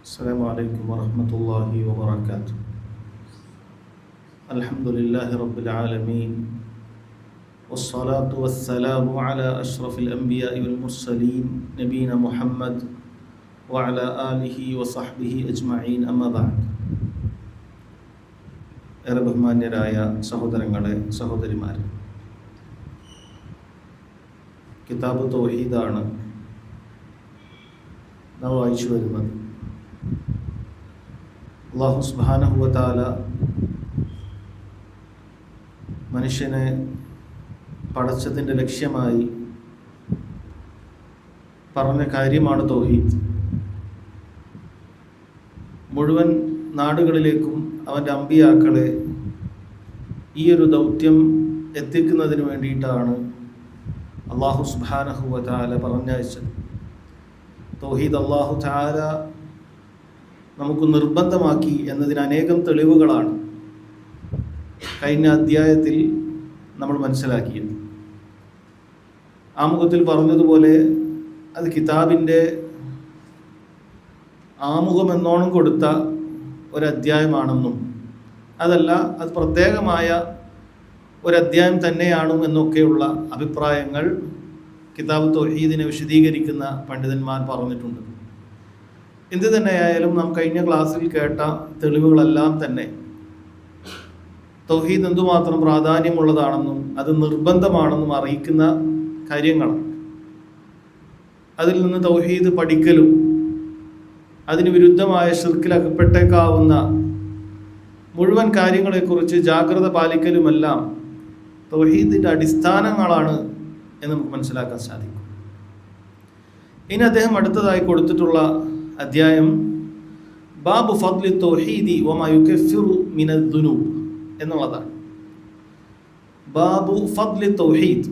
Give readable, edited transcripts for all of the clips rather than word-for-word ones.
السلام عليكم ورحمة الله وبركاته. الحمد لله رب العالمين والصلاة والسلام على أشرف الأنبياء والمرسلين نبينا محمد وعلى آله وصحبه أجمعين أما بعد. ഏറെ ബഹുമാന്യരായ സഹോദരങ്ങളെ സഹോദരിമാരെ, കിതാബ് തൗഹീദാണ് നാം വായിച്ചു വരുന്നത്. അല്ലാഹു സുബ്ഹാനഹു വ തആല മനുഷ്യനെ പടച്ചതിൻ്റെ ലക്ഷ്യമായി പറഞ്ഞ കാര്യമാണ് തൗഹീദ്. മുഴുവൻ നാടുകളിലേക്കും അവൻ്റെ അമ്പിയാക്കളെ ഈ ഒരു ദൗത്യം എത്തിക്കുന്നതിന് വേണ്ടിയിട്ടാണ് അല്ലാഹു സുബ്ഹാനഹു വ തആല പറഞ്ഞയച്ചത്. തൗഹീദ് അല്ലാഹു തആല നമുക്ക് നിർബന്ധമാക്കി എന്നതിന് അനേകം തെളിവുകളാണ് കഴിഞ്ഞ അധ്യായത്തിൽ നമ്മൾ മനസ്സിലാക്കിയത്. ആമുഖത്തിൽ പറഞ്ഞതുപോലെ അത് കിതാബിൻ്റെ ആമുഖമെന്നോണം കൊടുത്ത ഒരധ്യായമാണെന്നും അതല്ല അത് പ്രത്യേകമായ ഒരധ്യായം തന്നെയാണ് എന്നൊക്കെയുള്ള അഭിപ്രായങ്ങൾ കിതാബ് തൗഹീദിനെ വിശദീകരിക്കുന്ന പണ്ഡിതന്മാർ പറഞ്ഞിട്ടുണ്ട്. എന്ത് തന്നെയായാലും നാം കഴിഞ്ഞ ക്ലാസ്സിൽ കേട്ട തെളിവുകളെല്ലാം തന്നെ തൗഹീദ് എന്തുമാത്രം പ്രാധാന്യമുള്ളതാണെന്നും അത് നിർബന്ധമാണെന്നും അറിയിക്കുന്ന കാര്യങ്ങളാണ്. അതിൽ നിന്ന് തൗഹീദ് പഠിക്കലും അതിന് വിരുദ്ധമായ ശിർക്കിൽ അകപ്പെട്ടേക്കാവുന്ന മുഴുവൻ കാര്യങ്ങളെക്കുറിച്ച് ജാഗ്രത പാലിക്കലുമെല്ലാം തൗഹീദിൻ്റെ അടിസ്ഥാനങ്ങളാണ് എന്ന് നമുക്ക് മനസ്സിലാക്കാൻ സാധിക്കും. ഇനി അദ്ദേഹം അടുത്തതായി കൊടുത്തിട്ടുള്ള അധ്യായം ബാബു ഫദ്ലി തൗഹീദി വമാ യുകഫിറു മിനദ് ദുനൂബ് എന്നുള്ളതാണ്. ബാബു ഫദ്ലി തൗഹീദ്,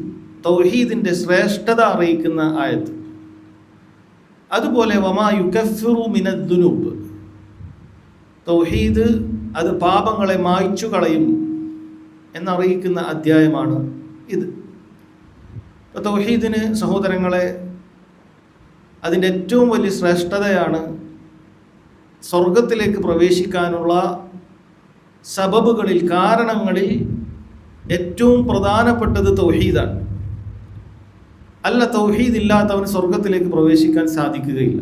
തൗഹീദിൻ്റെ ശ്രേഷ്ഠത അറിയിക്കുന്ന ആയത്ത്. അതുപോലെ വമാ യുകഫിറു മിനദ് ദുനൂബ്, തൗഹീദ് അത് പാപങ്ങളെ മായ്ച്ചു കളയും എന്നറിയിക്കുന്ന അധ്യായമാണ് ഇത്. തൗഹീദിന് സഹോദരങ്ങളെ അതിൻ്റെ ഏറ്റവും വലിയ ശ്രേഷ്ഠതയാണ് സ്വർഗത്തിലേക്ക് പ്രവേശിക്കാനുള്ള സബബുകളിൽ, കാരണങ്ങളിൽ ഏറ്റവും പ്രധാനപ്പെട്ടത് തൗഹീദാണ്. അല്ല, തൗഹീദ് ഇല്ലാത്തവന് സ്വർഗത്തിലേക്ക് പ്രവേശിക്കാൻ സാധിക്കുകയില്ല.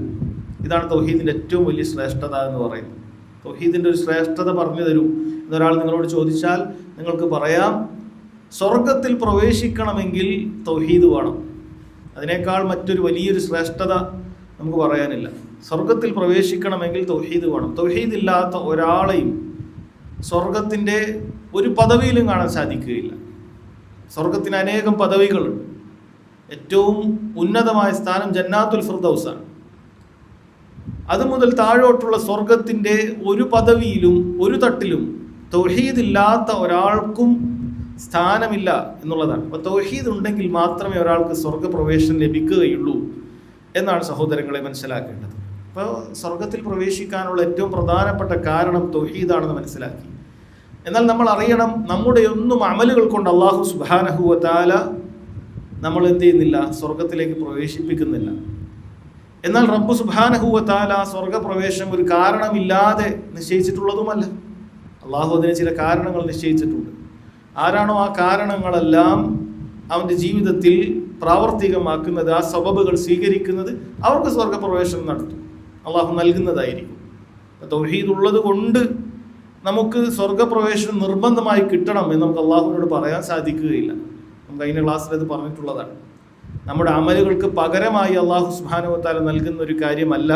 ഇതാണ് തൗഹീദിൻ്റെ ഏറ്റവും വലിയ ശ്രേഷ്ഠത എന്ന് പറയുന്നത്. തൗഹീദിൻ്റെ ഒരു ശ്രേഷ്ഠത പറഞ്ഞു തരൂ എന്നൊരാൾ നിങ്ങളോട് ചോദിച്ചാൽ നിങ്ങൾക്ക് പറയാം, സ്വർഗത്തിൽ പ്രവേശിക്കണമെങ്കിൽ തൗഹീദ് വേണം. അതിനേക്കാൾ മറ്റൊരു വലിയൊരു ശ്രേഷ്ഠത നമുക്ക് പറയാനില്ല. സ്വർഗത്തിൽ പ്രവേശിക്കണമെങ്കിൽ തൗഹീദ് വേണം. തൗഹീദ് ഇല്ലാത്ത ഒരാളെയും സ്വർഗത്തിൻ്റെ ഒരു പദവിയിലും കാണാൻ സാധിക്കുകയില്ല. സ്വർഗത്തിന് അനേകം പദവികളുണ്ട്. ഏറ്റവും ഉന്നതമായ സ്ഥാനം ജന്നാത്തുൽ ഫിർദൗസാണ്. അതുമുതൽ താഴോട്ടുള്ള സ്വർഗത്തിൻ്റെ ഒരു പദവിയിലും ഒരു തട്ടിലും തൗഹീദ് ഇല്ലാത്ത ഒരാൾക്കും സ്ഥാനമില്ല എന്നുള്ളതാണ്. അപ്പോൾ തൗഹീദ് ഉണ്ടെങ്കിൽ മാത്രമേ ഒരാൾക്ക് സ്വർഗപ്രവേശനം ലഭിക്കുകയുള്ളൂ എന്നാണ് സഹോദരങ്ങളെ മനസ്സിലാക്കേണ്ടത്. അപ്പോൾ സ്വർഗത്തിൽ പ്രവേശിക്കാനുള്ള ഏറ്റവും പ്രധാനപ്പെട്ട കാരണം തൗഹീദാണെന്ന് മനസ്സിലാക്കി. എന്നാൽ നമ്മൾ അറിയണം, നമ്മുടെ ഒന്നും അമലുകൾ കൊണ്ട് അല്ലാഹു സുബ്ഹാനഹു വ തആല നമ്മൾ എന്ത് ചെയ്യുന്നില്ല, സ്വർഗത്തിലേക്ക് പ്രവേശിപ്പിക്കുന്നില്ല. എന്നാൽ റബ്ബ് സുബ്ഹാനഹു വ തആല സ്വർഗപ്രവേശനം ഒരു കാരണമില്ലാതെ നിശ്ചയിച്ചിട്ടുള്ളതുമല്ല. അള്ളാഹു അതിന് ചില കാരണങ്ങൾ നിശ്ചയിച്ചിട്ടുണ്ട്. ആരാണോ ആ കാരണങ്ങളെല്ലാം അവൻ്റെ ജീവിതത്തിൽ പ്രാവർത്തികമാക്കുന്നത്, ആ സബബുകൾ സ്വീകരിക്കുന്നത്, അവർക്ക് സ്വർഗപ്രവേശനം നടത്തും, അള്ളാഹു നൽകുന്നതായിരിക്കും. തൗഹീദ് ഉള്ളത് കൊണ്ട് നമുക്ക് സ്വർഗപ്രവേശനം നിർബന്ധമായി കിട്ടണം എന്ന് നമുക്ക് അള്ളാഹുവിനോട് പറയാൻ സാധിക്കുകയില്ല. നമുക്ക് കഴിഞ്ഞ ക്ലാസ്സിൽ അത് പറഞ്ഞിട്ടുള്ളതാണ്. നമ്മുടെ അമലുകൾക്ക് പകരമായി അള്ളാഹു സുബ്ഹാനഹു വ തആല നൽകുന്ന ഒരു കാര്യമല്ല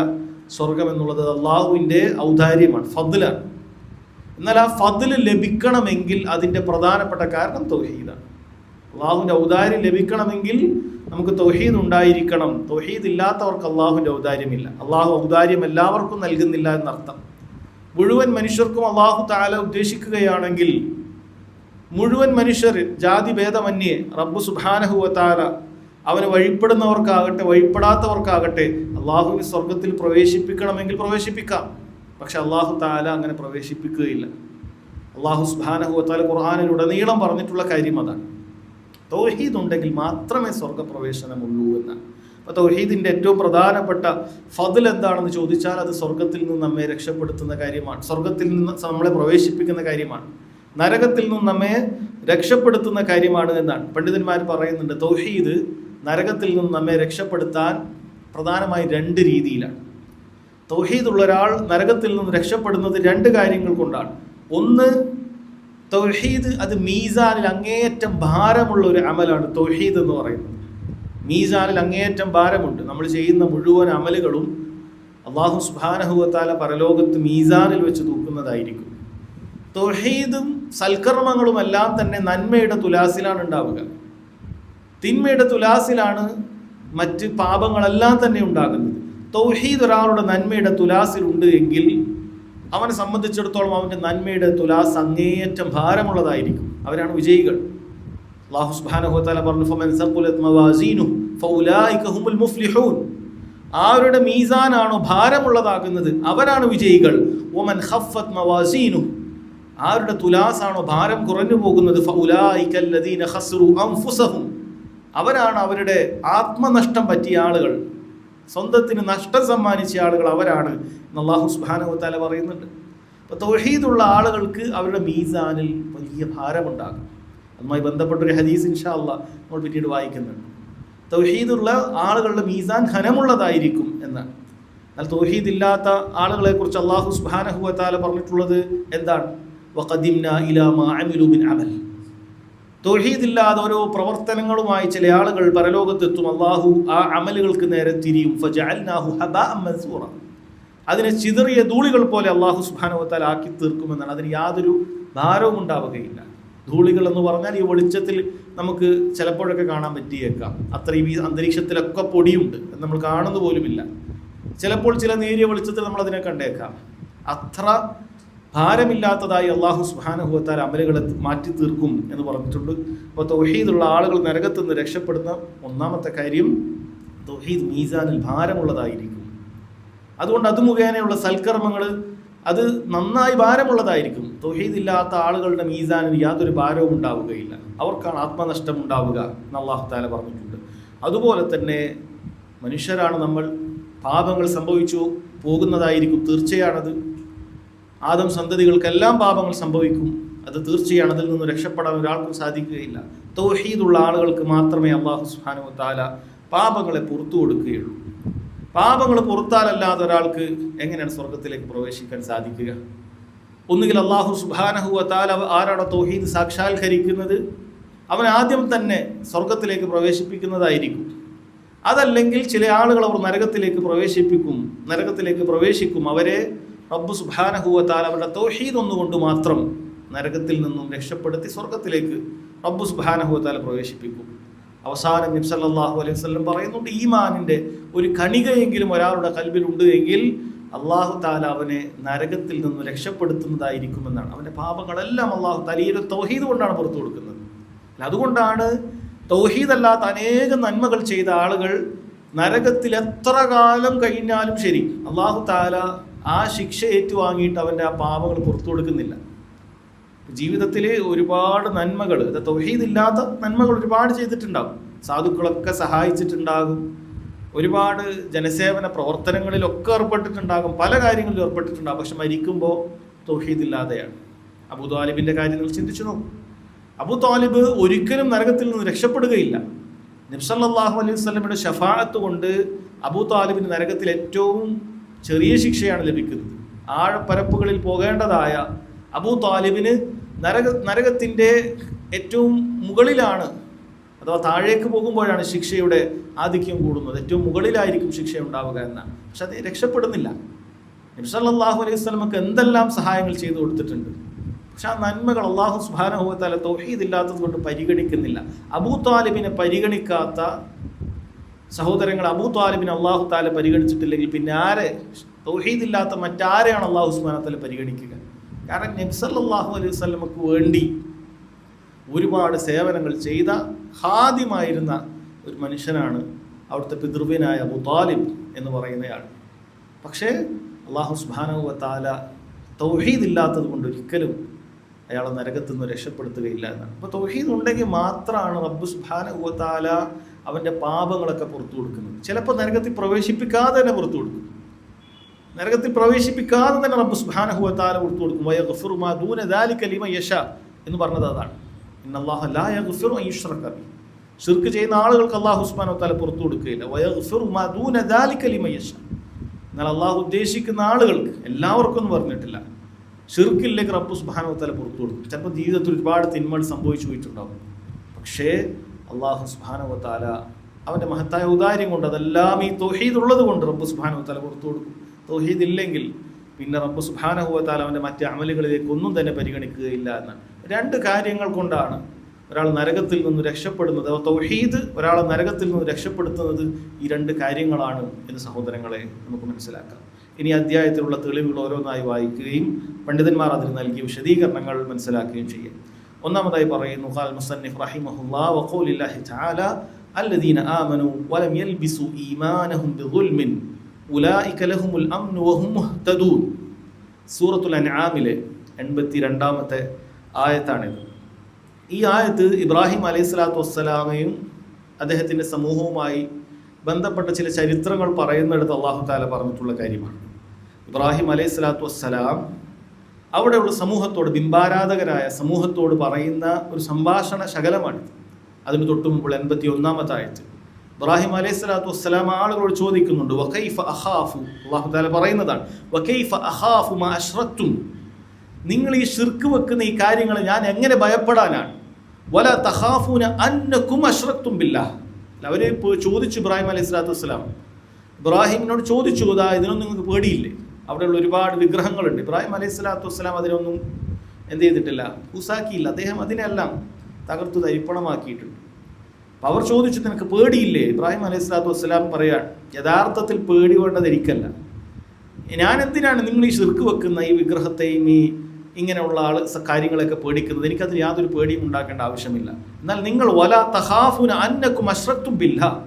സ്വർഗം എന്നുള്ളത്. അള്ളാഹുവിൻ്റെ ഔദാര്യമാണ്, ഫദ്ലാണ്. എന്നാൽ ആ ഫദ്ല് ലഭിക്കണമെങ്കിൽ അതിൻ്റെ പ്രധാനപ്പെട്ട കാരണം തൗഹീദാണ്. അള്ളാഹുവിൻ്റെ ഔദാര്യം ലഭിക്കണമെങ്കിൽ നമുക്ക് തൗഹീദ് ഉണ്ടായിരിക്കണം. തൗഹീദ് ഇല്ലാത്തവർക്ക് അള്ളാഹുവിൻ്റെ ഔദാര്യമില്ല. അള്ളാഹു ഔദാര്യം എല്ലാവർക്കും നൽകുന്നില്ല എന്നർത്ഥം. മുഴുവൻ മനുഷ്യർക്കും അള്ളാഹു തആല ഉദ്ദേശിക്കുകയാണെങ്കിൽ മുഴുവൻ മനുഷ്യർ ജാതി ഭേദമന്യേ റബ്ബ് സുബ്ഹാനഹു വ തആല അവന് വഴിപ്പെടുന്നവർക്കാകട്ടെ വഴിപ്പെടാത്തവർക്കാകട്ടെ അള്ളാഹുവിന് സ്വർഗത്തിൽ പ്രവേശിപ്പിക്കണമെങ്കിൽ പ്രവേശിപ്പിക്കാം. പക്ഷെ അള്ളാഹു തആല അങ്ങനെ പ്രവേശിപ്പിക്കുകയില്ല. അള്ളാഹു സുബ്ഹാനഹു വ തആല ഖുർആനിലുടനീളം പറഞ്ഞിട്ടുള്ള കാര്യം അതാണ്. തൗഹീദ് ഉണ്ടെങ്കിൽ മാത്രമേ സ്വർഗപ്രവേശനമുള്ളൂ എന്നാണ്. അപ്പോൾ തൗഹീദിൻ്റെ ഏറ്റവും പ്രധാനപ്പെട്ട ഫദ്ൽ എന്താണെന്ന് ചോദിച്ചാൽ അത് സ്വർഗത്തിൽ നിന്ന് നമ്മെ രക്ഷപ്പെടുത്തുന്ന കാര്യമാണ്, സ്വർഗത്തിൽ നിന്ന് നമ്മളെ പ്രവേശിപ്പിക്കുന്ന കാര്യമാണ്, നരകത്തിൽ നിന്ന് നമ്മെ രക്ഷപ്പെടുത്തുന്ന കാര്യമാണ് എന്നാണ് പണ്ഡിതന്മാർ പറയുന്നുണ്ട്. തൗഹീദ് നരകത്തിൽ നിന്ന് നമ്മെ രക്ഷപ്പെടുത്താൻ പ്രധാനമായി 2 രീതിയിലാണ്. തൗഹീദുള്ള ഒരാൾ നരകത്തിൽ നിന്ന് രക്ഷപ്പെടുന്നത് 2 കാര്യങ്ങൾ കൊണ്ടാണ്. ഒന്ന്, തൗഹീദ് അത് മീസാനിൽ അങ്ങേയറ്റം ഭാരമുള്ള ഒരു അമലാണ്. തൗഹീദ് എന്ന് പറയുന്നത് മീസാനിൽ അങ്ങേയറ്റം ഭാരമുണ്ട്. നമ്മൾ ചെയ്യുന്ന മുഴുവൻ അമലുകളും അല്ലാഹു സുബ്ഹാനഹു വ തആല പരലോകത്ത് മീസാനിൽ വെച്ച് തൂക്കുന്നതായിരിക്കും. തൗഹീദും സൽക്കർമ്മങ്ങളും എല്ലാം തന്നെ നന്മയുടെ തുലാസിലാണ് ഉണ്ടാവുക. തിന്മയുടെ തുലാസിലാണ് മറ്റ് പാപങ്ങളെല്ലാം തന്നെ ഉണ്ടാകുന്നത്. തൗഹീദ് ഒരാളുടെ നന്മയുടെ തുലാസിലുണ്ട് എങ്കിൽ അവനെ സംബന്ധിച്ചിടത്തോളം അവൻ്റെ നന്മയുടെ തുലാസ് അങ്ങേയറ്റം ഭാരമുള്ളതായിരിക്കും. അവരാണ് വിജയികൾ. അല്ലാഹു സുബ്ഹാനഹു വ തആല പറഞ്ഞു, ഫമൻ സഖുലത് മവാസീനുഹു ഫൗലൈക ഹുമുൽ മുഫ്ലിഹൂൻ. ആരുടെ മീസാനാണോ ഭാരമുള്ളതാകുന്നത് അവരാണ് വിജയികൾ. വമൻ ഖഫ്ഫത് മവാസീനുഹു, ആരുടെ തുലാസാണോ ഭാരം കുറഞ്ഞു പോകുന്നത്, ഫൗലൈക അല്ലദീന ഖസ്റു അൻഫുസഹും, അവരാണ് അവരുടെ ആത്മനഷ്ടം പറ്റിയ ആളുകൾ, സ്വന്തത്തിന് നഷ്ടം സമ്മാനിച്ച ആളുകൾ അവരാണ് എന്ന് അല്ലാഹു സുബ്ഹാനഹു വ തആല പറയുന്നുണ്ട്. അപ്പോൾ തൗഹീദുള്ള ആളുകൾക്ക് അവരുടെ മീസാനിൽ വലിയ ഭാരമുണ്ടാകും. അതുമായി ബന്ധപ്പെട്ടൊരു ഹദീസ് ഇൻഷാ അല്ലാഹ് നമ്മൾ പിന്നീട് വായിക്കുന്നുണ്ട്. തൗഹീദുള്ള ആളുകളുടെ മീസാൻ ഘനമുള്ളതായിരിക്കും എന്നാണ്. എന്നാൽ തൗഹീദ് ഇല്ലാത്ത ആളുകളെ കുറിച്ച് അല്ലാഹു സുബ്ഹാനഹു വ തആല പറഞ്ഞിട്ടുള്ളത് എന്താണ്? വഖദിംനാ ഇലാ മാ അമിലു മിൻ അമൽ. തൗഹീദില്ലാതെ ഓരോ പ്രവർത്തനങ്ങളുമായി ചില ആളുകൾ പരലോകത്തെത്തും. അള്ളാഹു ആ അമലുകൾക്ക് നേരെ തിരിയും. ഫജഅൽനാഹു ഹബാഅൻ മൻസൂറ, അതിനെ ചിതറിയ ധൂളികൾ പോലെ അള്ളാഹു സുബ്ഹാനഹു വ തആല ആക്കി തീർക്കുമെന്നാണ്. അതിന് യാതൊരു ഭാരവും ഉണ്ടാവുകയില്ല. ധൂളികൾ എന്ന് പറഞ്ഞാൽ ഈ വെളിച്ചത്തിൽ നമുക്ക് ചിലപ്പോഴൊക്കെ കാണാൻ പറ്റിയേക്കാം. അത്രയും ഈ അന്തരീക്ഷത്തിലൊക്കെ പൊടിയുണ്ട്, നമ്മൾ കാണുന്ന പോലുമില്ല. ചിലപ്പോൾ ചില നേരിയ വെളിച്ചത്തിൽ നമ്മൾ അതിനെ കണ്ടേക്കാം. അത്ര ഭാരമില്ലാത്തതായി അല്ലാഹു സുബ്ഹാനഹു വ തആല അമലുകളെ മാറ്റി തീർക്കും എന്ന് പറഞ്ഞിട്ടുണ്ട്. അപ്പോൾ തൗഹീദുള്ള ആളുകൾ നരകത്തിൽ നിന്ന് രക്ഷപ്പെടുന്ന ഒന്നാമത്തെ കാര്യം തൗഹീദ് മീസാനിൽ ഭാരമുള്ളതായിരിക്കും. അതുകൊണ്ട് അത് മുഖേനയുള്ള സൽക്കർമ്മങ്ങൾ അത് നന്നായി ഭാരമുള്ളതായിരിക്കും. തൗഹീദ് ഇല്ലാത്ത ആളുകളുടെ മീസാനിൽ യാതൊരു ഭാരവും ഉണ്ടാവുകയില്ല. അവർക്കാണ് ആത്മനഷ്ടം ഉണ്ടാവുക എന്ന് അല്ലാഹു തആല പറഞ്ഞിട്ടുണ്ട്. അതുപോലെ തന്നെ മനുഷ്യരാണ് നമ്മൾ, പാപങ്ങൾ സംഭവിച്ചു പോകുന്നതായിരിക്കും, തീർച്ചയാണത്. ആദം സന്തതികൾക്കെല്ലാം പാപങ്ങൾ സംഭവിക്കും, അത് തീർച്ചയാണ്. അതിൽ നിന്ന് രക്ഷപ്പെടാൻ ഒരാൾക്കും സാധിക്കുകയില്ല. തൗഹീദുള്ള ആളുകൾക്ക് മാത്രമേ അല്ലാഹു സുബ്ഹാനഹു വ തആല പാപങ്ങളെ പുറത്തു കൊടുക്കുകയുള്ളൂ. പാപങ്ങൾ പുറത്താലല്ലാതെ ഒരാൾക്ക് എങ്ങനെയാണ് സ്വർഗത്തിലേക്ക് പ്രവേശിക്കാൻ സാധിക്കുക? ഒന്നുകിൽ അല്ലാഹു സുബ്ഹാനഹു വ തആല ആരാണ് തൗഹീദ് സാക്ഷാത്കരിക്കുന്നത് അവൻ ആദ്യം തന്നെ സ്വർഗത്തിലേക്ക് പ്രവേശിപ്പിക്കുന്നതായിരിക്കും. അതല്ലെങ്കിൽ ചില ആളുകൾ അവർ നരകത്തിലേക്ക് പ്രവേശിക്കും. അവരെ റബ്ബ് സുബ്ഹാനഹു വ തആല അവരുടെ തൗഹീദ് ഒന്നുകൊണ്ട് മാത്രം നരകത്തിൽ നിന്നും രക്ഷപ്പെടുത്തി സ്വർഗത്തിലേക്ക് റബ്ബ് സുബ്ഹാനഹു വ തആല പ്രവേശിപ്പിക്കും. അവസാനം നബി സല്ലല്ലാഹു അലൈഹി വസല്ലം പറയുന്നുണ്ട്, ഈമാനിൻ്റെ ഒരു കണികയെങ്കിലും ഒരാളുടെ കൽബിലുണ്ട് എങ്കിൽ അല്ലാഹു തആല അവനെ നരകത്തിൽ നിന്ന് രക്ഷപ്പെടുത്തുന്നതായിരിക്കുമെന്നാണ്. അവൻ്റെ പാപങ്ങളെല്ലാം അല്ലാഹു തആല ഈ ഒരു തൗഹീദ് കൊണ്ടാണ് പുറത്തു കൊടുക്കുന്നത്. അതുകൊണ്ടാണ് തൗഹീദ് അല്ലാത്ത അനേകം നന്മകൾ ചെയ്ത ആളുകൾ നരകത്തിൽ എത്ര കാലം കഴിഞ്ഞാലും ശരി അല്ലാഹു തആല ആ ശിക്ഷ ഏറ്റുവാങ്ങിയിട്ട് അവൻ്റെ ആ പാപങ്ങൾ പുറത്തു കൊടുക്കുന്നില്ല. ജീവിതത്തിൽ ഒരുപാട് നന്മകൾ, തൗഹീദ് ഇല്ലാത്ത നന്മകൾ ഒരുപാട് ചെയ്തിട്ടുണ്ടാകും. സാധുക്കളൊക്കെ സഹായിച്ചിട്ടുണ്ടാകും, ഒരുപാട് ജനസേവന പ്രവർത്തനങ്ങളിലൊക്കെ ഏർപ്പെട്ടിട്ടുണ്ടാകും, പല കാര്യങ്ങളിലും ഏർപ്പെട്ടിട്ടുണ്ടാകും. പക്ഷെ മരിക്കുമ്പോൾ തൗഹീദ് ഇല്ലാതെയാണ്. അബൂ ത്വാലിബിൻ്റെ കാര്യം നിങ്ങൾ ചിന്തിച്ചു നോക്കും. അബൂ ത്വാലിബ് ഒരിക്കലും നരകത്തിൽ നിന്ന് രക്ഷപ്പെടുകയില്ല. നബി സല്ലല്ലാഹു അലൈഹി വസല്ലമയുടെ ശഫാഅത്ത് കൊണ്ട് അബൂ ത്വാലിബിന് നരകത്തിൽ ഏറ്റവും ചെറിയ ശിക്ഷയാണ് ലഭിക്കുന്നത്. ആഴപ്പരപ്പുകളിൽ പോകേണ്ടതായ അബൂ ത്വാലിബിന് നരകത്തിൻ്റെ ഏറ്റവും മുകളിലാണ്, അഥവാ താഴേക്ക് പോകുമ്പോഴാണ് ശിക്ഷയുടെ ആധിക്യം കൂടുന്നത്. ഏറ്റവും മുകളിലായിരിക്കും ശിക്ഷ ഉണ്ടാവുക എന്നാണ്. പക്ഷെ അത് രക്ഷപ്പെടുന്നില്ല. നബി സല്ലല്ലാഹു അലൈഹി വസല്ലമക്ക് എന്തെല്ലാം സഹായങ്ങൾ ചെയ്തു കൊടുത്തിട്ടുണ്ട്. പക്ഷെ ആ നന്മകൾ അല്ലാഹു സുബ്ഹാനഹു വ തആല തൗഹീദ് ഇല്ലാത്തത് കൊണ്ട് പരിഗണിക്കുന്നില്ല. അബൂ ത്വാലിബിനെ പരിഗണിക്കാത്ത സഹോദരങ്ങൾ, അബൂ ത്വാലിബിനെ അല്ലാഹു തആല പരിഗണിച്ചിട്ടില്ലെങ്കിൽ പിന്നെ ആരെ, തൗഹീദ് ഇല്ലാത്ത മറ്റാരെയാണ് അല്ലാഹു സുബ്ഹാനഹു വ തആല പരിഗണിക്കുക? കാരണം നബി സല്ലല്ലാഹു അലൈഹി വസല്ലമക്ക് വേണ്ടി ഒരുപാട് സേവനങ്ങൾ ചെയ്ത ഖാദിമായിരുന്ന ഒരു മനുഷ്യനാണ് അവിടുത്തെ പിതൃവ്യനായ അബൂ ത്വാലിബ് എന്ന് പറയുന്നയാൾ. പക്ഷേ അല്ലാഹു സുബ്ഹാനഹു വ തആല തൗഹീദ് ഇല്ലാത്തത് കൊണ്ട് ഒരിക്കലും അയാളെ നരകത്തിൽ നിന്ന് രക്ഷപ്പെടുത്തുകയില്ല എന്നാണ്. അപ്പോൾ തൗഹീദ് ഉണ്ടെങ്കിൽ മാത്രമാണ് റബ്ബ് സുബ്ഹാനഹു വ തആല അവൻ്റെ പാപങ്ങളൊക്കെ പുറത്തു കൊടുക്കുന്നത്. ചിലപ്പോൾ നരകത്തിൽ പ്രവേശിപ്പിക്കാതെ തന്നെ പുറത്തു കൊടുക്കും. നരകത്തിൽ പ്രവേശിപ്പിക്കാതെ തന്നെ റബ്ബ് സുബ്ഹാനഹു വ തആല പുറത്തു കൊടുക്കും. വയഗ്ഫിറു മാ ദൂന ദാലിക ലിമൻ യശാ എന്ന് പറഞ്ഞത് അതാണ്. ഇന്നല്ലാഹ ലാ യഗ്ഫിറു അൻ യുശ്റക ബിഹി. ശിർക്ക് ചെയ്യുന്ന ആളുകൾക്ക് അല്ലാഹു സുബ്ഹാനഹു വ തആല പുറത്തു കൊടുക്കുകയില്ല. വയഗ്ഫിറു മാ ദൂന ദാലിക ലിമൻ യശാ. എന്നാൽ അള്ളാഹു ഉദ്ദേശിക്കുന്ന ആളുകൾക്ക്, എല്ലാവർക്കും ഒന്നും പറഞ്ഞിട്ടില്ല, ശിർക്കിലേക്ക് റബ്ബ് സുബ്ഹാനഹു വ തആല പുറത്തു കൊടുക്കും. ചിലപ്പോൾ ജീവിതത്തിൽ ഒരുപാട് തിന്മകൾ സംഭവിച്ചു പോയിട്ടുണ്ടാവും. പക്ഷേ അള്ളാഹു സുബ്ഹാനഹു വ തആല അവൻ്റെ മഹത്തായ ഔദാര്യം കൊണ്ട്, അതെല്ലാം ഈ തൗഹീദ് ഉള്ളത് കൊണ്ട് റബ്ബ് സുബ്ഹാനഹു വ തആല പുറത്തു കൊടുക്കും. തൗഹീദ് ഇല്ലെങ്കിൽ പിന്നെ റബ്ബ് സുബ്ഹാനഹു വ തആല അവൻ്റെ മറ്റ് അമലുകളിലേക്ക് ഒന്നും തന്നെ പരിഗണിക്കുകയില്ല എന്നാണ്. രണ്ട് കാര്യങ്ങൾ കൊണ്ടാണ് ഒരാൾ നരകത്തിൽ നിന്ന് രക്ഷപ്പെടുന്നത്. തൗഹീദ് ഒരാളെ നരകത്തിൽ നിന്ന് രക്ഷപ്പെടുത്തുന്നത് ഈ രണ്ട് കാര്യങ്ങളാണ് എന്ന് സഹോദരങ്ങളെ നമുക്ക് മനസ്സിലാക്കാം. ഇനി അധ്യായത്തിലുള്ള തെളിവുകൾ ഓരോന്നായി വായിക്കുകയും പണ്ഡിതന്മാർ അതിന് നൽകിയ വിശദീകരണങ്ങൾ മനസ്സിലാക്കുകയും ചെയ്യും. ഒന്നാമതായി പറയുന്നു ഖാൽ മുസന്നിഫ് റഹിമഹുല്ലാഹ് വഖൗലില്ലാഹി തആല അല്ലദീന ആമനൂ വലം യൽബിസു ഈമാനഹും ബിദുൽമിൻ ഉലൈക ലഹുമുൽ അംനു വഹും മുഹ്തദൂൻ. സൂറത്തുൽ അൻആമിലെ 82-ാമത്തെ ആയത്താണിത്. ഈ ആയത്ത് ഇബ്രാഹിം അലൈഹിസ്സലാത്തു വസ്സലാമയും അദ്ദേഹത്തിൻ്റെ സമൂഹവുമായി ബന്ധപ്പെട്ട ചില ചരിത്രങ്ങൾ പറയുന്നിടത്ത് അല്ലാഹു തആല പറഞ്ഞിട്ടുള്ള കാര്യമാണ്. ഇബ്രാഹിം അലൈഹിസ്സലാത്തു വസ്സലാം അവിടെയുള്ള സമൂഹത്തോട്, ബിംബാരാധകരായ സമൂഹത്തോട് പറയുന്ന ഒരു സംഭാഷണ ശകലമാണ്. അതിന് തൊട്ടു മുമ്പുള്ള 81-ാമത്തെ ആയത്ത് ഇബ്രാഹിം അലൈഹിസ്സലാത്തു വസ്സലാം ആളുകളോട് ചോദിക്കുന്നുണ്ട്, വകൈഫ അഖാഫു, അല്ലാഹു തആല പറയുന്നതാണ്, വകൈഫ അഖാഫു മാ അശ്റക്തും, നിങ്ങൾ ഈ ശിർക്ക് വെക്കുന്ന ഈ കാര്യങ്ങൾ ഞാൻ എങ്ങനെ ഭയപ്പെടാനാണ്. വല തഖാഫൂന അന്നകും അശ്റക്തും ബില്ലാഹ്. അവർ ചോദിച്ചു ഇബ്രാഹിം അലൈഹിസ്സലാത്തു വസ്സലാം, ഇബ്രാഹിമിനോട് ചോദിച്ചു, ഇതിനൊന്നും നിങ്ങൾക്ക് പേടിയില്ലേ? അവിടെയുള്ള ഒരുപാട് വിഗ്രഹങ്ങളുണ്ട്. ഇബ്രാഹിം അലൈഹിസ്സലാത്തു വസ്സലാം അതിനൊന്നും എന്ത് ചെയ്തിട്ടില്ല, കൂസാക്കിയില്ല. അദ്ദേഹം അതിനെല്ലാം തകർത്തു തരിപ്പണമാക്കിയിട്ടുണ്ട്. അപ്പം അവർ ചോദിച്ചു, നിനക്ക് പേടിയില്ലേ? ഇബ്രാഹിം അലൈഹിസ്സലാത്തു വസ്സലാം പറയാൻ, യഥാർത്ഥത്തിൽ പേടി വേണ്ടത് എനിക്കല്ല. ഞാൻ എന്തിനാണ് നിങ്ങൾ ഈ ശിർക്ക് വെക്കുന്ന ഈ വിഗ്രഹത്തെയും ഈ ഇങ്ങനെയുള്ള കാര്യങ്ങളൊക്കെ പേടിക്കുന്നത്? എനിക്കതിന് യാതൊരു പേടിയും ഉണ്ടാക്കേണ്ട ആവശ്യമില്ല. എന്നാൽ നിങ്ങൾ വല തഖാഫുന അന്നകും അശ്റക്തും ബില്ലാഹ്,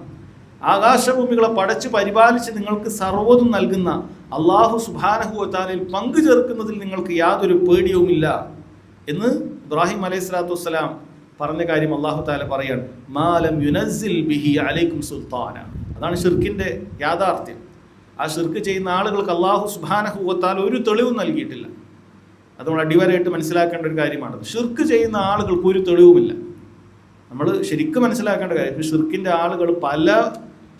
ആകാശഭൂമികളെ പടച്ച് പരിപാലിച്ച് നിങ്ങൾക്ക് സർവ്വതും നൽകുന്ന അല്ലാഹു സുബ്ഹാനഹു വ തആലയിൽ പങ്കു ചേർക്കുന്നതിൽ നിങ്ങൾക്ക് യാതൊരു പേടിയുമില്ല എന്ന് ഇബ്രാഹിം അലൈഹിസ്സലാത്തു വസ്സലാം പറഞ്ഞ കാര്യം അല്ലാഹു തആല പറയാണ്, മാലം യുനസ്സിൽ ബിഹി അലൈക്കും സുൽത്താന. അതാണ് ശിർക്കിൻ്റെ യാഥാർത്ഥ്യം. ആ ശിർക്ക് ചെയ്യുന്ന ആളുകൾക്ക് അല്ലാഹു സുബ്ഹാനഹു വ തആല ഒരു തെളിവും നൽകിയിട്ടില്ല. അത് നമ്മൾ അടിവരയിട്ട് മനസ്സിലാക്കേണ്ട ഒരു കാര്യമാണ്. ഷിർക്ക് ചെയ്യുന്ന ആളുകൾക്ക് ഒരു തെളിവുമില്ല. നമ്മൾ ശരിക്കും മനസ്സിലാക്കേണ്ട കാര്യം, ഷിർക്കിൻ്റെ ആളുകൾ പല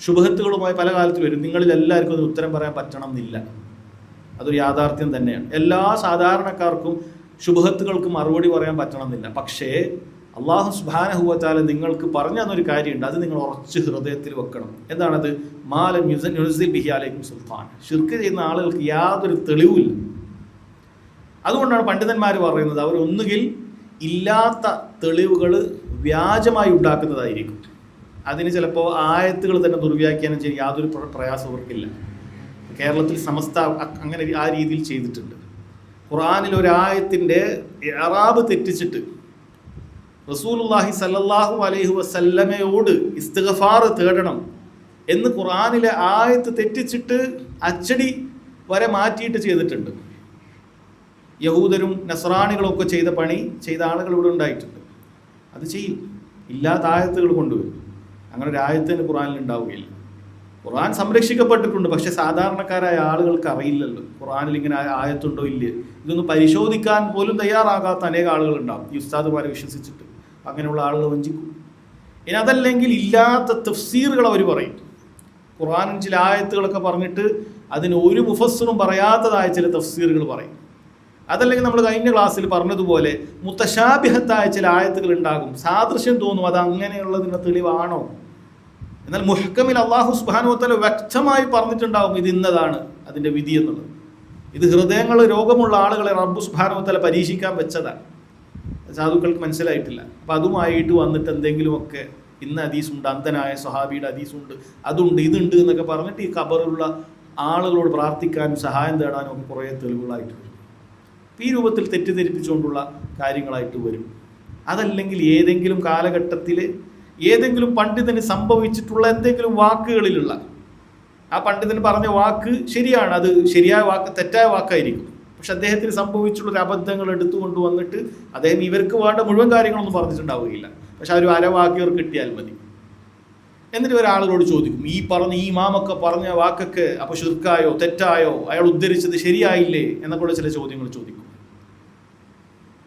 ശുഭഹത്തുകളുമായി പല കാലത്ത് വരും. നിങ്ങളിൽ എല്ലാവർക്കും അതിന് ഉത്തരം പറയാൻ പറ്റണം എന്നില്ല. അതൊരു യാഥാർത്ഥ്യം തന്നെയാണ്. എല്ലാ സാധാരണക്കാർക്കും ശുഭഹത്തുകൾക്ക് മറുപടി പറയാൻ പറ്റണം എന്നില്ല. പക്ഷേ അല്ലാഹു സുബ്ഹാനഹു വ തആല നിങ്ങൾക്ക് പറഞ്ഞു തന്നൊരു കാര്യമുണ്ട്, അത് നിങ്ങൾ ഉറച്ച് ഹൃദയത്തിൽ വെക്കണം. എന്താണത്? മാലം യുനസ്സിൽ ബിഹി അലൈക്കും സുൽത്താൻ. ഷിർക്ക് ചെയ്യുന്ന ആളുകൾക്ക് യാതൊരു തെളിവുമില്ല. അതുകൊണ്ടാണ് പണ്ഡിതന്മാർ പറയുന്നത്, അവർ ഒന്നുകിൽ ഇല്ലാത്ത തെളിവുകൾ വ്യാജമായി ഉണ്ടാക്കുന്നതായിരിക്കും. അതിന് ചിലപ്പോൾ ആയത്തുകൾ തന്നെ ദുർവ്യാഖ്യാനം ചെയ്യാൻ യാതൊരു പ്രയാസം അവർക്കില്ല. കേരളത്തിൽ സമസ്ത അങ്ങനെ ആ രീതിയിൽ ചെയ്തിട്ടുണ്ട്. ഖുർആനിൽ ഒരു ആയത്തിൻ്റെ ഇഅ്റാബ് തെറ്റിച്ചിട്ട് റസൂലുള്ളാഹി സല്ലല്ലാഹു അലൈഹി വസല്ലമയോട് ഇസ്തിഗ്ഫാർ തേടണം എന്ന് ഖുർആനിലെ ആയത്ത് തെറ്റിച്ചിട്ട് അച്ചടി വരെ മാറ്റിയിട്ട് ചെയ്തിട്ടുണ്ട്. യഹൂദരും നസ്രാണികളും ഒക്കെ ചെയ്ത പണി ചെയ്ത ആളുകൾ ഇവിടെ ഉണ്ടായിട്ടുണ്ട്. അത് ചെയ്യും, ഇല്ലാത്ത ആയത്തുകൾ കൊണ്ടുവരും. അങ്ങനെ ഒരു ആയത്തിന് ഖുർആനിൽ ഉണ്ടാവുകയില്ല. ഖുർആൻ സംരക്ഷിക്കപ്പെട്ടിട്ടുണ്ട്, പക്ഷെ സാധാരണക്കാരായ ആളുകൾക്ക് അറിയില്ലല്ലോ ഖുർആനിൽ ഇങ്ങനെ ആയത്തുണ്ടോ ഇല്ലേ. ഇതൊന്നും പരിശോധിക്കാൻ പോലും തയ്യാറാകാത്ത അനേക ആളുകളുണ്ടാവും ഈ ഉസ്താദുമാരെ വിശ്വസിച്ചിട്ട്. അങ്ങനെയുള്ള ആളുകൾ വഞ്ചിക്കും. ഇനി അതല്ലെങ്കിൽ ഇല്ലാത്ത തഫ്സീറുകൾ അവർ പറയും. ഖുർആനിൽ ചില ആയത്തുകളൊക്കെ പറഞ്ഞിട്ട് അതിന് ഒരു മുഫസ്സിറും പറയാത്തതായ ചില തഫ്സീറുകൾ പറയും. അതല്ലെങ്കിൽ നമ്മൾ കഴിഞ്ഞ ക്ലാസ്സിൽ പറഞ്ഞതുപോലെ മുത്തശാബിഹത്തായ ചില ആയത്തുകൾ ഉണ്ടാകും, സാദൃശ്യം തോന്നും, അത് അങ്ങനെയുള്ളതിന് തെളിവാണോ. എന്നാൽ മുഹ്കമിൽ അല്ലാഹു സുബ്ഹാനഹു വ തആല വ്യക്തമായി പറഞ്ഞിട്ടുണ്ടാകും ഇത് ഇന്നതാണ് അതിൻ്റെ വിധി എന്നുള്ളത്. ഇത് ഹൃദയങ്ങൾ രോഗമുള്ള ആളുകളെ റബ്ബ് സുബ്ഹാനഹു വ തആല പരീക്ഷിക്കാൻ വെച്ചതാണ്. സാധുക്കൾക്ക് മനസ്സിലായിട്ടില്ല. അപ്പം അതുമായിട്ട് വന്നിട്ട് എന്തെങ്കിലുമൊക്കെ ഇന്ന ഹദീസുണ്ട്, അന്ധനായ സ്വഹാബിയുടെ ഹദീസുണ്ട്, അതുണ്ട്, ഇതുണ്ട് എന്നൊക്കെ പറഞ്ഞിട്ട് ഈ ഖബറുള്ള ആളുകളോട് പ്രാർത്ഥിക്കാനും സഹായം തേടാനും ഒക്കെ കുറേ തെളിവുകളായിട്ട് വരും. ഈ രൂപത്തിൽ തെറ്റിദ്ധരിപ്പിച്ചുകൊണ്ടുള്ള കാര്യങ്ങളായിട്ട് വരും. അതല്ലെങ്കിൽ ഏതെങ്കിലും കാലഘട്ടത്തിൽ ഏതെങ്കിലും പണ്ഡിതന് സംഭവിച്ചിട്ടുള്ള എന്തെങ്കിലും വാക്കുകളിലുള്ള, ആ പണ്ഡിതൻ പറഞ്ഞ വാക്ക് ശരിയാണ്, അത് ശരിയായ വാക്ക് തെറ്റായ വാക്കായിരിക്കും, പക്ഷെ അദ്ദേഹത്തിന് സംഭവിച്ചുള്ളൊരു അബദ്ധങ്ങൾ എടുത്തുകൊണ്ട് വന്നിട്ട് അദ്ദേഹം ഇവർക്ക് വേണ്ട മുഴുവൻ കാര്യങ്ങളൊന്നും പറഞ്ഞിട്ടുണ്ടാവുകയില്ല, പക്ഷെ ആ ഒരു അരവാക്യവർ കിട്ടിയാൽ മതി. എന്നിട്ട് ഒരാളുകളോട് ചോദിക്കും, ഈ ഇമാമൊക്കെ പറഞ്ഞ വാക്കൊക്കെ അപ്പോൾ ശിർക്കായോ തെറ്റായോ, അയാൾ ഉദ്ധരിച്ചത് ശരിയായില്ലേ എന്നൊക്കെയുള്ള ചില ചോദ്യങ്ങൾ ചോദിക്കും.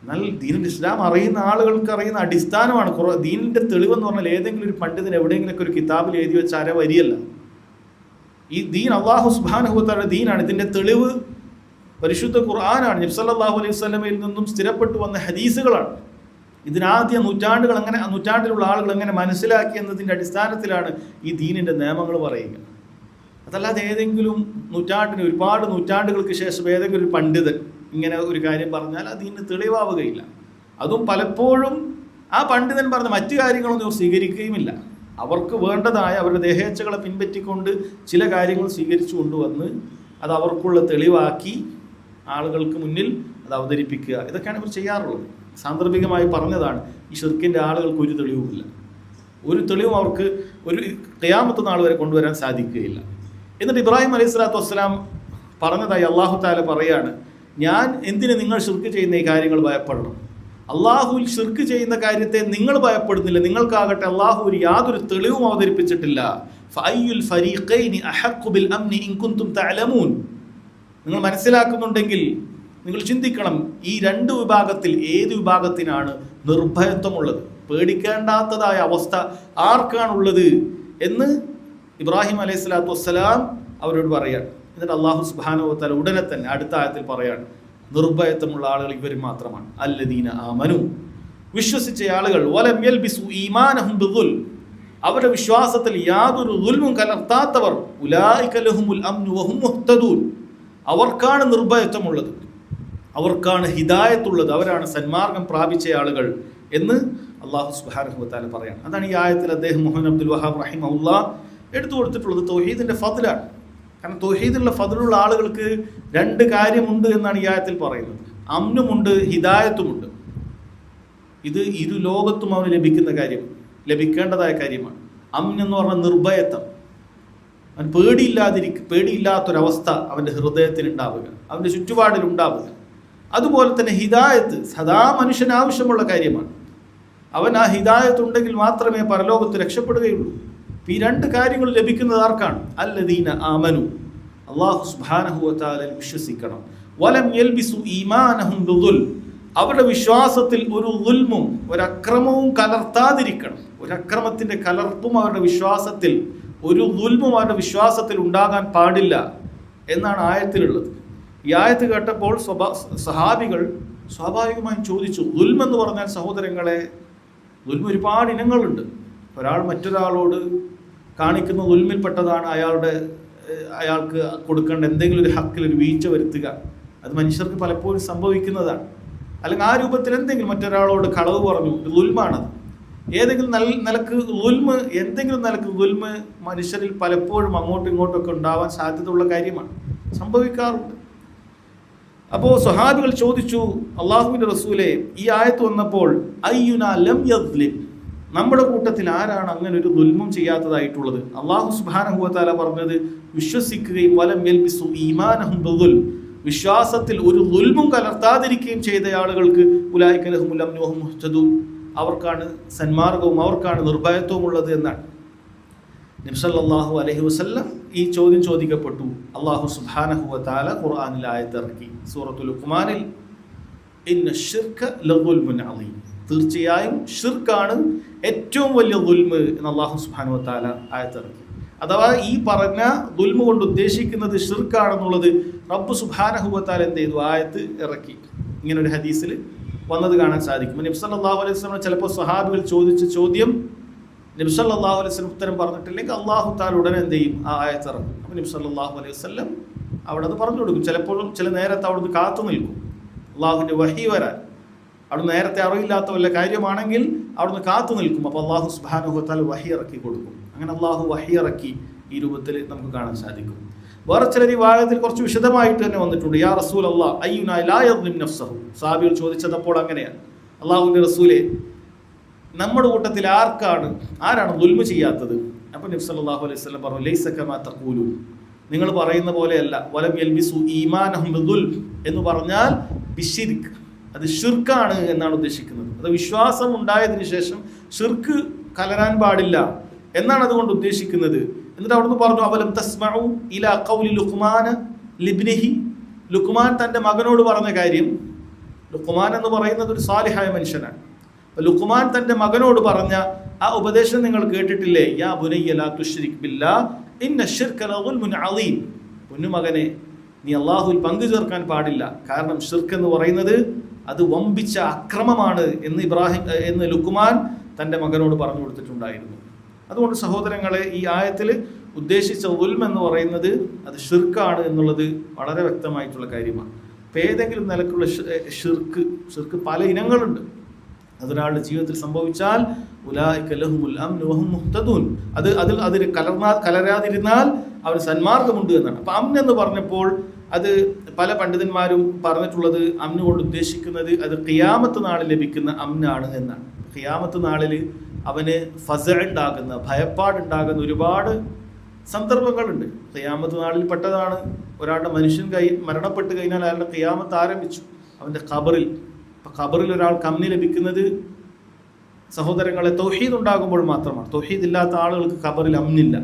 എന്നാൽ ദീനുൽ ഇസ്ലാം അറിയുന്ന ആളുകൾക്ക് അറിയുന്ന അടിസ്ഥാനമാണ്. ദീനിന്റെ തെളിവെന്ന് പറഞ്ഞാൽ ഏതെങ്കിലും ഒരു പണ്ഡിതൻ എവിടെയെങ്കിലൊക്കെ ഒരു കിതാബിൽ എഴുതി വെച്ച അര വരിയല്ല. ഈ ദീൻ അല്ലാഹു സുബ്ഹാനഹു വ തആല ദീനാണ്. ഇതിന്റെ തെളിവ് പരിശുദ്ധ ഖുർആനാണ്, നബി സല്ലല്ലാഹു അലൈഹി വസല്ലമയിൽ നിന്നും സ്ഥിരപ്പെട്ടു വന്ന ഹദീസുകളാണ്. ഇതിനാദ്യ നൂറ്റാണ്ടിലുള്ള ആളുകൾ എങ്ങനെ മനസ്സിലാക്കി എന്നതിൻ്റെ അടിസ്ഥാനത്തിലാണ് ഈ ദീനിൻ്റെ നിയമങ്ങൾ പറയുക. അതല്ലാതെ ഏതെങ്കിലും ഒരുപാട് നൂറ്റാണ്ടുകൾക്ക് ശേഷം ഏതെങ്കിലും ഒരു പണ്ഡിതൻ ഇങ്ങനെ ഒരു കാര്യം പറഞ്ഞാൽ അതിന് തെളിവാവുകയില്ല. അതും പലപ്പോഴും ആ പണ്ഡിതൻ പറഞ്ഞ മറ്റു കാര്യങ്ങളൊന്നും അവർ സ്വീകരിക്കുകയുമില്ല. അവർക്ക് വേണ്ടതായ അവരുടെ ദേഹേച്ഛകളെ പിൻപറ്റിക്കൊണ്ട് ചില കാര്യങ്ങൾ സ്വീകരിച്ചു കൊണ്ടുവന്ന് അത് അവർക്കുള്ള തെളിവാക്കി ആളുകൾക്ക് മുന്നിൽ അത് അവതരിപ്പിക്കുക. ഇതൊക്കെയാണ് ഇവർ ചെയ്യാറുള്ളത്. സാന്ദർഭികമായി പറഞ്ഞതാണ്, ഈ ഷിർക്കിൻ്റെ ആളുകൾക്ക് ഒരു തെളിവുമില്ല. ഒരു തെളിവും അവർക്ക് ഒരു ഖിയാമത്ത് നാൾ വരെ കൊണ്ടുവരാൻ സാധിക്കുകയില്ല. എന്നിട്ട് ഇബ്രാഹിം അലൈഹി സ്വലാത്തു വസ്സലാം പറഞ്ഞതായി അള്ളാഹു താല പറയാണ്, ഞാൻ എന്തിന് നിങ്ങൾ ഷിർക്ക് ചെയ്യുന്ന ഈ കാര്യങ്ങൾ ഭയപ്പെടണം? അള്ളാഹുവിൽ ഷിർക്ക് ചെയ്യുന്ന കാര്യത്തെ നിങ്ങൾ ഭയപ്പെടുന്നില്ല. നിങ്ങൾക്കാകട്ടെ അള്ളാഹു യാതൊരു തെളിവും അവതരിപ്പിച്ചിട്ടില്ല. ഫഅയ്യുൽ ഫരീഖൈനി അഹഖു ബിൽ അംനി ഇൻ കുൻതും തഅലമൂൻ. നിങ്ങൾ മനസ്സിലാക്കുന്നുണ്ടെങ്കിൽ നിങ്ങൾ ചിന്തിക്കണം, ഈ രണ്ട് വിഭാഗത്തിൽ ഏത് വിഭാഗത്തിനാണ് നിർഭയത്വമുള്ളത്, പേടിക്കേണ്ടാത്തതായ അവസ്ഥ ആർക്കാണുള്ളത് എന്ന് ഇബ്രാഹിം അലൈഹി സ്വലാത്തു വസ്സലാം അവരോട് പറയാണ്. എന്നിട്ട് അല്ലാഹു സുബ്ഹാനഹു വ തആല ഉടനെ തന്നെ അടുത്ത ആയത്തിൽ പറയാണ്, നിർഭയത്വമുള്ള ആളുകൾ ഇവർ മാത്രമാണ്. അല്ലദീന ആമനു, വിശ്വസിച്ച ആളുകൾ, വലം യൽബിസു ഈമാനഹും ബിദുൽ, അവരുടെ വിശ്വാസത്തിൽ യാതൊരു ദുൽമും കലർത്താത്തവർ, ഉലൈക ലഹുമുൽ അംനു വഹും മുഹ്തദൂൻ, അവർക്കാണ് നിർഭയത്വമുള്ളത്, അവർക്കാണ് ഹിദായത്തുള്ളത്, അവരാണ് സന്മാർഗം പ്രാപിച്ച ആളുകൾ എന്ന് അല്ലാഹു സുബ്ഹാനഹു വ തആല പറയാണ്. അതാണ് ഈ ആയത്തിൽ അദ്ദേഹം മുഹമ്മദ് അബ്ദുൽ വഹാബ് റഹിമഹുല്ലാഹ് എടുത്തു കൊടുത്തിട്ടുള്ളത് തൗഹീദിന്റെ ഫദ്ലാണ്. കാരണം തൗഹീദിലുള്ള ഫദ്ലുള്ള ആളുകൾക്ക് രണ്ട് കാര്യമുണ്ട് എന്നാണ് ഈ ആയത്തിൽ പറയുന്നത്. അമ്നുമുണ്ട്, ഹിദായത്തുമുണ്ട്. ഇത് ഇരു ലോകത്തും അവന് ലഭിക്കേണ്ടതായ കാര്യമാണ്. അമ്ൻ എന്ന് പറഞ്ഞാൽ നിർഭയത്വം, അവൻ പേടിയില്ലാത്തൊരവസ്ഥ അവൻ്റെ ഹൃദയത്തിൽ ഉണ്ടാവുക, അവൻ്റെ ചുറ്റുപാടിൽ ഉണ്ടാവുക. അതുപോലെ തന്നെ ഹിദായത്ത് സദാ മനുഷ്യന് ആവശ്യമുള്ള കാര്യമാണ്. അവൻ ആ ഹിദായത്ത് ഉണ്ടെങ്കിൽ മാത്രമേ പരലോകത്ത് രക്ഷപ്പെടുകയുള്ളൂ. ഈ രണ്ട് കാര്യങ്ങൾ ലഭിക്കുന്നത് ആർക്കാണ്? അല്ലദീന ആമനു, അല്ലാഹു സുബ്ഹാനഹു വ തആലയിൽ വിശ്വസിക്കണം. വലം യൽബിസു ഈമാനഹും ബിദുൽ, അവരുടെ വിശ്വാസത്തിൽ ഒരു ദുൽമും ഒരക്രമവും കലർത്താതിരിക്കണം. ഒരക്രമത്തിന്റെ കലർപ്പും അവരുടെ വിശ്വാസത്തിൽ, ഒരു ദുൽമും അവരുടെ വിശ്വാസത്തിൽ ഉണ്ടാകാൻ പാടില്ല എന്നാണ് ആയത്തിലുള്ളത്. ഈ ആയത്ത് കേട്ടപ്പോൾ സഹാബികൾ സ്വാഭാവികമായും ചോദിച്ചു, ദുൽം എന്ന് പറഞ്ഞാൽ സഹോദരങ്ങളെ, ദുൽം ഒരുപാട് ഇനങ്ങളുണ്ട്. ഒരാൾ മറ്റൊരാളോട് കാണിക്കുന്ന ദുൽമിൽപ്പെട്ടതാണ് അയാൾക്ക് കൊടുക്കേണ്ട എന്തെങ്കിലും ഒരു ഹക്കിൽ ഒരു വീഴ്ച വരുത്തുക. അത് മനുഷ്യർക്ക് പലപ്പോഴും സംഭവിക്കുന്നതാണ്. അല്ലെങ്കിൽ ആ രൂപത്തിൽ എന്തെങ്കിലും മറ്റൊരാളോട് കളവ് പറഞ്ഞു, ദുൽമാണത്. ഏതെങ്കിലും എന്തെങ്കിലും നിലക്ക് ദുൽമ് മനുഷ്യരിൽ പലപ്പോഴും അങ്ങോട്ടും ഇങ്ങോട്ടൊക്കെ ഉണ്ടാവാൻ സാധ്യതയുള്ള കാര്യമാണ്, സംഭവിക്കാറുണ്ട്. അപ്പോൾ സ്വഹാബികൾ ചോദിച്ചു, അള്ളാഹുവിൻ്റെ റസൂലെ, ഈ ആയത്ത് വന്നപ്പോൾ അയ്യുനാ ലം യദ്ലിം, നമ്മുടെ കൂട്ടത്തിൽ ആരാണ് അങ്ങനെ ഒരു ദുൽമും ചെയ്യാത്തതായിട്ടുള്ളത്? അള്ളാഹു സുബ്ഹാനഹു വ തആല പറഞ്ഞത് വിശ്വസിക്കുകയും വലം യൽബിസു ഈമാനഹും ബിദുൽ, വിശ്വാസത്തിൽ ഒരു ദുൽമും കലർത്താതിരിക്കുകയും ചെയ്ത ആളുകൾക്ക് ഉലൈക ലഹുമുൽ അംനു വഹും മുഹ്തദൂൻ, അവർക്കാണ് സന്മാർഗവും അവർക്കാണ് നിർഭയത്വവും ഉള്ളത് എന്നാണ്. നബി സല്ലല്ലാഹു അലൈഹി വസല്ലം ഈ ചോദ്യം ചോദിക്കപ്പെട്ടു. അല്ലാഹു സുബ്ഹാനഹു വ തആല ഖുർആനിൽ ആയത്തിറക്കി, സൂറത്തുൽ ലുഖ്മാനിൽ, ഇന്ന ശിർക ലദുൽമുൻ അളീം, തീർച്ചയായും ഷിർക്കാണ് ഏറ്റവും വലിയ ദുൽമ് എന്ന് അല്ലാഹു സുബ്ഹാനഹു വ തആല ആയത്തിറക്കി. അഥവാ ഈ പറഞ്ഞ ദുൽമ് കൊണ്ട് ഉദ്ദേശിക്കുന്നത് ഷിർക്കാണെന്നുള്ളത് റബ്ബ് സുബ്ഹാനഹു വ തആല എന്ത് ചെയ്തു? ആയത്ത് ഇറക്കി. ഇങ്ങനെ ഒരു ഹദീസിൽ വന്നത് കാണാൻ സാധിക്കും. നബി സല്ലല്ലാഹു അലൈഹി വസല്ലം ചിലപ്പോൾ സ്വഹാബികൾ ചോദിച്ച ചോദ്യം നബി സല്ലല്ലാഹു അലൈഹി വസല്ലം ഉത്തരം പറഞ്ഞിട്ടില്ലെങ്കിൽ അല്ലാഹു തആല ഉടനെ എന്ത് ചെയ്യും? ആ ആയത്ത് ഇറക്കും. അപ്പോൾ നബി സല്ലല്ലാഹു അലൈഹി വസല്ലം അവിടെ അത് പറഞ്ഞു കൊടുക്കും. ചിലപ്പോഴും ചില നേരത്തെ അവിടുന്ന് കാത്തു നിൽക്കും അള്ളാഹുവിൻ്റെ വഹി വരാൻ. അവിടെ നേരത്തെ അറിയില്ലാത്ത വല്ല കാര്യമാണെങ്കിൽ അവിടുന്ന് കാത്തു നിൽക്കും. അപ്പോൾ അല്ലാഹു സുബ്ഹാനഹു വ തആല വഹി ഇറക്കി കൊടുക്കും. അങ്ങനെ അല്ലാഹു വഹി ഇറക്കി ഈ രൂപത്തിൽ നമുക്ക് കാണാൻ സാധിക്കും. വേറെ ചില റിവായത്തിൽ കുറച്ച് വിശദമായിട്ട് തന്നെ വന്നിട്ടുണ്ട്. യാ റസൂലല്ലാഹ് അയ്യുനാ ലാ യദ്ലിം നഫ്സഹു, സാബികൾ ചോദിച്ചതപ്പോൾ അങ്ങനെയാണ്, അല്ലാഹുവിൻ്റെ റസൂലേ, നമ്മുടെ കൂട്ടത്തിൽ ആരാണ് ദുൽമ ചെയ്യാത്തത്? അപ്പോൾ നബി സല്ലല്ലാഹു അലൈഹി വസല്ലം പറഞ്ഞു, ലൈസ കമാ തഖൂലൂൻ, നിങ്ങൾ പറയുന്ന പോലെയല്ല. വലം യൽബിസു ഈമാനഹും ബിദുൽ എന്ന് പറഞ്ഞാൽ ബിശ്ശിർക്ക്, അത് ഷിർക്കാണ് എന്നാണ് ഉദ്ദേശിക്കുന്നത്. അത് വിശ്വാസം ഉണ്ടായതിനു ശേഷം ഷിർക്ക് കലരാൻ പാടില്ല എന്നാണ് അതുകൊണ്ട് ഉദ്ദേശിക്കുന്നത്. എന്നിട്ട് അവിടുന്ന് പറഞ്ഞു അവലം തസ്മഉ ഇലാ ഖൗലി ലുഖ്മാൻ ലിബ്നിഹി, ലുഖ്മാൻ തൻ്റെ മകനോട് പറഞ്ഞ കാര്യം. ലുഖ്മാൻ എന്ന് പറയുന്നത് ഒരു സാലിഹായ മനുഷ്യനാണ്. ലുഖ്മാൻ തൻ്റെ മകനോട് പറഞ്ഞ ആ ഉപദേശം നിങ്ങൾ കേട്ടിട്ടില്ലേ? യാ ബുനയ്യ ലാ തുശ്രിക് ബില്ലാഹ് ഇന്ന ശിർക ലദുൽമുൻ അളീം. പൊന്നുമകനെ, നീ അള്ളാഹുവിൽ പങ്കു ചേർക്കാൻ പാടില്ല, കാരണം ഷിർക്ക് എന്ന് പറയുന്നത് അത് വമ്പിച്ച അക്രമമാണ് എന്ന് ലുഖ്മാൻ തൻ്റെ മകനോട് പറഞ്ഞു കൊടുത്തിട്ടുണ്ടായിരുന്നു. അതുകൊണ്ട് സഹോദരങ്ങളെ, ഈ ആയത്തിൽ ഉദ്ദേശിച്ച ഉൽമ എന്ന് പറയുന്നത് അത് ഷിർക്കാണ് എന്നുള്ളത് വളരെ വ്യക്തമായിട്ടുള്ള കാര്യമാണ്. ഇപ്പം ഏതെങ്കിലും നിലക്കുള്ള ഷിർക്ക് പല ഇനങ്ങളുണ്ട്. അതൊരാളുടെ ജീവിതത്തിൽ സംഭവിച്ചാൽ ഉലൈക ലഹുമുൽ അംനു വഹും മുഹ്തദൂൻ, അതിൽ കലരാതിരുന്നാൽ അവന് സന്മാർഗമുണ്ട് എന്നാണ്. അപ്പം അംൻ എന്ന് പറഞ്ഞപ്പോൾ അത് പല പണ്ഡിതന്മാരും പറഞ്ഞിട്ടുള്ളത് അംന് കൊണ്ട് ഉദ്ദേശിക്കുന്നത് അത് ഖിയാമത്ത് നാളിൽ ലഭിക്കുന്ന അംനാണ് എന്നാണ്. ഖിയാമത്ത് നാളിൽ അവന് ഫസ ഉണ്ടാകുന്ന, ഭയപ്പാടുണ്ടാകുന്ന ഒരുപാട് സന്ദർഭങ്ങളുണ്ട്. ഖിയാമത്ത് നാളിൽ പെട്ടതാണ് ഒരാളുടെ മരണപ്പെട്ട് കഴിഞ്ഞാൽ അയാളുടെ ഖിയാമത്ത് ആരംഭിച്ചു അവൻ്റെ ഖബറിൽ. അപ്പം ഖബറിൽ ഒരാൾക്ക് അംന് ലഭിക്കുന്നത് സഹോദരങ്ങളെ തൗഹീദ് ഉണ്ടാകുമ്പോൾ മാത്രമാണ്. തൗഹീദ് ഇല്ലാത്ത ആളുകൾക്ക് ഖബറിൽ അംനില്ല.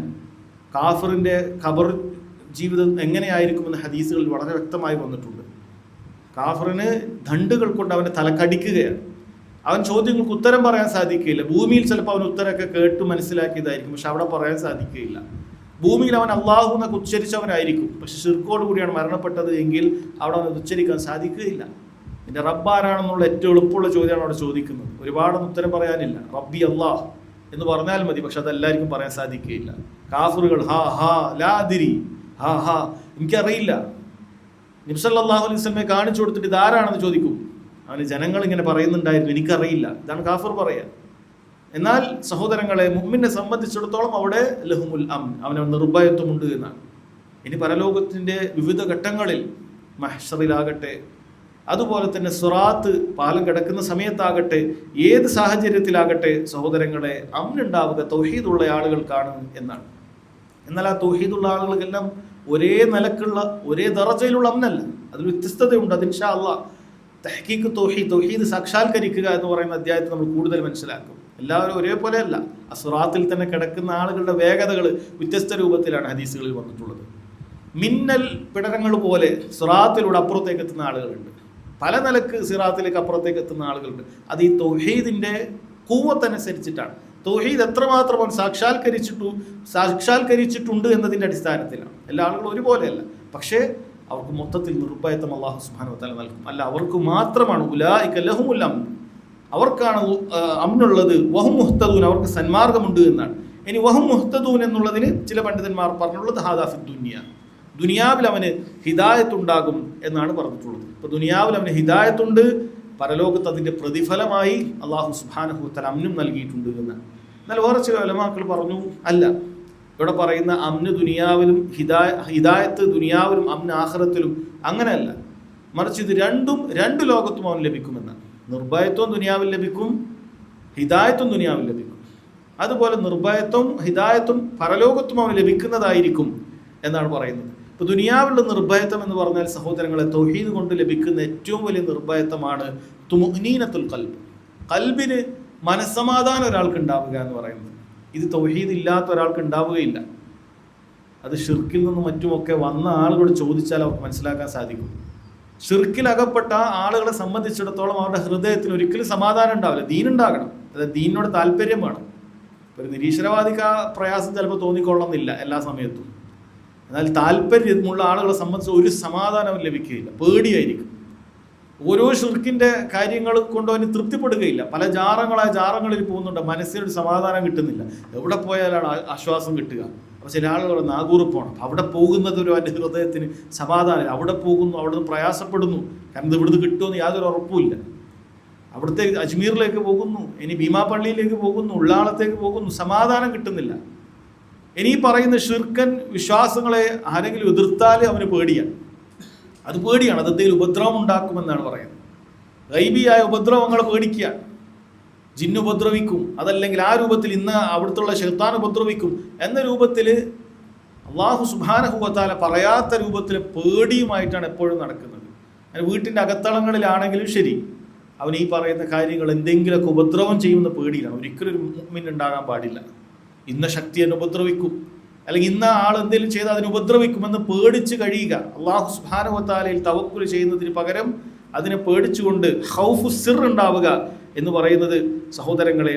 കാഫിറിൻ്റെ ഖബർ ജീവിതം എങ്ങനെയായിരിക്കുമെന്ന് ഹദീസുകളിൽ വളരെ വ്യക്തമായി വന്നിട്ടുണ്ട്. കാഫിറിന് ദണ്ഡുകൾ കൊണ്ട് അവൻ്റെ തലക്കടിക്കുകയാണ്. അവൻ ചോദ്യങ്ങൾക്ക് ഉത്തരം പറയാൻ സാധിക്കുകയില്ല. ഭൂമിയിൽ ചിലപ്പോൾ അവൻ ഉത്തരമൊക്കെ കേട്ട് മനസ്സിലാക്കിയതായിരിക്കും, പക്ഷെ അവിടെ പറയാൻ സാധിക്കുകയില്ല. ഭൂമിയിൽ അവൻ അള്ളാഹു എന്നൊക്കെ ഉച്ചരിച്ചവനായിരിക്കും, പക്ഷെ ഷിർക്കോട് കൂടിയാണ് മരണപ്പെട്ടത് എങ്കിൽ അവിടെ അവൻ ഉച്ചരിക്കാൻ സാധിക്കുകയില്ല. എൻ്റെ റബ്ബ് ആരാണെന്നുള്ള ഏറ്റവും എളുപ്പമുള്ള ചോദ്യമാണ് അവിടെ ചോദിക്കുന്നത്. ഒരുപാടൊന്നും ഉത്തരം പറയാനില്ല. റബ്ബി അള്ളാഹ് എന്ന് പറഞ്ഞാൽ മതി, പക്ഷെ അതെല്ലാവർക്കും പറയാൻ സാധിക്കുകയില്ല. കാഫിറുകൾ ഹാ ഹാ ലാ അദ്രി, ഹാ ഹാ എനിക്കറിയില്ല. നബി സല്ലല്ലാഹു അലൈഹി വസല്ലമയെ കാണിച്ചു കൊടുത്തിട്ട് ഇതാരാണെന്ന് ചോദിക്കും. അവന് ജനങ്ങൾ ഇങ്ങനെ പറയുന്നുണ്ടായിരുന്നു, എനിക്കറിയില്ല. ഇതാണ് കാഫിർ പറയുക. എന്നാൽ സഹോദരങ്ങളെ, മുഅ്മിനെ സംബന്ധിച്ചിടത്തോളം അവിടെ ലഹുമുൽ അംൻ, അവന് നിർഭയത്വമുണ്ട് എന്നാണ്. ഇനി പരലോകത്തിൻ്റെ വിവിധ ഘട്ടങ്ങളിൽ, മഹ്ശറിലാകട്ടെ, അതുപോലെ തന്നെ സിറാത്ത് പാലം കിടക്കുന്ന സമയത്താകട്ടെ, ഏത് സാഹചര്യത്തിലാകട്ടെ സഹോദരങ്ങളെ, അംനുണ്ടാവുക തൗഹീദുള്ള ആളുകൾക്കാണ് എന്നാണ്. എന്നാൽ ആ തൗഹീദുള്ള ആളുകൾക്കെല്ലാം ഒരേ നിലക്കുള്ള ഒരേ ദറജയിലുള്ള അംനല്ല, അതിൽ വ്യത്യസ്തതയുണ്ട്. അത് ഇൻഷാ അല്ലാഹ് തഹ്ഖീഖ് തൗഹീദ് സാക്ഷാത്കരിക്കുക എന്ന് പറയുന്ന അധ്യായത്തിൽ നമ്മൾ കൂടുതൽ മനസ്സിലാക്കും. എല്ലാവരും ഒരേപോലെയല്ല. ആ സിറാത്തിൽ തന്നെ കിടക്കുന്ന ആളുകളുടെ വേഗതകൾ വ്യത്യസ്ത രൂപത്തിലാണ് ഹദീസുകളിൽ വന്നിട്ടുള്ളത്. മിന്നൽ പിടരങ്ങൾ പോലെ സിറാത്തിലൂടെ അപ്പുറത്തേക്ക് എത്തുന്ന ആളുകളുണ്ട്. പല നിലക്ക് സിറാത്തിലേക്ക് അപ്പുറത്തേക്ക് എത്തുന്ന ആളുകളുണ്ട്. അത് ഈ തൗഹീദിൻ്റെ ഖുവ്വത്തനുസരിച്ചിട്ടാണ്. തൗഹീദ് എത്രമാത്രം അവൻ സാക്ഷാത്കരിച്ചിട്ടുണ്ട് എന്നതിൻ്റെ അടിസ്ഥാനത്തിലാണ്. എല്ലാ ആളുകളും ഒരുപോലെയല്ല, പക്ഷേ അവർക്ക് മൊത്തത്തിൽ നിർഭയത്വം അല്ലാഹു സുബ്ഹാനഹു വ തആല നൽകും. അല്ല, അവർക്ക് മാത്രമാണ് ഉലൈക ലഹുമുൽ അംൻ, അവർക്കാണ് അംനുള്ളത്. വഹും മുഹ്തദൂൻ, അവർക്ക് സന്മാർഗമുണ്ട് എന്നാണ്. ഇനി വഹും മുഹ്തദൂൻ എന്നുള്ളതിന് ചില പണ്ഡിതന്മാർ പറഞ്ഞുള്ളത് ഹാദാ ഫി ദുനിയ, ദുനിയാവിൽ അവന് ഹിദായത്ത് ഉണ്ടാകും എന്നാണ് പറഞ്ഞിട്ടുള്ളത്. ഇപ്പോൾ ദുനിയാവിൽ അവന് ഹിദായത്തുണ്ട്, പരലോകത്ത് അതിൻ്റെ പ്രതിഫലമായി അല്ലാഹു സുബ്ഹാനഹു വ തആല അംനും നൽകിയിട്ടുണ്ട് എന്നാണ്. എന്നാൽ വേറെ ചില ഉലമാക്കൾ പറഞ്ഞു, അല്ല, ഇവിടെ പറയുന്ന അംന് ദുനിയാവിലും ഹിദായത്ത് ദുനിയാവിലും അംന് ആഖിറത്തിലും അങ്ങനെയല്ല, മറിച്ച് ഇത് രണ്ട് ലോകത്തും അവൻ ലഭിക്കുമെന്നാണ്. നിർഭയത്വം ദുനിയാവിൽ ലഭിക്കും, ഹിദായത്തും ദുനിയാവിൽ ലഭിക്കും. അതുപോലെ നിർഭയത്വം ഹിദായത്തും പരലോകത്തും അവൻ ലഭിക്കുന്നതായിരിക്കും എന്നാണ് പറയുന്നത്. ഇപ്പോൾ ദുനിയാവിലുള്ള നിർഭയത്വം എന്ന് പറഞ്ഞാൽ സഹോദരങ്ങളെ, തൗഹീദ് കൊണ്ട് ലഭിക്കുന്ന ഏറ്റവും വലിയ നിർഭയത്വമാണ് തുമഅ്നീനത്തുൽ ഖൽബ്, ഖൽബിന് മനസ്സമാധാനം ഒരാൾക്ക് ഉണ്ടാവുക എന്ന് പറയുന്നത്. ഇത് തൗഹീദ് ഇല്ലാത്ത ഒരാൾക്ക് ഉണ്ടാവുകയില്ല. അത് ഷിർക്കിൽ നിന്നും മറ്റുമൊക്കെ വന്ന ആളുകളോട് ചോദിച്ചാൽ അവർക്ക് മനസ്സിലാക്കാൻ സാധിക്കും. ഷിർക്കിൽ അകപ്പെട്ട ആളുകളെ സംബന്ധിച്ചിടത്തോളം അവരുടെ ഹൃദയത്തിന് ഒരിക്കലും സമാധാനം ഉണ്ടാവില്ല. ദീനുണ്ടാകണം, അതായത് ദീനിനോട് താല്പര്യം വേണം. ഒരു നിരീശ്വരവാദിക്ക് ആ പ്രയാസം ചിലപ്പോൾ തോന്നിക്കൊള്ളുന്നില്ല എല്ലാ സമയത്തും. എന്നാൽ താല്പര്യമുള്ള ആളുകളെ സംബന്ധിച്ച് ഒരു സമാധാനവും ലഭിക്കുകയില്ല, പേടിയായിരിക്കും. ഓരോ ഷിർക്കിൻ്റെ കാര്യങ്ങൾ കൊണ്ട് അവന് തൃപ്തിപ്പെടുകയില്ല. പല ജാറങ്ങളിൽ പോകുന്നുണ്ട്, മനസ്സിനൊരു സമാധാനം കിട്ടുന്നില്ല. എവിടെ പോയാലാണ് ആശ്വാസം കിട്ടുക? അപ്പോൾ ചില ആളുകൾ നാഗൂർ പോകണം, അവിടെ പോകുന്നത് ഒരു അവൻ്റെ ഹൃദയത്തിന് സമാധാനം. അവിടെ പോകുന്നു, അവിടെ നിന്ന് പ്രയാസപ്പെടുന്നു, കാരണം ഇത് ഇവിടുന്ന് കിട്ടുമെന്ന് യാതൊരു ഉറപ്പുമില്ല. അവിടുത്തെ അജ്മീറിലേക്ക് പോകുന്നു, ഇനി ഭീമാപള്ളിയിലേക്ക് പോകുന്നു, ഉള്ളാളത്തേക്ക് പോകുന്നു, സമാധാനം കിട്ടുന്നില്ല. ഇനി പറയുന്ന ഷിർക്കൻ വിശ്വാസങ്ങളെ ആരെങ്കിലും എതിർത്താൽ അവന് പേടിയാണ്. അത് പേടിയാണ്, അത് എന്തെങ്കിലും ഉപദ്രവം ഉണ്ടാക്കുമെന്നാണ് പറയുന്നത്. ഗൈബിയായ ഉപദ്രവങ്ങളെ പേടിക്കുകയാണ്. ജിന്ന് ഉപദ്രവിക്കും, അതല്ലെങ്കിൽ ആ രൂപത്തിൽ ഇന്ന് അവിടുത്തുള്ള ശൈത്താൻ ഉപദ്രവിക്കും എന്ന രൂപത്തിൽ അല്ലാഹു സുബ്ഹാനഹു വ തആല പറയാത്ത രൂപത്തിൽ പേടിയുമായിട്ടാണ് എപ്പോഴും നടക്കുന്നത്. അങ്ങനെ വീട്ടിൻ്റെ അകത്തളങ്ങളിലാണെങ്കിലും ശരി, അവൻ ഈ പറയുന്ന കാര്യങ്ങൾ എന്തെങ്കിലുമൊക്കെ ഉപദ്രവം ചെയ്യുമെന്ന പേടിയിലാണ്. ഒരിക്കലും ഒരു മുഅ്മിൻ ഉണ്ടാകാൻ പാടില്ല. ഇന്ന ശക്തി എന്നെ ഉപദ്രവിക്കും, അല്ലെങ്കിൽ ഇന്ന ആൾ എന്തെങ്കിലും ചെയ്ത് അതിനെ ഉപദ്രവിക്കുമെന്ന് പേടിച്ച് കഴിയുക. അള്ളാഹു സുബ്ഹാനഹു വ തആലയിൽ തവക്കുൽ ചെയ്യുന്നതിന് പകരം അതിനെ പേടിച്ചുകൊണ്ട് ഖൗഫു സിർ ഉണ്ടാവുക എന്ന് പറയുന്നത് സഹോദരങ്ങളെ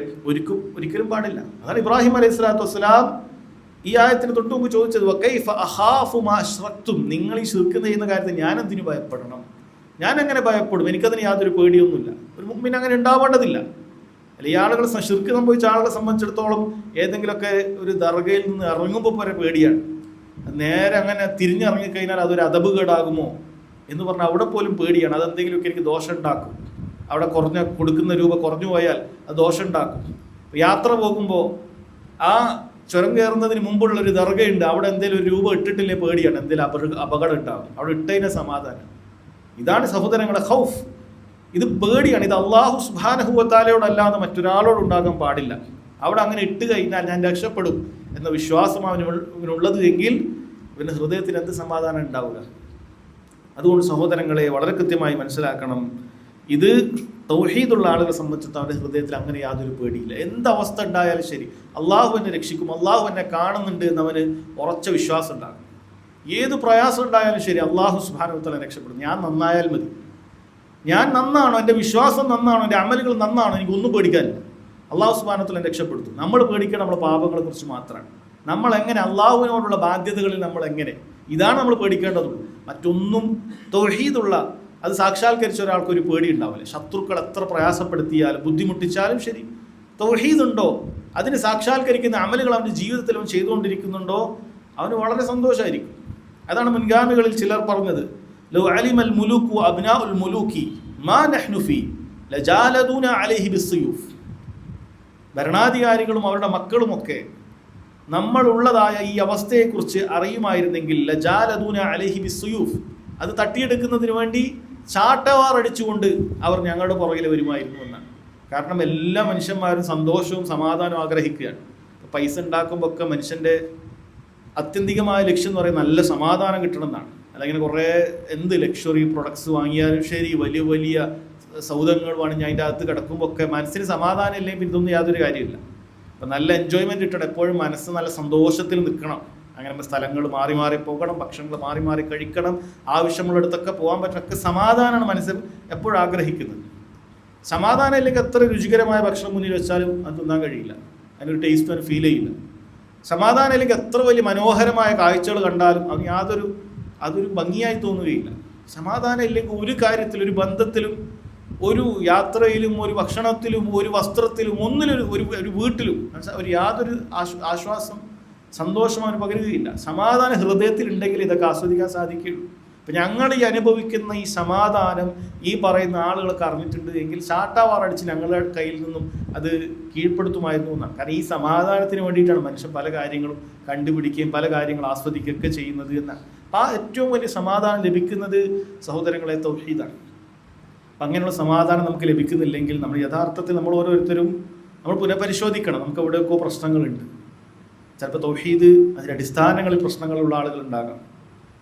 ഒരിക്കലും പാടില്ല. അതാണ് ഇബ്രാഹിം അലൈഹി സ്വലാത്തു വസ്സലാം ഈ ആയത്തിന് തൊട്ട് മുമ്പ് ചോദിച്ചത്, വകൈഫ അഖാഫു മാ അശ്റക്തും, നിങ്ങൾ ഈ ശിർക്ക് ചെയ്യുന്ന കാര്യത്തിൽ ഞാൻ എന്തിനു ഭയപ്പെടണം, ഞാൻ എങ്ങനെ ഭയപ്പെടും, എനിക്കതിന് യാതൊരു പേടിയൊന്നുമില്ല. ഒരു മുഅ്മിൻ അങ്ങനെ ഉണ്ടാവേണ്ടതില്ല. അല്ല, ഈ ആളുകൾ ശിർക്ക് സംഭവിച്ച ആളുകളെ സംബന്ധിച്ചിടത്തോളം ഏതെങ്കിലുമൊക്കെ ഒരു ദർഗയിൽ നിന്ന് ഇറങ്ങുമ്പോൾ പോലെ പേടിയാണ്. നേരെ അങ്ങനെ തിരിഞ്ഞിറങ്ങിക്കഴിഞ്ഞാൽ അതൊരു അദബുകേടാകുമോ എന്ന് പറഞ്ഞാൽ അവിടെ പോലും പേടിയാണ്. അതെന്തെങ്കിലുമൊക്കെ എനിക്ക് ദോഷം ഉണ്ടാക്കും, അവിടെ കൊടുക്കുന്ന രൂപ കുറഞ്ഞു പോയാൽ അത് ദോഷം ഉണ്ടാക്കും. യാത്ര പോകുമ്പോൾ ആ ചുരം കയറുന്നതിന് മുമ്പുള്ളൊരു ദർഗയുണ്ട്, അവിടെ എന്തെങ്കിലും ഒരു രൂപ ഇട്ടിട്ടില്ലേ പേടിയാണ്, എന്തെങ്കിലും അപകടം ഉണ്ടാകും, അവിടെ ഇട്ടതിനെ സമാധാനം. ഇതാണ് സഹോദരങ്ങളെ ഖൗഫ്. ഇത് പേടിയാണ്. ഇത് അള്ളാഹു സുബ്ഹാനഹു വ തആലയോടല്ലാതെ മറ്റൊരാളോട് ഉണ്ടാകാൻ പാടില്ല. അവിടെ അങ്ങനെ ഇട്ട് കഴിഞ്ഞാൽ ഞാൻ രക്ഷപ്പെടും എന്ന വിശ്വാസം അവനുള്ളത് എങ്കിൽ പിന്നെ ഹൃദയത്തിന് എന്ത് സമാധാനം ഉണ്ടാവുക. അതുകൊണ്ട് സഹോദരങ്ങളെ വളരെ കൃത്യമായി മനസ്സിലാക്കണം, ഇത് തൗഹീദുള്ള ആളുകളെ സംബന്ധിച്ചിടത്തോളം അവരുടെ ഹൃദയത്തിൽ അങ്ങനെ യാതൊരു പേടിയില്ല. എന്തവസ്ഥ ഉണ്ടായാലും ശരി, അള്ളാഹു എന്നെ രക്ഷിക്കും, അള്ളാഹു എന്നെ കാണുന്നുണ്ട് എന്നവന് ഉറച്ച വിശ്വാസം ഉണ്ടാകും. ഏത് പ്രയാസം ഉണ്ടായാലും ശരി, അള്ളാഹു സുബ്ഹാനഹു വ തആല രക്ഷപ്പെടും. ഞാൻ നന്നായാൽ മതി, ഞാൻ നന്നാണോ, എൻ്റെ വിശ്വാസം നന്നാണോ, എൻ്റെ അമലുകൾ നന്നാണോ, എനിക്കൊന്നും പേടിക്കാനില്ല, അള്ളാഹു സുബ്ഹാനഹു വ തആല രക്ഷപ്പെടുത്തും. നമ്മൾ പേടിക്കണം നമ്മുടെ പാപങ്ങളെ കുറിച്ച് മാത്രമാണ്. നമ്മൾ എങ്ങനെ അള്ളാഹുവിനോടുള്ള ബാധ്യതകളിൽ നമ്മൾ എങ്ങനെ, ഇതാണ് നമ്മൾ പേടിക്കേണ്ടതുള്ളൂ. മറ്റൊന്നും തൗഹീദുള്ള അത് സാക്ഷാത്കരിച്ച ഒരാൾക്ക് ഒരു പേടി ഉണ്ടാവില്ല. ശത്രുക്കൾ എത്ര പ്രയാസപ്പെടുത്തിയാലും ബുദ്ധിമുട്ടിച്ചാലും ശരി, തൗഹീദുണ്ടോ, അതിന് സാക്ഷാത്കരിക്കുന്ന അമലുകൾ അവൻ്റെ ജീവിതത്തിൽ അവൻ ചെയ്തുകൊണ്ടിരിക്കുന്നുണ്ടോ, അവന് വളരെ സന്തോഷമായിരിക്കും. അതാണ് മുൻഗാമികളിൽ ചിലർ പറഞ്ഞത്, ലൗ അലിമൽ മുലൂകു അബ്നാഉൽ മുലൂകി മാ നഹ്നു ഫീ ലജാലദൂന അലൈഹി ബിസ്സുയൂഫ്. ഭരണാധികാരികളും അവരുടെ മക്കളുമൊക്കെ നമ്മളുള്ളതായ ഈ അവസ്ഥയെക്കുറിച്ച് അറിയുമായിരുന്നെങ്കിൽ ലജാലദൂന അലൈഹി ബിസ്സുയൂഫ്, അത് തട്ടിയെടുക്കുന്നതിന് വേണ്ടി ചാട്ടവാറടിച്ചുകൊണ്ട് അവർ ഞങ്ങളുടെ പുറകിൽ വരുമായിരുന്നു എന്നാണ്. കാരണം എല്ലാ മനുഷ്യന്മാരും സന്തോഷവും സമാധാനവും ആഗ്രഹിക്കുകയാണ്. പൈസ ഉണ്ടാക്കുമ്പോൾ ഒക്കെ മനുഷ്യൻ്റെ ആത്യന്തികമായ ലക്ഷ്യം എന്ന് പറയുന്നത് നല്ല സമാധാനം കിട്ടണം എന്നാണ്. അല്ലെങ്കിൽ കുറേ എന്ത് ലക്ഷറി പ്രൊഡക്ട്സ് വാങ്ങിയാലും ശരി, വലിയ വലിയ സൗധങ്ങൾ പണിഞ്ഞ് അതിൻ്റെ അകത്ത് കിടക്കുമ്പോൾ ഒക്കെ മനസ്സിന് സമാധാനം ഇല്ലെങ്കിൽ പിന്നെ ഇതൊന്നും യാതൊരു കാര്യമില്ല. അപ്പം നല്ല എൻജോയ്മെൻറ്റ് കിട്ടണം, എപ്പോഴും മനസ്സ് നല്ല സന്തോഷത്തിൽ നിൽക്കണം. അങ്ങനെ സ്ഥലങ്ങൾ മാറി മാറി പോകണം, ഭക്ഷണങ്ങൾ മാറി മാറി കഴിക്കണം, ആവശ്യമുള്ളിടത്തൊക്കെ പോകാൻ പറ്റും, ഒക്കെ സമാധാനമാണ് മനസ്സിൽ എപ്പോഴും ആഗ്രഹിക്കുന്നത്. സമാധാനം ഇല്ലെങ്കിൽ എത്ര രുചികരമായ ഭക്ഷണം മുന്നിൽ വെച്ചാലും അത് തിന്നാൻ കഴിയില്ല, അതിനൊരു ടേസ്റ്റ് അതിന് ഫീൽ ചെയ്യില്ല. സമാധാനം ഇല്ലെങ്കിൽ എത്ര വലിയ മനോഹരമായ കാഴ്ചകൾ കണ്ടാലും അതിന് അതൊരു ഭംഗിയായി തോന്നുകയില്ല. സമാധാനം ഇല്ലെങ്കിൽ ഒരു കാര്യത്തിലും, ഒരു ബന്ധത്തിലും, ഒരു യാത്രയിലും, ഒരു ഭക്ഷണത്തിലും, ഒരു വസ്ത്രത്തിലും, ഒന്നിലൊരു ഒരു വീട്ടിലും യാതൊരു ആശ്വാസം സന്തോഷം അവന് പകരുകയില്ല. സമാധാനം ഹൃദയത്തിൽ ഉണ്ടെങ്കിൽ ഇതൊക്കെ ആസ്വദിക്കാൻ സാധിക്കുകയുള്ളൂ. അപ്പം ഞങ്ങൾ ഈ അനുഭവിക്കുന്ന ഈ സമാധാനം ഈ പറയുന്ന ആളുകളൊക്കെ അറിഞ്ഞിട്ടുണ്ട് എങ്കിൽ ചാട്ടാവാറടിച്ച് ഞങ്ങളുടെ കയ്യിൽ നിന്നും അത് കീഴ്പ്പെടുത്തുമായിരുന്നു എന്നാണ്. കാരണം ഈ സമാധാനത്തിന് വേണ്ടിയിട്ടാണ് മനുഷ്യൻ പല കാര്യങ്ങളും കണ്ടുപിടിക്കുകയും പല കാര്യങ്ങൾ ആസ്വദിക്കുകയൊക്കെ ചെയ്യുന്നത് എന്നാണ്. അപ്പം ആ ഏറ്റവും വലിയ സമാധാനം ലഭിക്കുന്നത് സഹോദരങ്ങളെ തൗഹീദാണ്. അപ്പം അങ്ങനെയുള്ള സമാധാനം നമുക്ക് ലഭിക്കുന്നില്ലെങ്കിൽ നമ്മൾ യഥാർത്ഥത്തിൽ നമ്മൾ ഓരോരുത്തരും നമ്മൾ പുനഃപരിശോധിക്കണം. നമുക്ക് എവിടെയൊക്കെ പ്രശ്നങ്ങളുണ്ട്. ചിലപ്പോൾ തൗഹീദ് അതിൻ്റെ അടിസ്ഥാനങ്ങളിൽ പ്രശ്നങ്ങളുള്ള ആളുകളുണ്ടാകാം.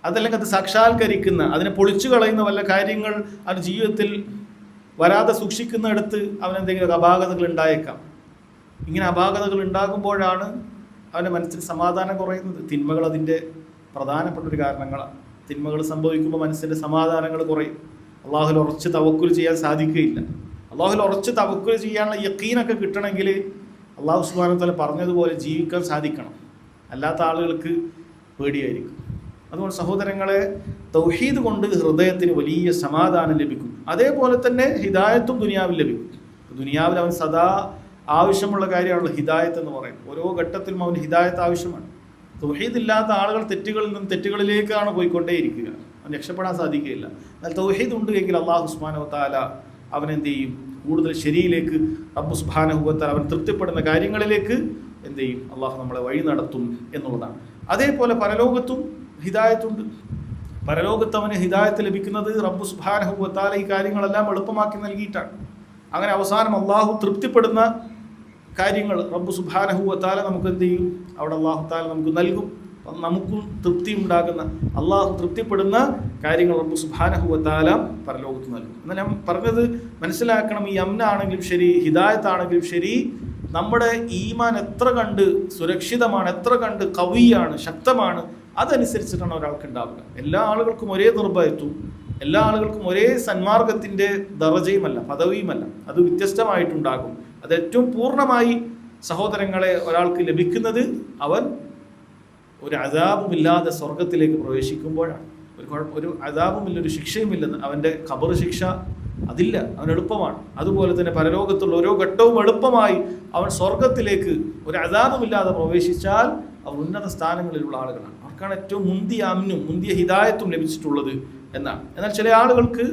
അതല്ലെങ്കിൽ അത് സാക്ഷാത്കരിക്കുന്ന, അതിനെ പൊളിച്ചു കളയുന്ന വല്ല കാര്യങ്ങൾ അവൻ്റെ ജീവിതത്തിൽ വരാതെ സൂക്ഷിക്കുന്നിടത്ത് അവനെന്തെങ്കിലും അപാകതകൾ ഉണ്ടായേക്കാം. ഇങ്ങനെ അപാകതകൾ ഉണ്ടാകുമ്പോഴാണ് അവൻ്റെ മനസ്സിൽ സമാധാനം കുറയുന്നത്. തിന്മകൾ അതിൻ്റെ പ്രധാനപ്പെട്ട ഒരു കാരണങ്ങളാണ്. തിന്മകൾ സംഭവിക്കുമ്പോൾ മനസ്സിൻ്റെ സമാധാനങ്ങൾ കുറയും. അള്ളാഹുൽ ഉറച്ച് തവക്കുൽ ചെയ്യാൻ സാധിക്കുകയില്ല. അള്ളാഹുൽ ഉറച്ച് തവക്കുൽ ചെയ്യാനുള്ള യഖീനൊക്കെ കിട്ടണമെങ്കിൽ അള്ളാഹു സുബ്ഹാനഹു വ തആല പറഞ്ഞതുപോലെ ജീവിക്കാൻ സാധിക്കണം. അല്ലാത്ത ആളുകൾക്ക് പേടിയായിരിക്കും. അതുകൊണ്ട് സഹോദരങ്ങളെ, തൗഹീദ് കൊണ്ട് ഹൃദയത്തിന് വലിയ സമാധാനം ലഭിക്കും. അതേപോലെ തന്നെ ഹിദായത്തും ദുനിയാവിൽ ലഭിക്കും. ദുനിയാവിൽ അവൻ സദാ ആവശ്യമുള്ള കാര്യമാണല്ലോ ഹിദായത്ത് എന്ന് പറയും. ഓരോ ഘട്ടത്തിലും അവന് ഹിദായത്ത് ആവശ്യമാണ്. തൗഹീദ് ഇല്ലാത്ത ആളുകൾ തെറ്റുകളിൽ നിന്നും തെറ്റുകളിലേക്കാണ് പോയിക്കൊണ്ടേയിരിക്കുക. അവൻ രക്ഷപ്പെടാൻ സാധിക്കുകയില്ല. എന്നാൽ തൗഹീദ് ഉണ്ട് എങ്കിൽ അള്ളാഹു സുബ്ഹാനഹു വ തആല അവനെന്ത് ചെയ്യും? കൂടുതൽ ശരിയിലേക്ക്, റബ്ബ് സുബ്ഹാനഹു വ തആല അവൻ തൃപ്തിപ്പെടുന്ന കാര്യങ്ങളിലേക്ക് എന്ത് ചെയ്യും? അള്ളാഹു നമ്മളെ വഴി നടത്തും എന്നുള്ളതാണ്. അതേപോലെ പരലോകത്തും ഹിദായത്തുണ്ട്. പരലോകത്ത് അവന് ഹിദായത്ത് ലഭിക്കുന്നത് റബ്ബ് സുബ്ഹാനഹു വ തആല ഈ കാര്യങ്ങളെല്ലാം എളുപ്പമാക്കി നൽകിയിട്ടാണ്. അങ്ങനെ അവസാനം അള്ളാഹു തൃപ്തിപ്പെടുന്ന കാര്യങ്ങൾ റബ്ബ് സുബ്ഹാനഹു വ തആല നമുക്ക് എന്ത് ചെയ്യും? അവിടെ അള്ളാഹു തആല നമുക്ക് നൽകും. നമുക്കും തൃപ്തി ഉണ്ടാകുന്ന, അള്ളാഹു തൃപ്തിപ്പെടുന്ന കാര്യങ്ങൾ റബ്ബ് സുബ്ഹാനഹു വ തആല പരലോകത്ത് നൽകും. എന്നാൽ ഞാൻ പറഞ്ഞത് മനസ്സിലാക്കണം, ഈ അമ്നാണെങ്കിലും ശരി, ഹിദായത്താണെങ്കിലും ശരി, നമ്മുടെ ഈമാൻ എത്ര കണ്ട് സുരക്ഷിതമാണ്, എത്ര കണ്ട് കവിയാണ്, ശക്തമാണ്, അതനുസരിച്ചിട്ടാണ് ഒരാൾക്ക് ഉണ്ടാവുക. എല്ലാ ആളുകൾക്കും ഒരേ നിർഭയത്വം, എല്ലാ ആളുകൾക്കും ഒരേ സന്മാർഗത്തിൻ്റെ ദറജയുമല്ല, പദവിയുമല്ല, അത് വ്യത്യസ്തമായിട്ടുണ്ടാകും. അത് ഏറ്റവും പൂർണ്ണമായി സഹോദരങ്ങളെ ഒരാൾക്ക് ലഭിക്കുന്നത് അവൻ ഒരു അദാബുമില്ലാതെ സ്വർഗത്തിലേക്ക് പ്രവേശിക്കുമ്പോഴാണ്. ഒരു അദാബുമില്ല, ഒരു ശിക്ഷയുമില്ലെന്ന്, അവൻ്റെ ഖബർ ശിക്ഷ അതില്ല, അവൻ എളുപ്പമാണ്. അതുപോലെ തന്നെ പരലോകത്തുള്ള ഓരോ ഘട്ടവും എളുപ്പമായി അവൻ സ്വർഗത്തിലേക്ക് ഒരു അദാബുമില്ലാതെ പ്രവേശിച്ചാൽ അവർ ഉന്നത സ്ഥാനങ്ങളിലുള്ള ആളുകളാണ്. അവർക്കാണ് ഏറ്റവും മുന്തിയ അമ്നും മുന്തിയ ഹിദായത്തും ലഭിച്ചിട്ടുള്ളത് എന്നാണ്. എന്നാൽ ചില ആളുകൾക്ക്